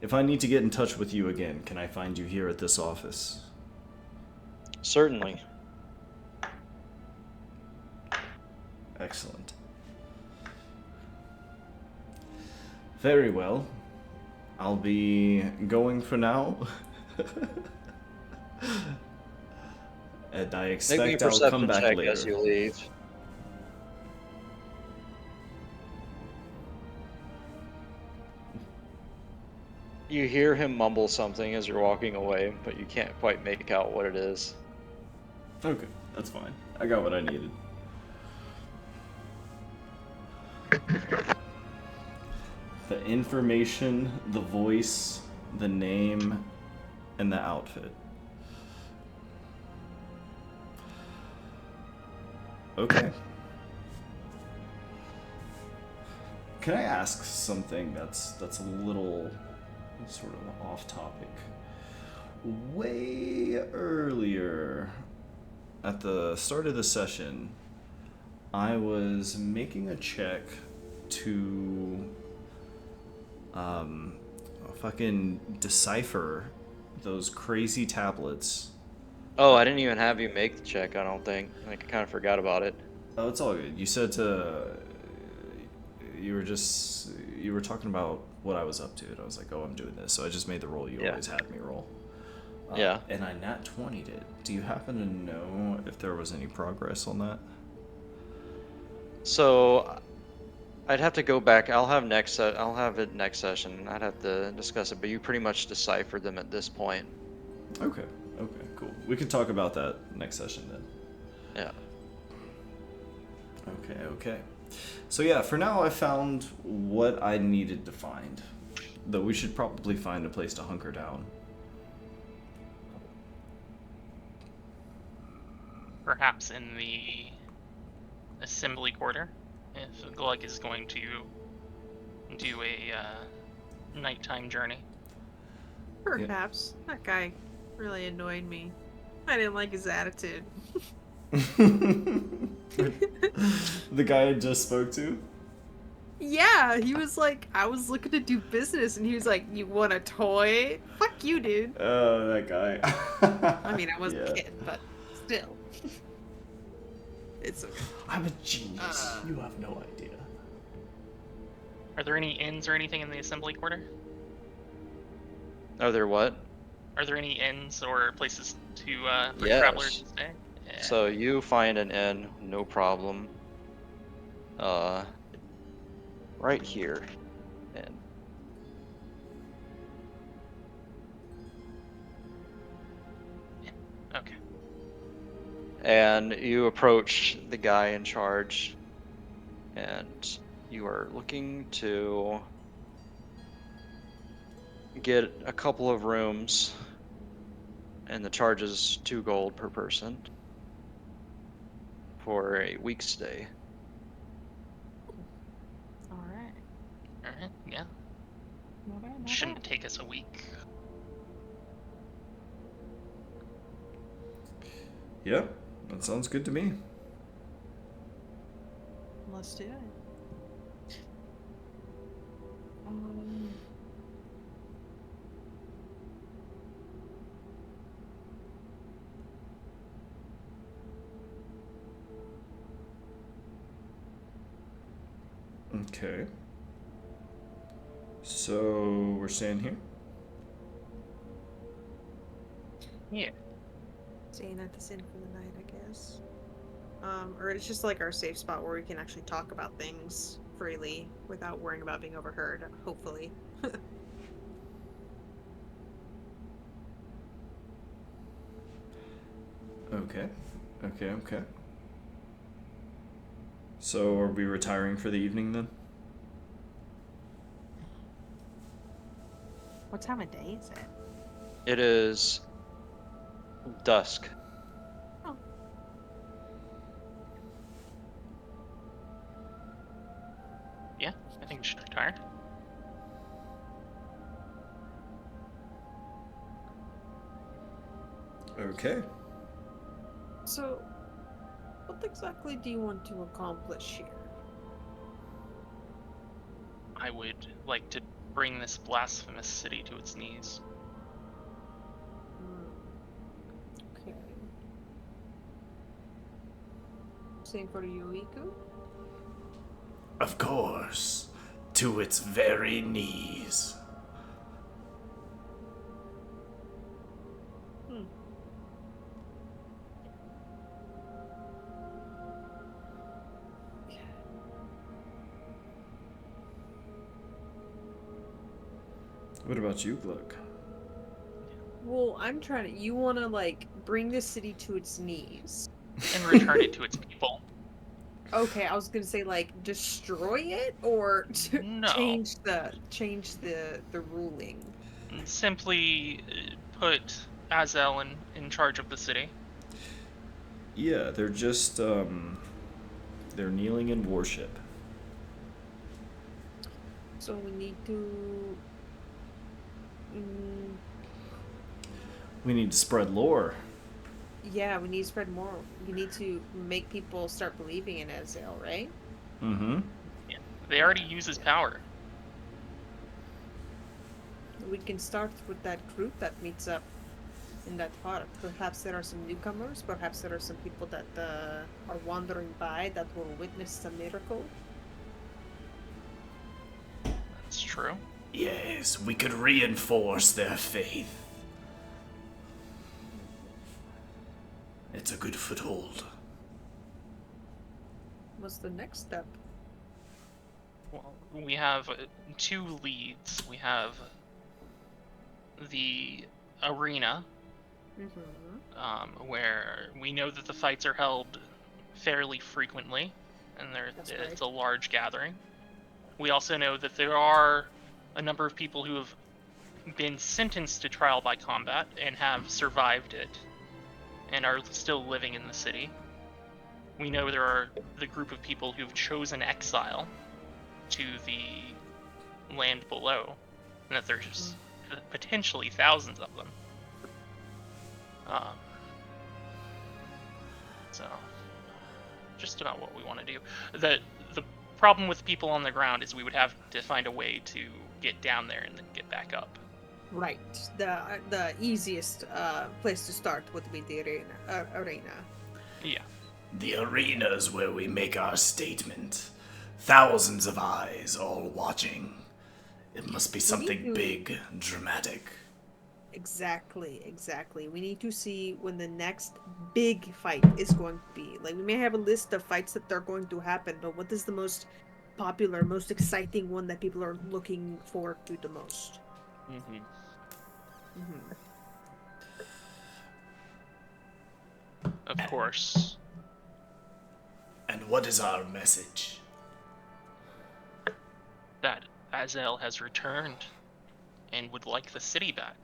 If I need to get in touch with you again, can I find you here at this office? Certainly. Excellent. Very well. I'll be going for now. And I Make me a expect I'll come perception back check later. as you leave. You hear him mumble something as you're walking away, but you can't quite make out what it is. Okay, that's fine. I got what I needed. The information, the voice, the name, and the outfit. Okay. Can I ask something that's a little sort of off topic? Way earlier at the start of the session, I was making a check to fucking decipher those crazy tablets. Oh, I didn't even have you make the check, I don't think. I kind of forgot about it. Oh, it's all good. You said you were talking about what I was up to, and I was like, oh, I'm doing this. So I just made the roll you Yeah. always had me roll. Yeah. And I nat 20'd it. Do you happen to know if there was any progress on that? So I'd have to go back. I'll have it next session. I'd have to discuss it, but you pretty much deciphered them at this point. Okay, cool. We can talk about that next session then. Yeah. Okay. So yeah, for now I found what I needed to find. Though we should probably find a place to hunker down. Perhaps in the assembly quarter, if Glug is going to do a nighttime journey. Perhaps. That guy really annoyed me. I didn't like his attitude. The guy I just spoke to? Yeah, he was like, I was looking to do business, and he was like, you want a toy? Fuck you, dude. Oh, that guy. I mean, I wasn't Yeah. kidding, but still. It's okay. I'm a genius. You have no idea. Are there any inns or anything in the assembly quarter? Are there what? Are there any inns or places to for Yes. travelers to stay? Yeah. So you find an inn, no problem. Right here. And Okay. and you approach the guy in charge, and you are looking to get a couple of rooms, and the charge is 2 gold per person for a week's stay. Alright. All right. Yeah. Not bad, not Shouldn't bad. take us a week. Yep, that sounds good to me. Let's do it. Okay. So we're staying here? Yeah. Staying at this inn for the night, I guess. Or it's just like our safe spot where we can actually talk about things freely without worrying about being overheard, hopefully. Okay. Okay. So are we retiring for the evening then? What time of day is it? It is dusk. Oh, Yeah, I think we should retire. Okay. So, what exactly do you want to accomplish here? I would like to bring this blasphemous city to its knees. Okay. Same for you, Iku? Of course, to its very knees. Hmm. What about you, Glug? Well, I'm trying to. You want to, like, bring the city to its knees. And return it to its people. Okay, I was gonna say, like, destroy it or to No. change the ruling. Simply put Azel in charge of the city. Yeah, they're just they're kneeling in worship. So we need to. Mm, We need to spread lore. yeah, we need to spread more. We need to make people start believing in Azael, right? Mm-hmm. Yeah. They already use his power. We can start with that group that meets up in that park. Perhaps there are some newcomers. Perhaps there are some people that are wandering by that will witness the miracle. That's true. Yes, we could reinforce their faith. It's a good foothold. What's the next step? Well, we have two leads. We have the arena, Mm-hmm. where we know that the fights are held fairly frequently, and That's it's right. a large gathering. We also know that there are a number of people who have been sentenced to trial by combat and have survived it and are still living in the city. We know there are the group of people who've chosen exile to the land below, and that there's potentially thousands of them. So, just about what we want to do. The problem with people on the ground is we would have to find a way to get down there and then get back up. Right. The easiest place to start would be the arena. Yeah. The arena's where we make our statement. Thousands of eyes all watching. It must be something to- big, dramatic. Exactly. We need to see when the next big fight is going to be. Like, we may have a list of fights that are going to happen, but what is the most popular, most exciting one that people are looking forward to the most? Mm-hmm. Mm-hmm. Of course. And what is our message? That Azel has returned and would like the city back.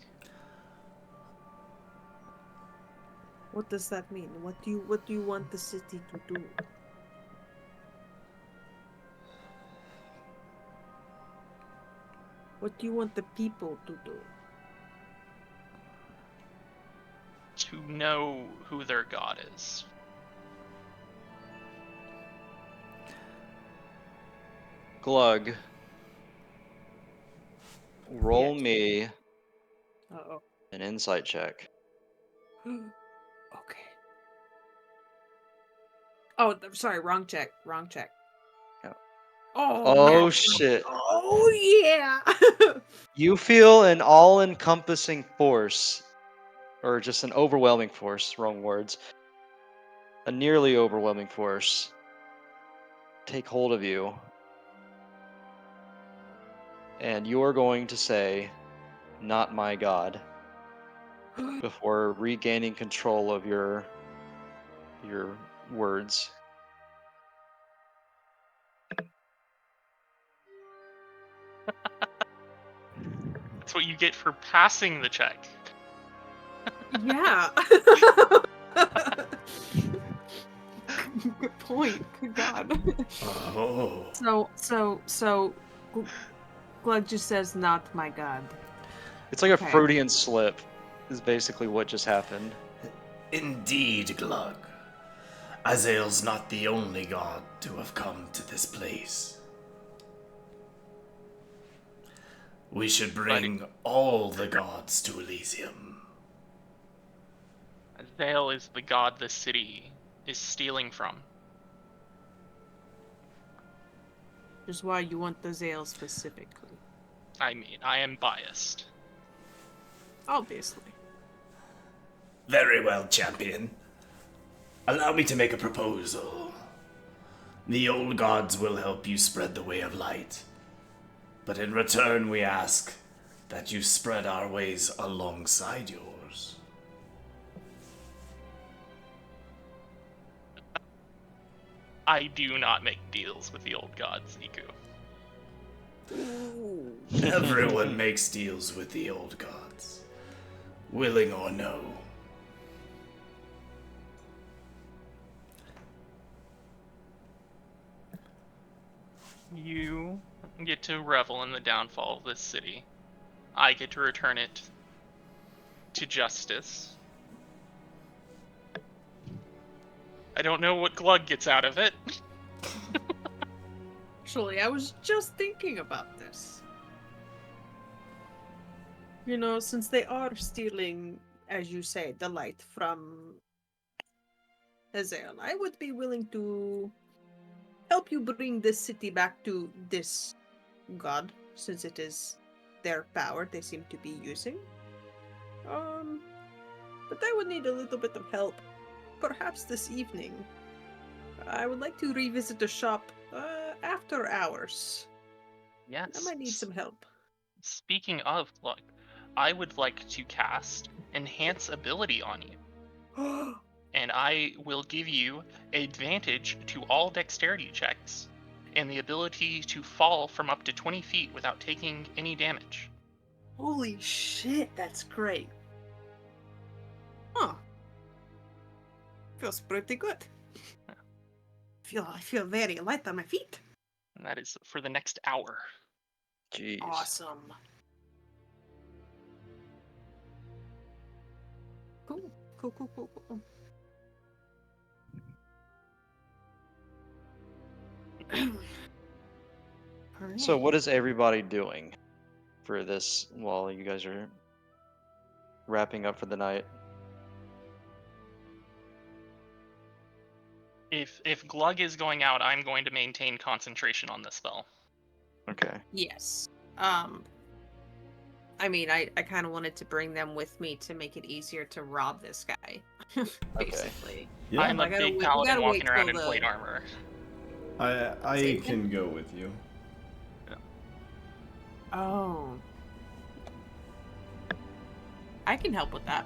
What does that mean? What do you want the city to do? What do you want the people to do? To know who their god is. Glug, roll Yes. me Uh-oh. an insight check. Okay. Oh, sorry, wrong check. Oh. Oh, Oh man. shit. Oh, yeah. You feel an all encompassing force, or just an overwhelming force, wrong words, a nearly overwhelming force take hold of you. And you're going to say, "Not my God," before regaining control of your words. That's what you get for passing the check. Yeah. Good point. Good God. Oh. So Glug just says, "Not my God." It's like a Okay. Freudian slip, is basically what just happened. Indeed, Glug. Azael's not the only god to have come to this place. We should bring all the gods to Elysium. Zale is the god the city is stealing from. Just why you want the Zale specifically. I mean, I am biased. Obviously. Very well, champion. Allow me to make a proposal. The old gods will help you spread the way of light. But in return, we ask that you spread our ways alongside yours. I do not make deals with the old gods, Iku. Everyone makes deals with the old gods, willing or no. You get to revel in the downfall of this city. I get to return it to justice. I don't know what Glug gets out of it. Actually, I was just thinking about this. You know, since they are stealing, as you say, the light from Azael, I would be willing to help you bring this city back to this god, since it is their power they seem to be using. But I would need a little bit of help. Perhaps this evening. I would like to revisit the shop after hours. Yes. I might need some help. Speaking of Glug, I would like to cast Enhance Ability on you. And I will give you advantage to all dexterity checks and the ability to fall from up to 20 feet without taking any damage. Holy shit, that's great. Huh. Feels pretty good. I feel very light on my feet. And that is for the next hour. Jeez. Awesome. Cool. Cool. So what is everybody doing for this while you guys are wrapping up for the night? If Glug is going out, I'm going to maintain concentration on this spell. Okay. Yes. I mean, I kind of wanted to bring them with me to make it easier to rob this guy, basically. Yeah, I'm a I gotta big wait- we paladin gotta walking wait around till in the- plate armor. I Say can go with you. Oh. I can help with that.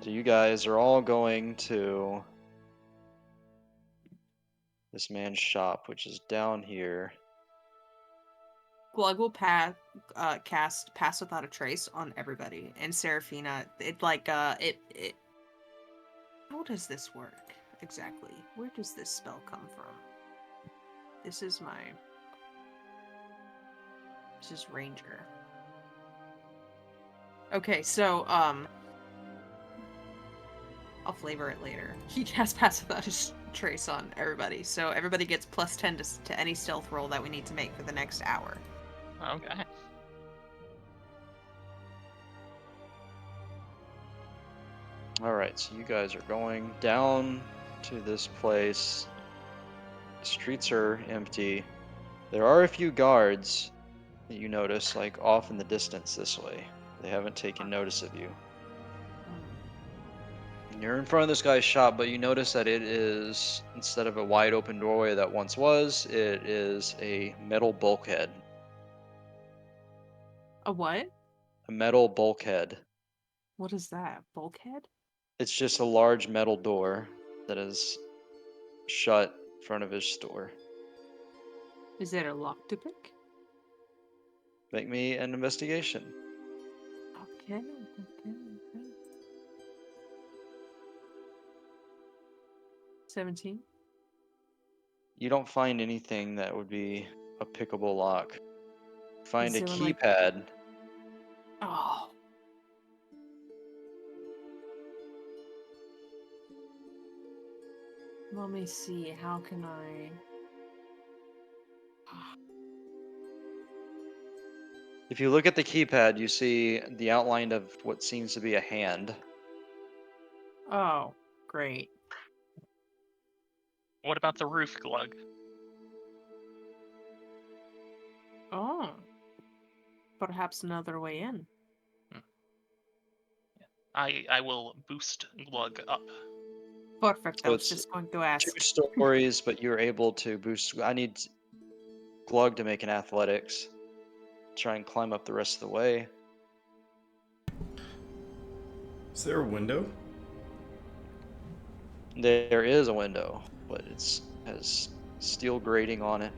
So you guys are all going to this man's shop, which is down here. Glug will cast Pass Without a Trace on everybody, and Seraphina. It. How does this work exactly? Where does this spell come from? This is Ranger. Okay, so I'll flavor it later. He casts Pass Without a Trace on everybody, so everybody gets plus 10 to any stealth roll that we need to make for the next hour. Okay. All right, so you guys are going down to this place. The streets are empty. There are a few guards that you notice, like off in the distance this way. They haven't taken notice of you. And you're in front of this guy's shop, but you notice that it is, instead of a wide open doorway that once was, it is a metal bulkhead. A what? A metal bulkhead. What is that? Bulkhead? It's just a large metal door that is shut in front of his store. Is it a lock to pick? Make me an investigation. Okay. 17. You don't find anything that would be a pickable lock. Find Is a there like keypad. oh let me see, how can I If you look at the keypad, you see the outline of what seems to be a hand. oh, great. What about the roof, Glug? Oh. Perhaps another way in. I will boost Glug up. Perfect. I So was it's just going to 2 ask. stories, but you're able to boost. I need Glug to make an athletics. Try and climb up the rest of the way. Is there a window? There is a window, but it's has steel grating on it.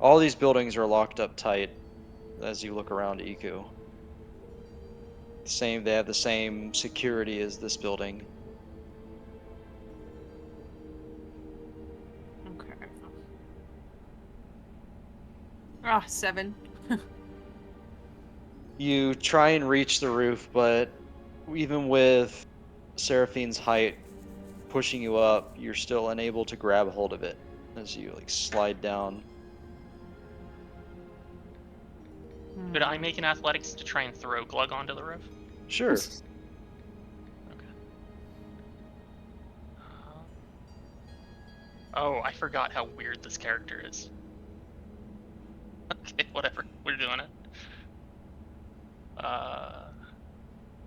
All these buildings are locked up tight as you look around Iku. They have the same security as this building. Okay. Ah, 7. You try and reach the roof, but even with Seraphine's height pushing you up, you're still unable to grab hold of it as you like slide down. Could I make an athletics to try and throw Glug onto the roof? Sure. Okay. Oh, I forgot how weird this character is. Okay, whatever. We're doing it.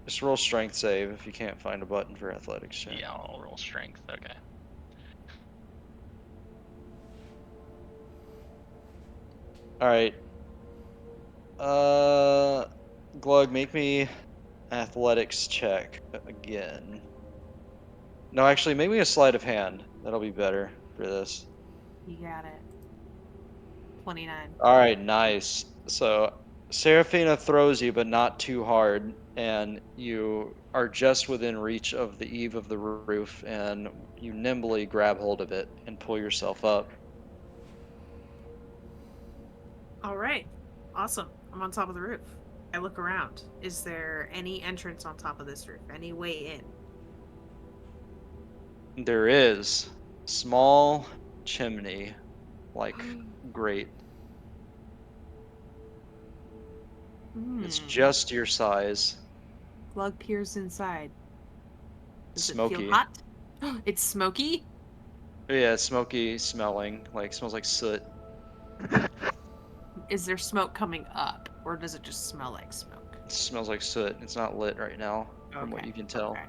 Just roll strength save if you can't find a button for athletics check. Yeah, I'll roll strength. Okay. All right. Glug, make me athletics check again. No, actually, make me a sleight of hand. That'll be better for this. You got it. 29. All right, nice. So Seraphina throws you, but not too hard, and you are just within reach of the eave of the roof, and you nimbly grab hold of it and pull yourself up. All right. Awesome. I'm on top of the roof. I look around. Is there any entrance on top of this roof? Any way in? There is small chimney, like grate. It's Hmm. just your size. Glug peers inside. Does it feel Smoky. hot? It's smoky? Yeah, it's smoky smelling, like smells like soot. Is there smoke coming up? Or does it just smell like smoke? It smells like soot. It's not lit right now, from what Okay. you can tell. Okay.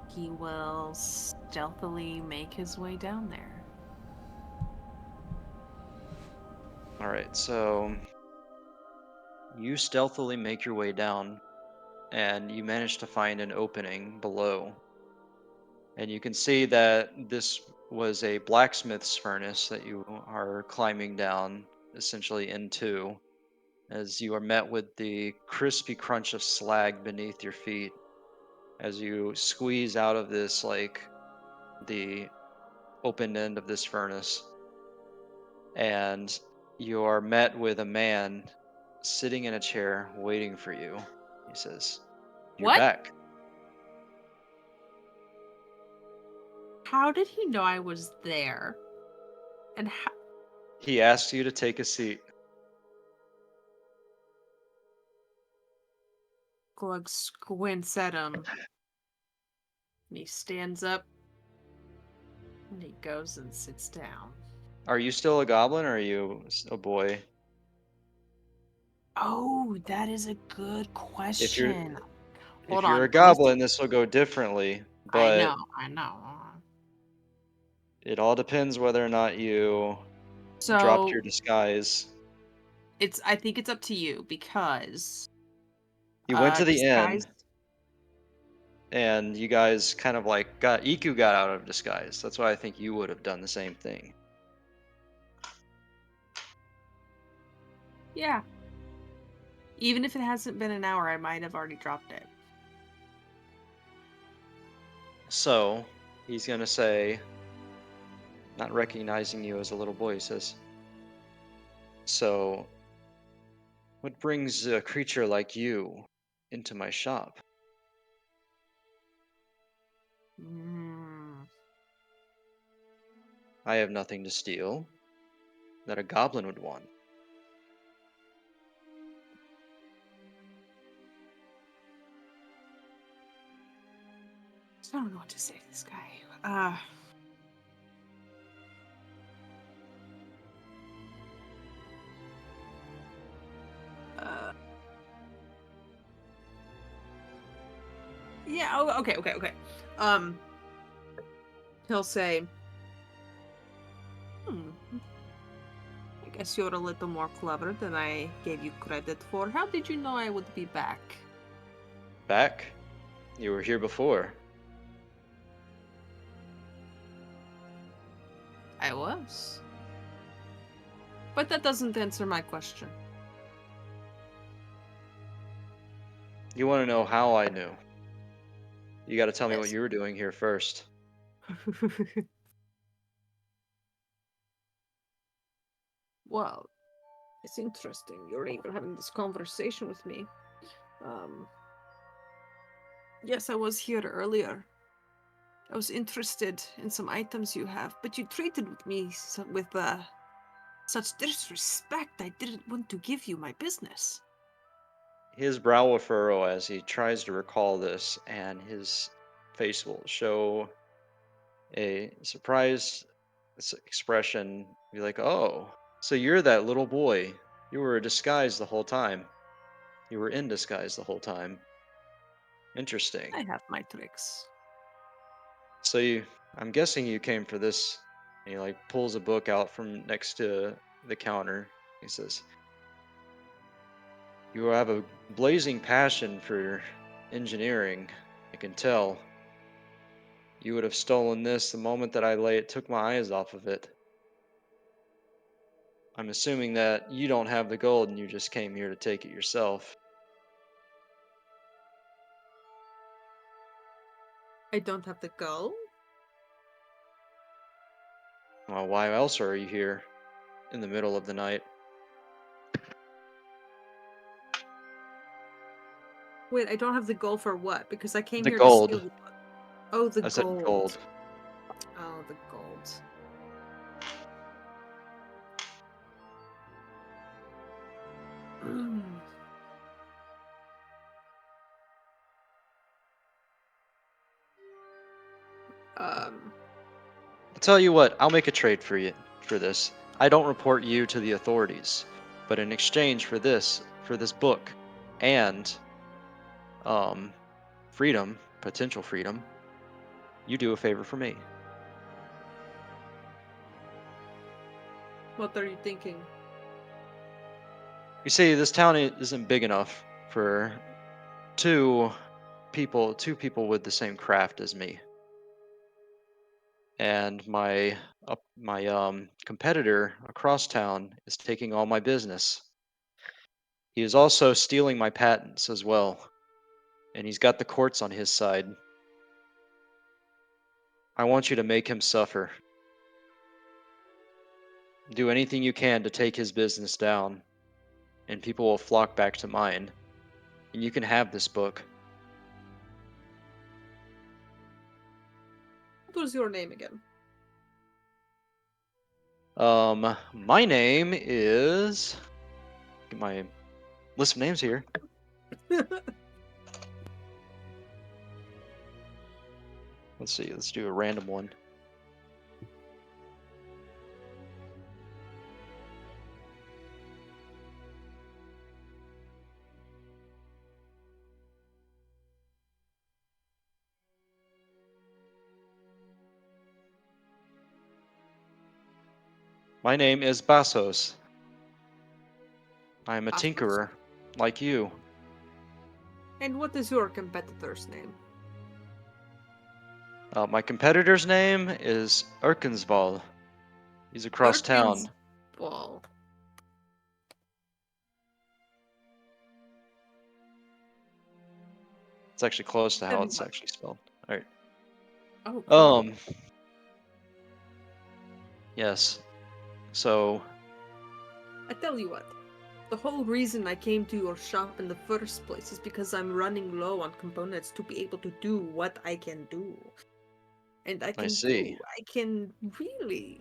He will stealthily make his way down there. All right, so you stealthily make your way down, and you manage to find an opening below. And you can see that this was a blacksmith's furnace that you are climbing down essentially into, as you are met with the crispy crunch of slag beneath your feet as you squeeze out of this, like the open end of this furnace. And you are met with a man sitting in a chair waiting for you. He says, "You're What? back." How did he know I was there? And how... He asks you to take a seat. Glug squints at him. And he stands up. And he goes and sits down. Are you still a goblin, or are you a boy? Oh, that is a good If you're question. if Hold you're on. a Let me see. goblin, this will go differently, I but know. I know. it all depends whether or not you dropped So your disguise. I think it's up to you because You went to the inn, disguise. and you guys kind of like got out of disguise. That's why I think you would have done the same thing. Yeah. Even if it hasn't been an hour, I might have already dropped it. So he's gonna say, not recognizing you as a little boy, he says, "So, what brings a creature like you into my shop?" Mm. "I have nothing to steal that a goblin would want." I don't know what to say to this guy. Uh, yeah. Oh, okay. He'll say, I guess you're a little more clever than I gave you credit for. How did you know I would be back? "Back? You were here before." I was. But that doesn't answer my question. "You want to know how I knew? You got to tell me what Yes. you were doing here first." Well, it's interesting. You're even having this conversation with me. Um, yes, I was here earlier. I was interested in some items you have, but you treated me with such disrespect. I didn't want to give you my business. His brow will furrow as he tries to recall this, and his face will show a surprised expression. Be like, "Oh, so you're that little boy. You were disguised the whole time. You were in disguise the whole time. Interesting. I have my tricks. So I'm guessing you came for this." And he like pulls a book out from next to the counter. He says, "You have a blazing passion for engineering. I can tell. You would have stolen this the moment that took my eyes off of it. I'm assuming that you don't have the gold and you just came here to take it yourself." I don't have to go. "Well, why else are you here in the middle of the night?" Wait, I don't have the gold for what? Because I came "The here to steal gold." the. Oh, the I said gold. gold. Oh, the gold. Mm. Um, "I'll tell you what, I'll make a trade for you for this. I don't report you to the authorities, but in exchange for this book, and um, freedom, potential freedom, you do a favor for me." what are you thinking? You see, this town isn't big enough for two two people with the same craft as me. And my competitor across town is taking all my business. He is also stealing my patents as well, and he's got the courts on his side. I want you to make him suffer. Do anything you can to take his business down, and people will flock back to mine. And you can have this book." What was your name again? My name is, get my list of names here. Let's see. Let's do a random one. My name is Bassos. I am a Bastos? tinkerer, like you. And what is your competitor's name? My competitor's name is Erkensval. He's across town. Ball. It's actually close to how Never it's mind. actually spelled. All right. Oh, cool. Yes. So, I tell you what. The whole reason I came to your shop in the first place is because I'm running low on components to be able to do what I can do. And I see. can really,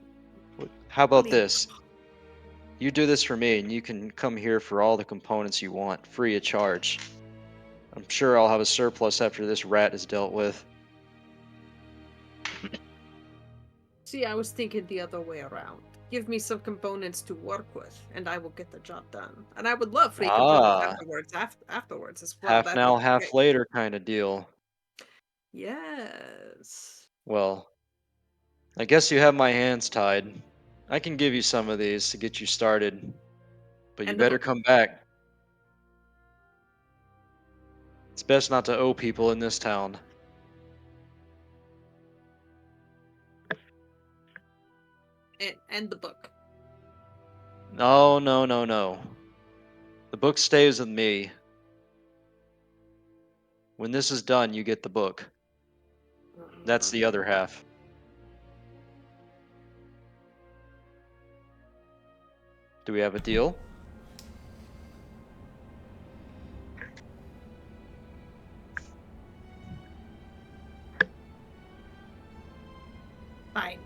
How about really. this? You do this for me, and you can come here for all the components you want, free of charge. I'm sure I'll have a surplus after this rat is dealt with. See, I was thinking the other way around. Give me some components to work with, and I will get the job done. And I would love free components Ah, afterwards as well. half That would now, be half great. later kind of deal. Yes. Well, I guess you have my hands tied. I can give you some of these to get you started, but you And the better book. come back. It's best not to owe people in this town. And the book. No, no, no, no. The book stays with me. When this is done, you get the book. That's the other half. Do we have a deal? Fine.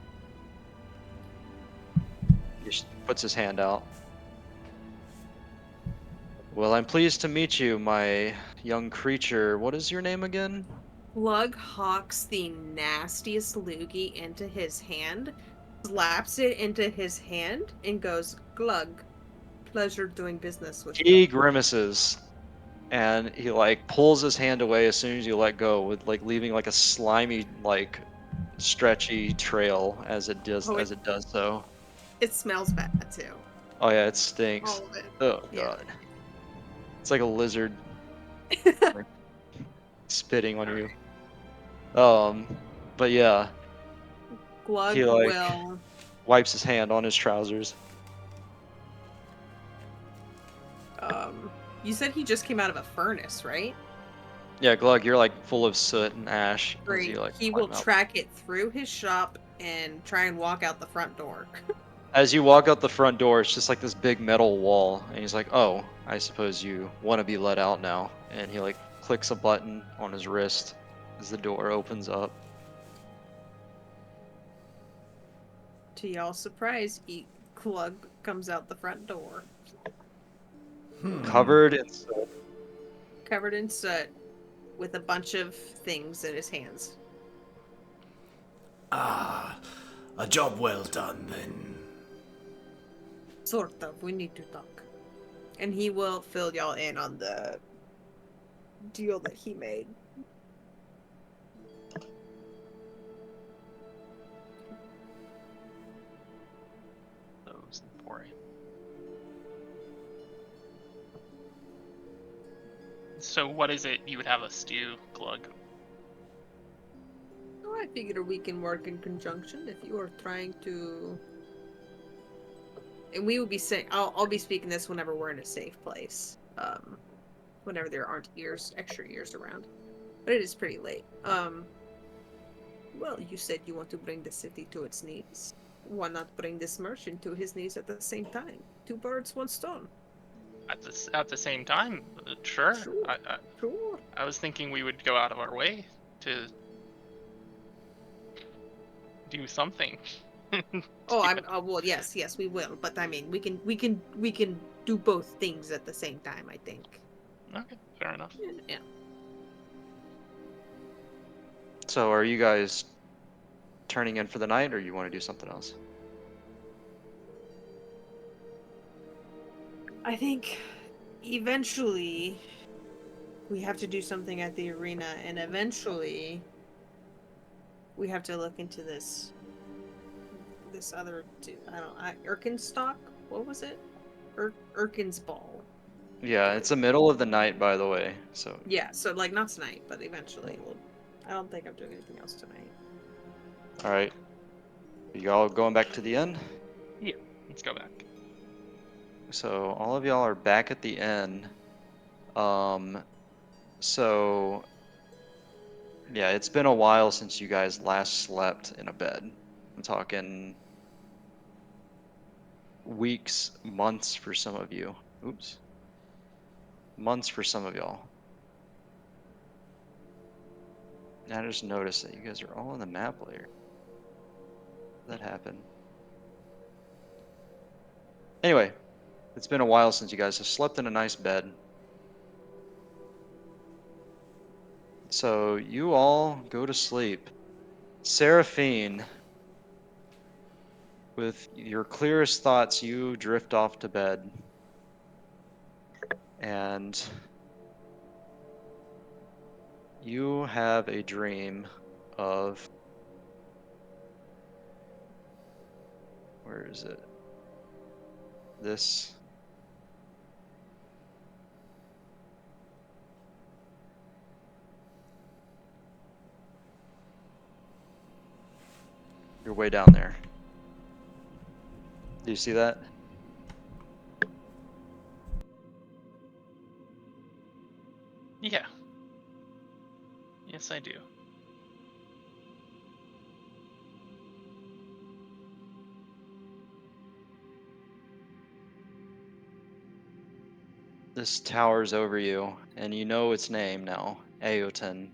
He puts his hand out. Well, I'm pleased to meet you, my young creature. What is your name again? Glug hawks the nastiest loogie into his hand, slaps it into his hand, and goes, Glug, pleasure doing business with you. He grimaces, and he like pulls his hand away as soon as you let go, with like leaving like a slimy, like stretchy trail Oh, as it does so. it smells bad too. Oh yeah, it stinks. All of it. Oh Yeah. god, it's like a lizard like, spitting on you. But yeah, he Glug like will. wipes his hand on his trousers. You said he just came out of a furnace, right? Yeah, Glug, you're like full of soot and ash as you Great. like He will climb out. track it through his shop and try and walk out the front door. As you walk out the front door, it's just like this big metal wall, and he's like, "Oh, I suppose you want to be let out now." And he like clicks a button on his wrist as the door opens up. To y'all's surprise, Glug comes out the front door, Covered in soot. covered in soot, with a bunch of things in his hands. Ah, a job well done then. Sort of. We need to talk. And he will fill y'all in on the deal that he made. Those boring. So what is it you would have us do, Glug? Oh, I figure we can work in conjunction if you are trying to. And we will be saying, I'll be speaking this whenever we're in a safe place. Whenever there aren't extra ears around. But it is pretty late. Well, you said you want to bring the city to its knees. Why not bring this merchant to his knees at the same time? Two birds, one stone. At the same time, sure. Sure. Sure. I was thinking we would go out of our way to do something. Oh, well, yes, we will. But I mean, we can do both things at the same time. I think. Okay, fair enough. Yeah. So, are you guys turning in for the night, or you want to do something else? I think eventually we have to do something at the arena, and eventually we have to look into this this other dude. Erkenstock? What was it? Erkin's ball. Yeah, it's the middle of the night, by the way. So Yeah, so like not tonight, but eventually. Well, I don't think I'm doing anything else tonight. all right, y'all going back to the inn. Let's go back. So all of y'all are back at the inn. So yeah, it's been a while since you guys last slept in a bed. I'm talking weeks, months for some of you. Oops. Months for some of y'all. And I just noticed that you guys are all on the map layer. That happened. Anyway, it's been a while since you guys have slept in a nice bed. So you all go to sleep. Seraphine, with your clearest thoughts, you drift off to bed. And you have a dream of, where is it? This. You're way down there. Do you see that? Yeah. Yes, I do. This towers over you, and you know its name now, Aoten.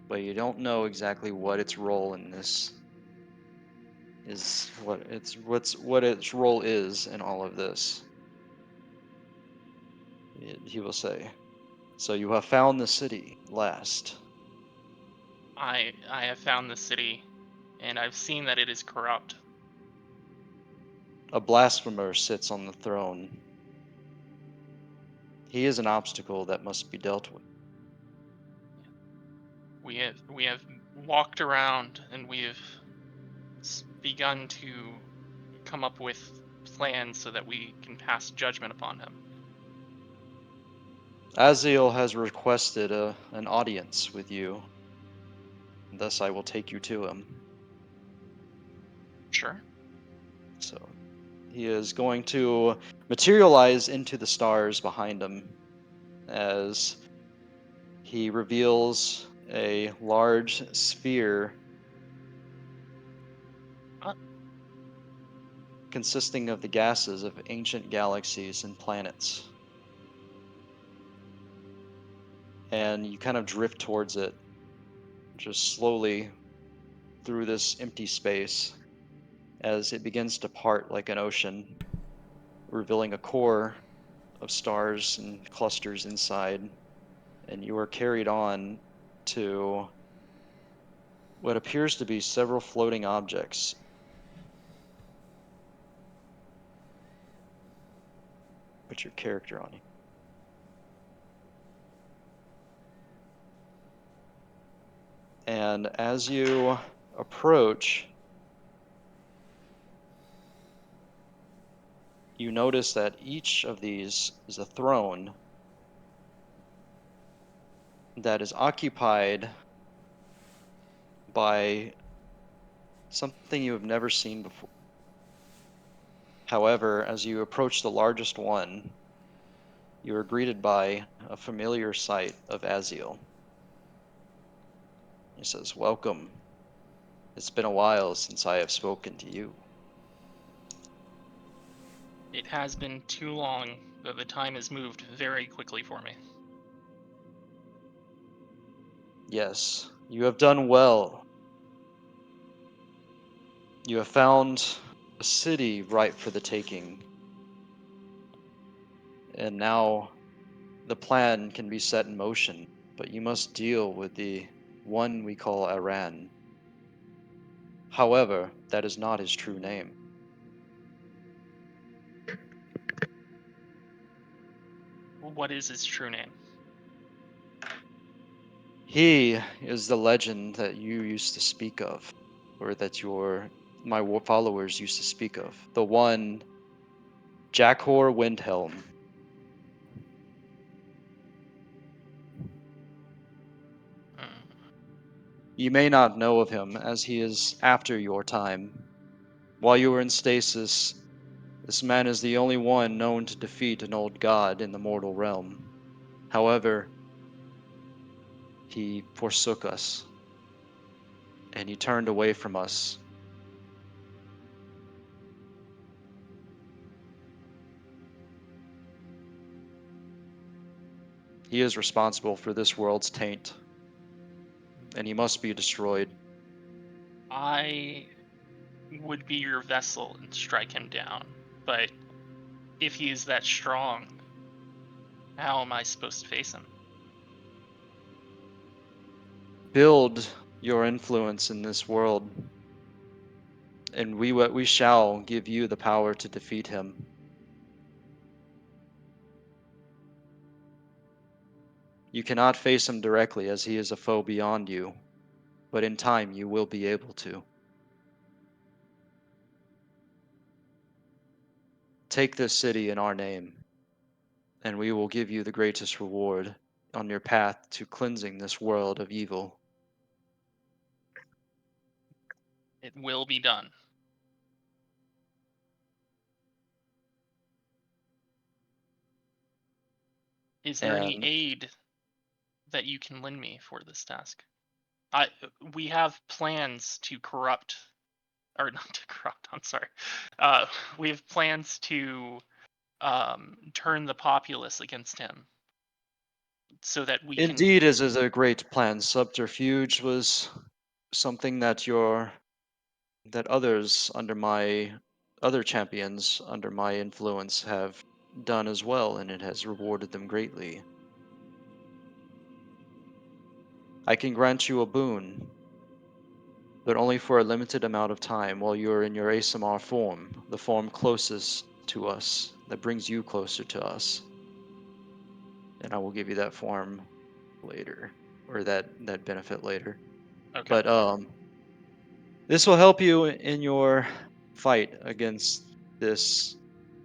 But you don't know exactly what its role in this is, what its role is in all of this. He will say. So you have found the city last. I have found the city, and I've seen that it is corrupt. A blasphemer sits on the throne. He is an obstacle that must be dealt with. We have walked around, and we have begun to come up with plans so that we can pass judgment upon him. Aziel has requested an audience with you. Thus I will take you to him. Sure. So he is going to materialize into the stars behind him as he reveals a large sphere consisting of the gases of ancient galaxies and planets. And you kind of drift towards it, just slowly through this empty space as it begins to part like an ocean, revealing a core of stars and clusters inside. And you are carried on to what appears to be several floating objects. Put your character on you. And as you approach, you notice that each of these is a throne that is occupied by something you have never seen before. However, as you approach the largest one, you are greeted by a familiar sight of Aziel. He says, "Welcome. It's been a while since I have spoken to you." It has been too long, though the time has moved very quickly for me. "Yes, you have done well. You have found a city ripe for the taking. And now the plan can be set in motion, but you must deal with the one we call Aran. However, that is not his true name. What is his true name? He is the legend that you used to speak of, or that your my followers used to speak of. The one Jackor Windhelm. Hmm. You may not know of him, as he is after your time. While you were in stasis, this man is the only one known to defeat an old god in the mortal realm. However, he forsook us, and he turned away from us. He is responsible for this world's taint, and he must be destroyed. I would be your vessel and strike him down, but if he is that strong, how am I supposed to face him? Build your influence in this world, and we shall give you the power to defeat him. You cannot face him directly, as he is a foe beyond you, but in time you will be able to. Take this city in our name, and we will give you the greatest reward on your path to cleansing this world of evil. It will be done. Is there any And aid that you can lend me for this task? We have plans to corrupt, or not to corrupt. I'm sorry. Uh, we have plans to turn the populace against him, so that we can. indeed, as is a great plan. Subterfuge was something that others under my other champions under my influence have done as well, and it has rewarded them greatly. I can grant you a boon, but only for a limited amount of time while you're in your ASMR form, the form closest to us, that brings you closer to us. And I will give you that form later, or that benefit later. Okay. But this will help you in your fight against this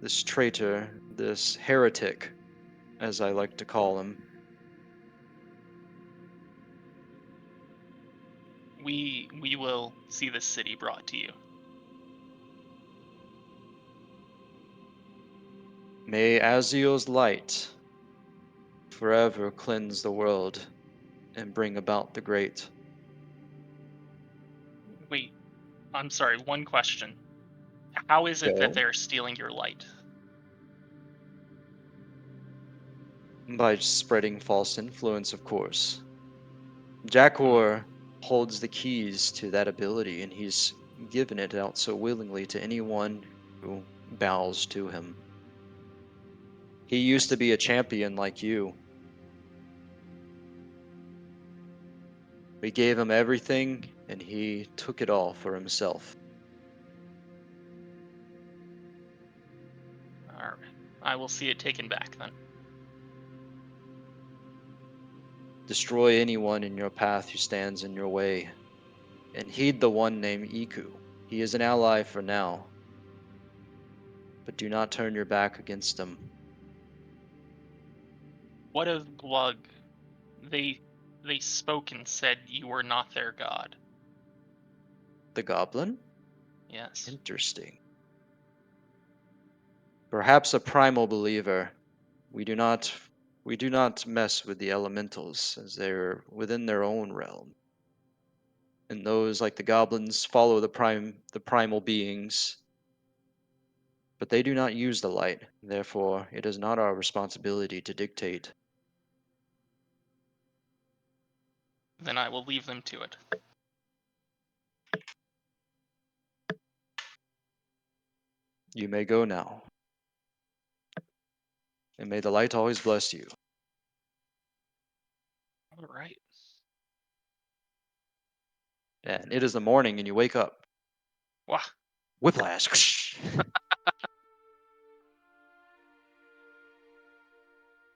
this traitor, this heretic, as I like to call him. We will see this city brought to you. May Azio's light forever cleanse the world and bring about the great. Wait, I'm sorry. One question. How is it that Go. they're stealing your light? By spreading false influence, of course. Hmm. Jackor holds the keys to that ability, and he's given it out so willingly to anyone who bows to him. He I used to see. be a champion like you. We gave him everything, and he took it all for himself. All right. I will see it taken back then. Destroy anyone in your path who stands in your way, and heed the one named Iku. He is an ally for now, but do not turn your back against him. What of Glug? They spoke and said you were not their god. The goblin? Yes. Interesting. Perhaps a primal believer. We do not we do not mess with the elementals, as they're within their own realm. And those like the goblins follow the primal beings, but they do not use the light. Therefore, it is not our responsibility to dictate. Then I will leave them to it. You may go now, and may the light always bless you. All right. And it is the morning, and you wake up. Wah. Whiplash.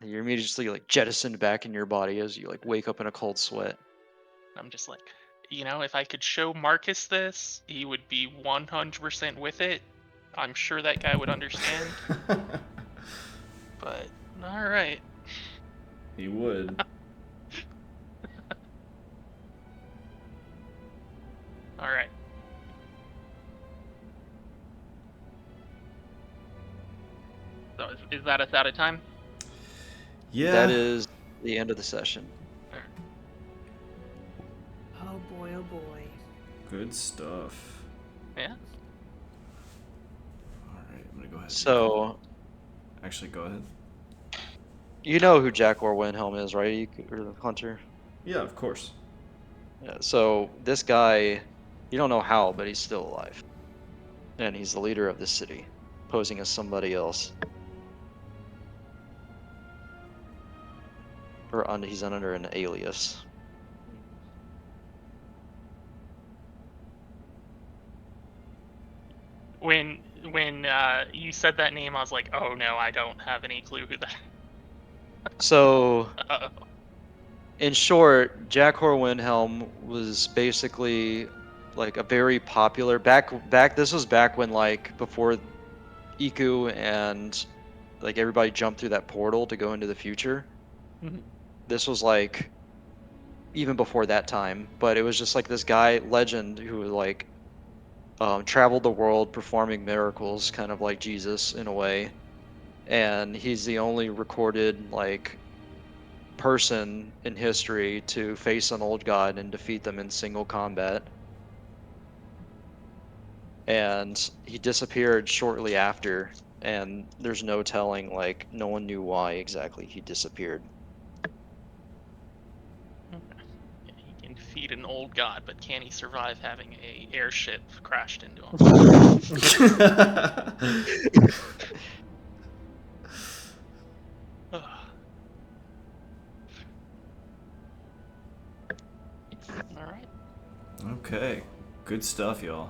You're immediately like jettisoned back in your body as you like wake up in a cold sweat. I'm just like, you know, if I could show Marcus this, he would be 100% with it. I'm sure that guy would understand. But all right. He would. All right. So is that us out of time? Yeah. That is the end of the session. Oh boy, oh boy. Good stuff. Yeah. All right, I'm gonna go ahead. and- So Actually, go ahead. you know who Jackor Windhelm is, right? Or Hunter. Yeah, of course. Yeah, so this guy, you don't know how, but he's still alive, and he's the leader of this city, posing as somebody else. He's under an alias. When you said that name, I was like, oh no, I don't have any clue who that. So, Uh-oh. in short, Jack Windhelm was basically like a very popular back. This was back when like before Iku and like everybody jumped through that portal to go into the future. Mhm. This was like even before that time, but it was just like this guy legend who like traveled the world performing miracles, kind of like Jesus in a way. And he's the only recorded like person in history to face an old god and defeat them in single combat. And he disappeared shortly after, and there's no telling, like, no one knew why exactly he disappeared. Yeah, he can feed an old god, but can he survive having a airship crashed into him? Ugh. All right. Okay. Good stuff, y'all.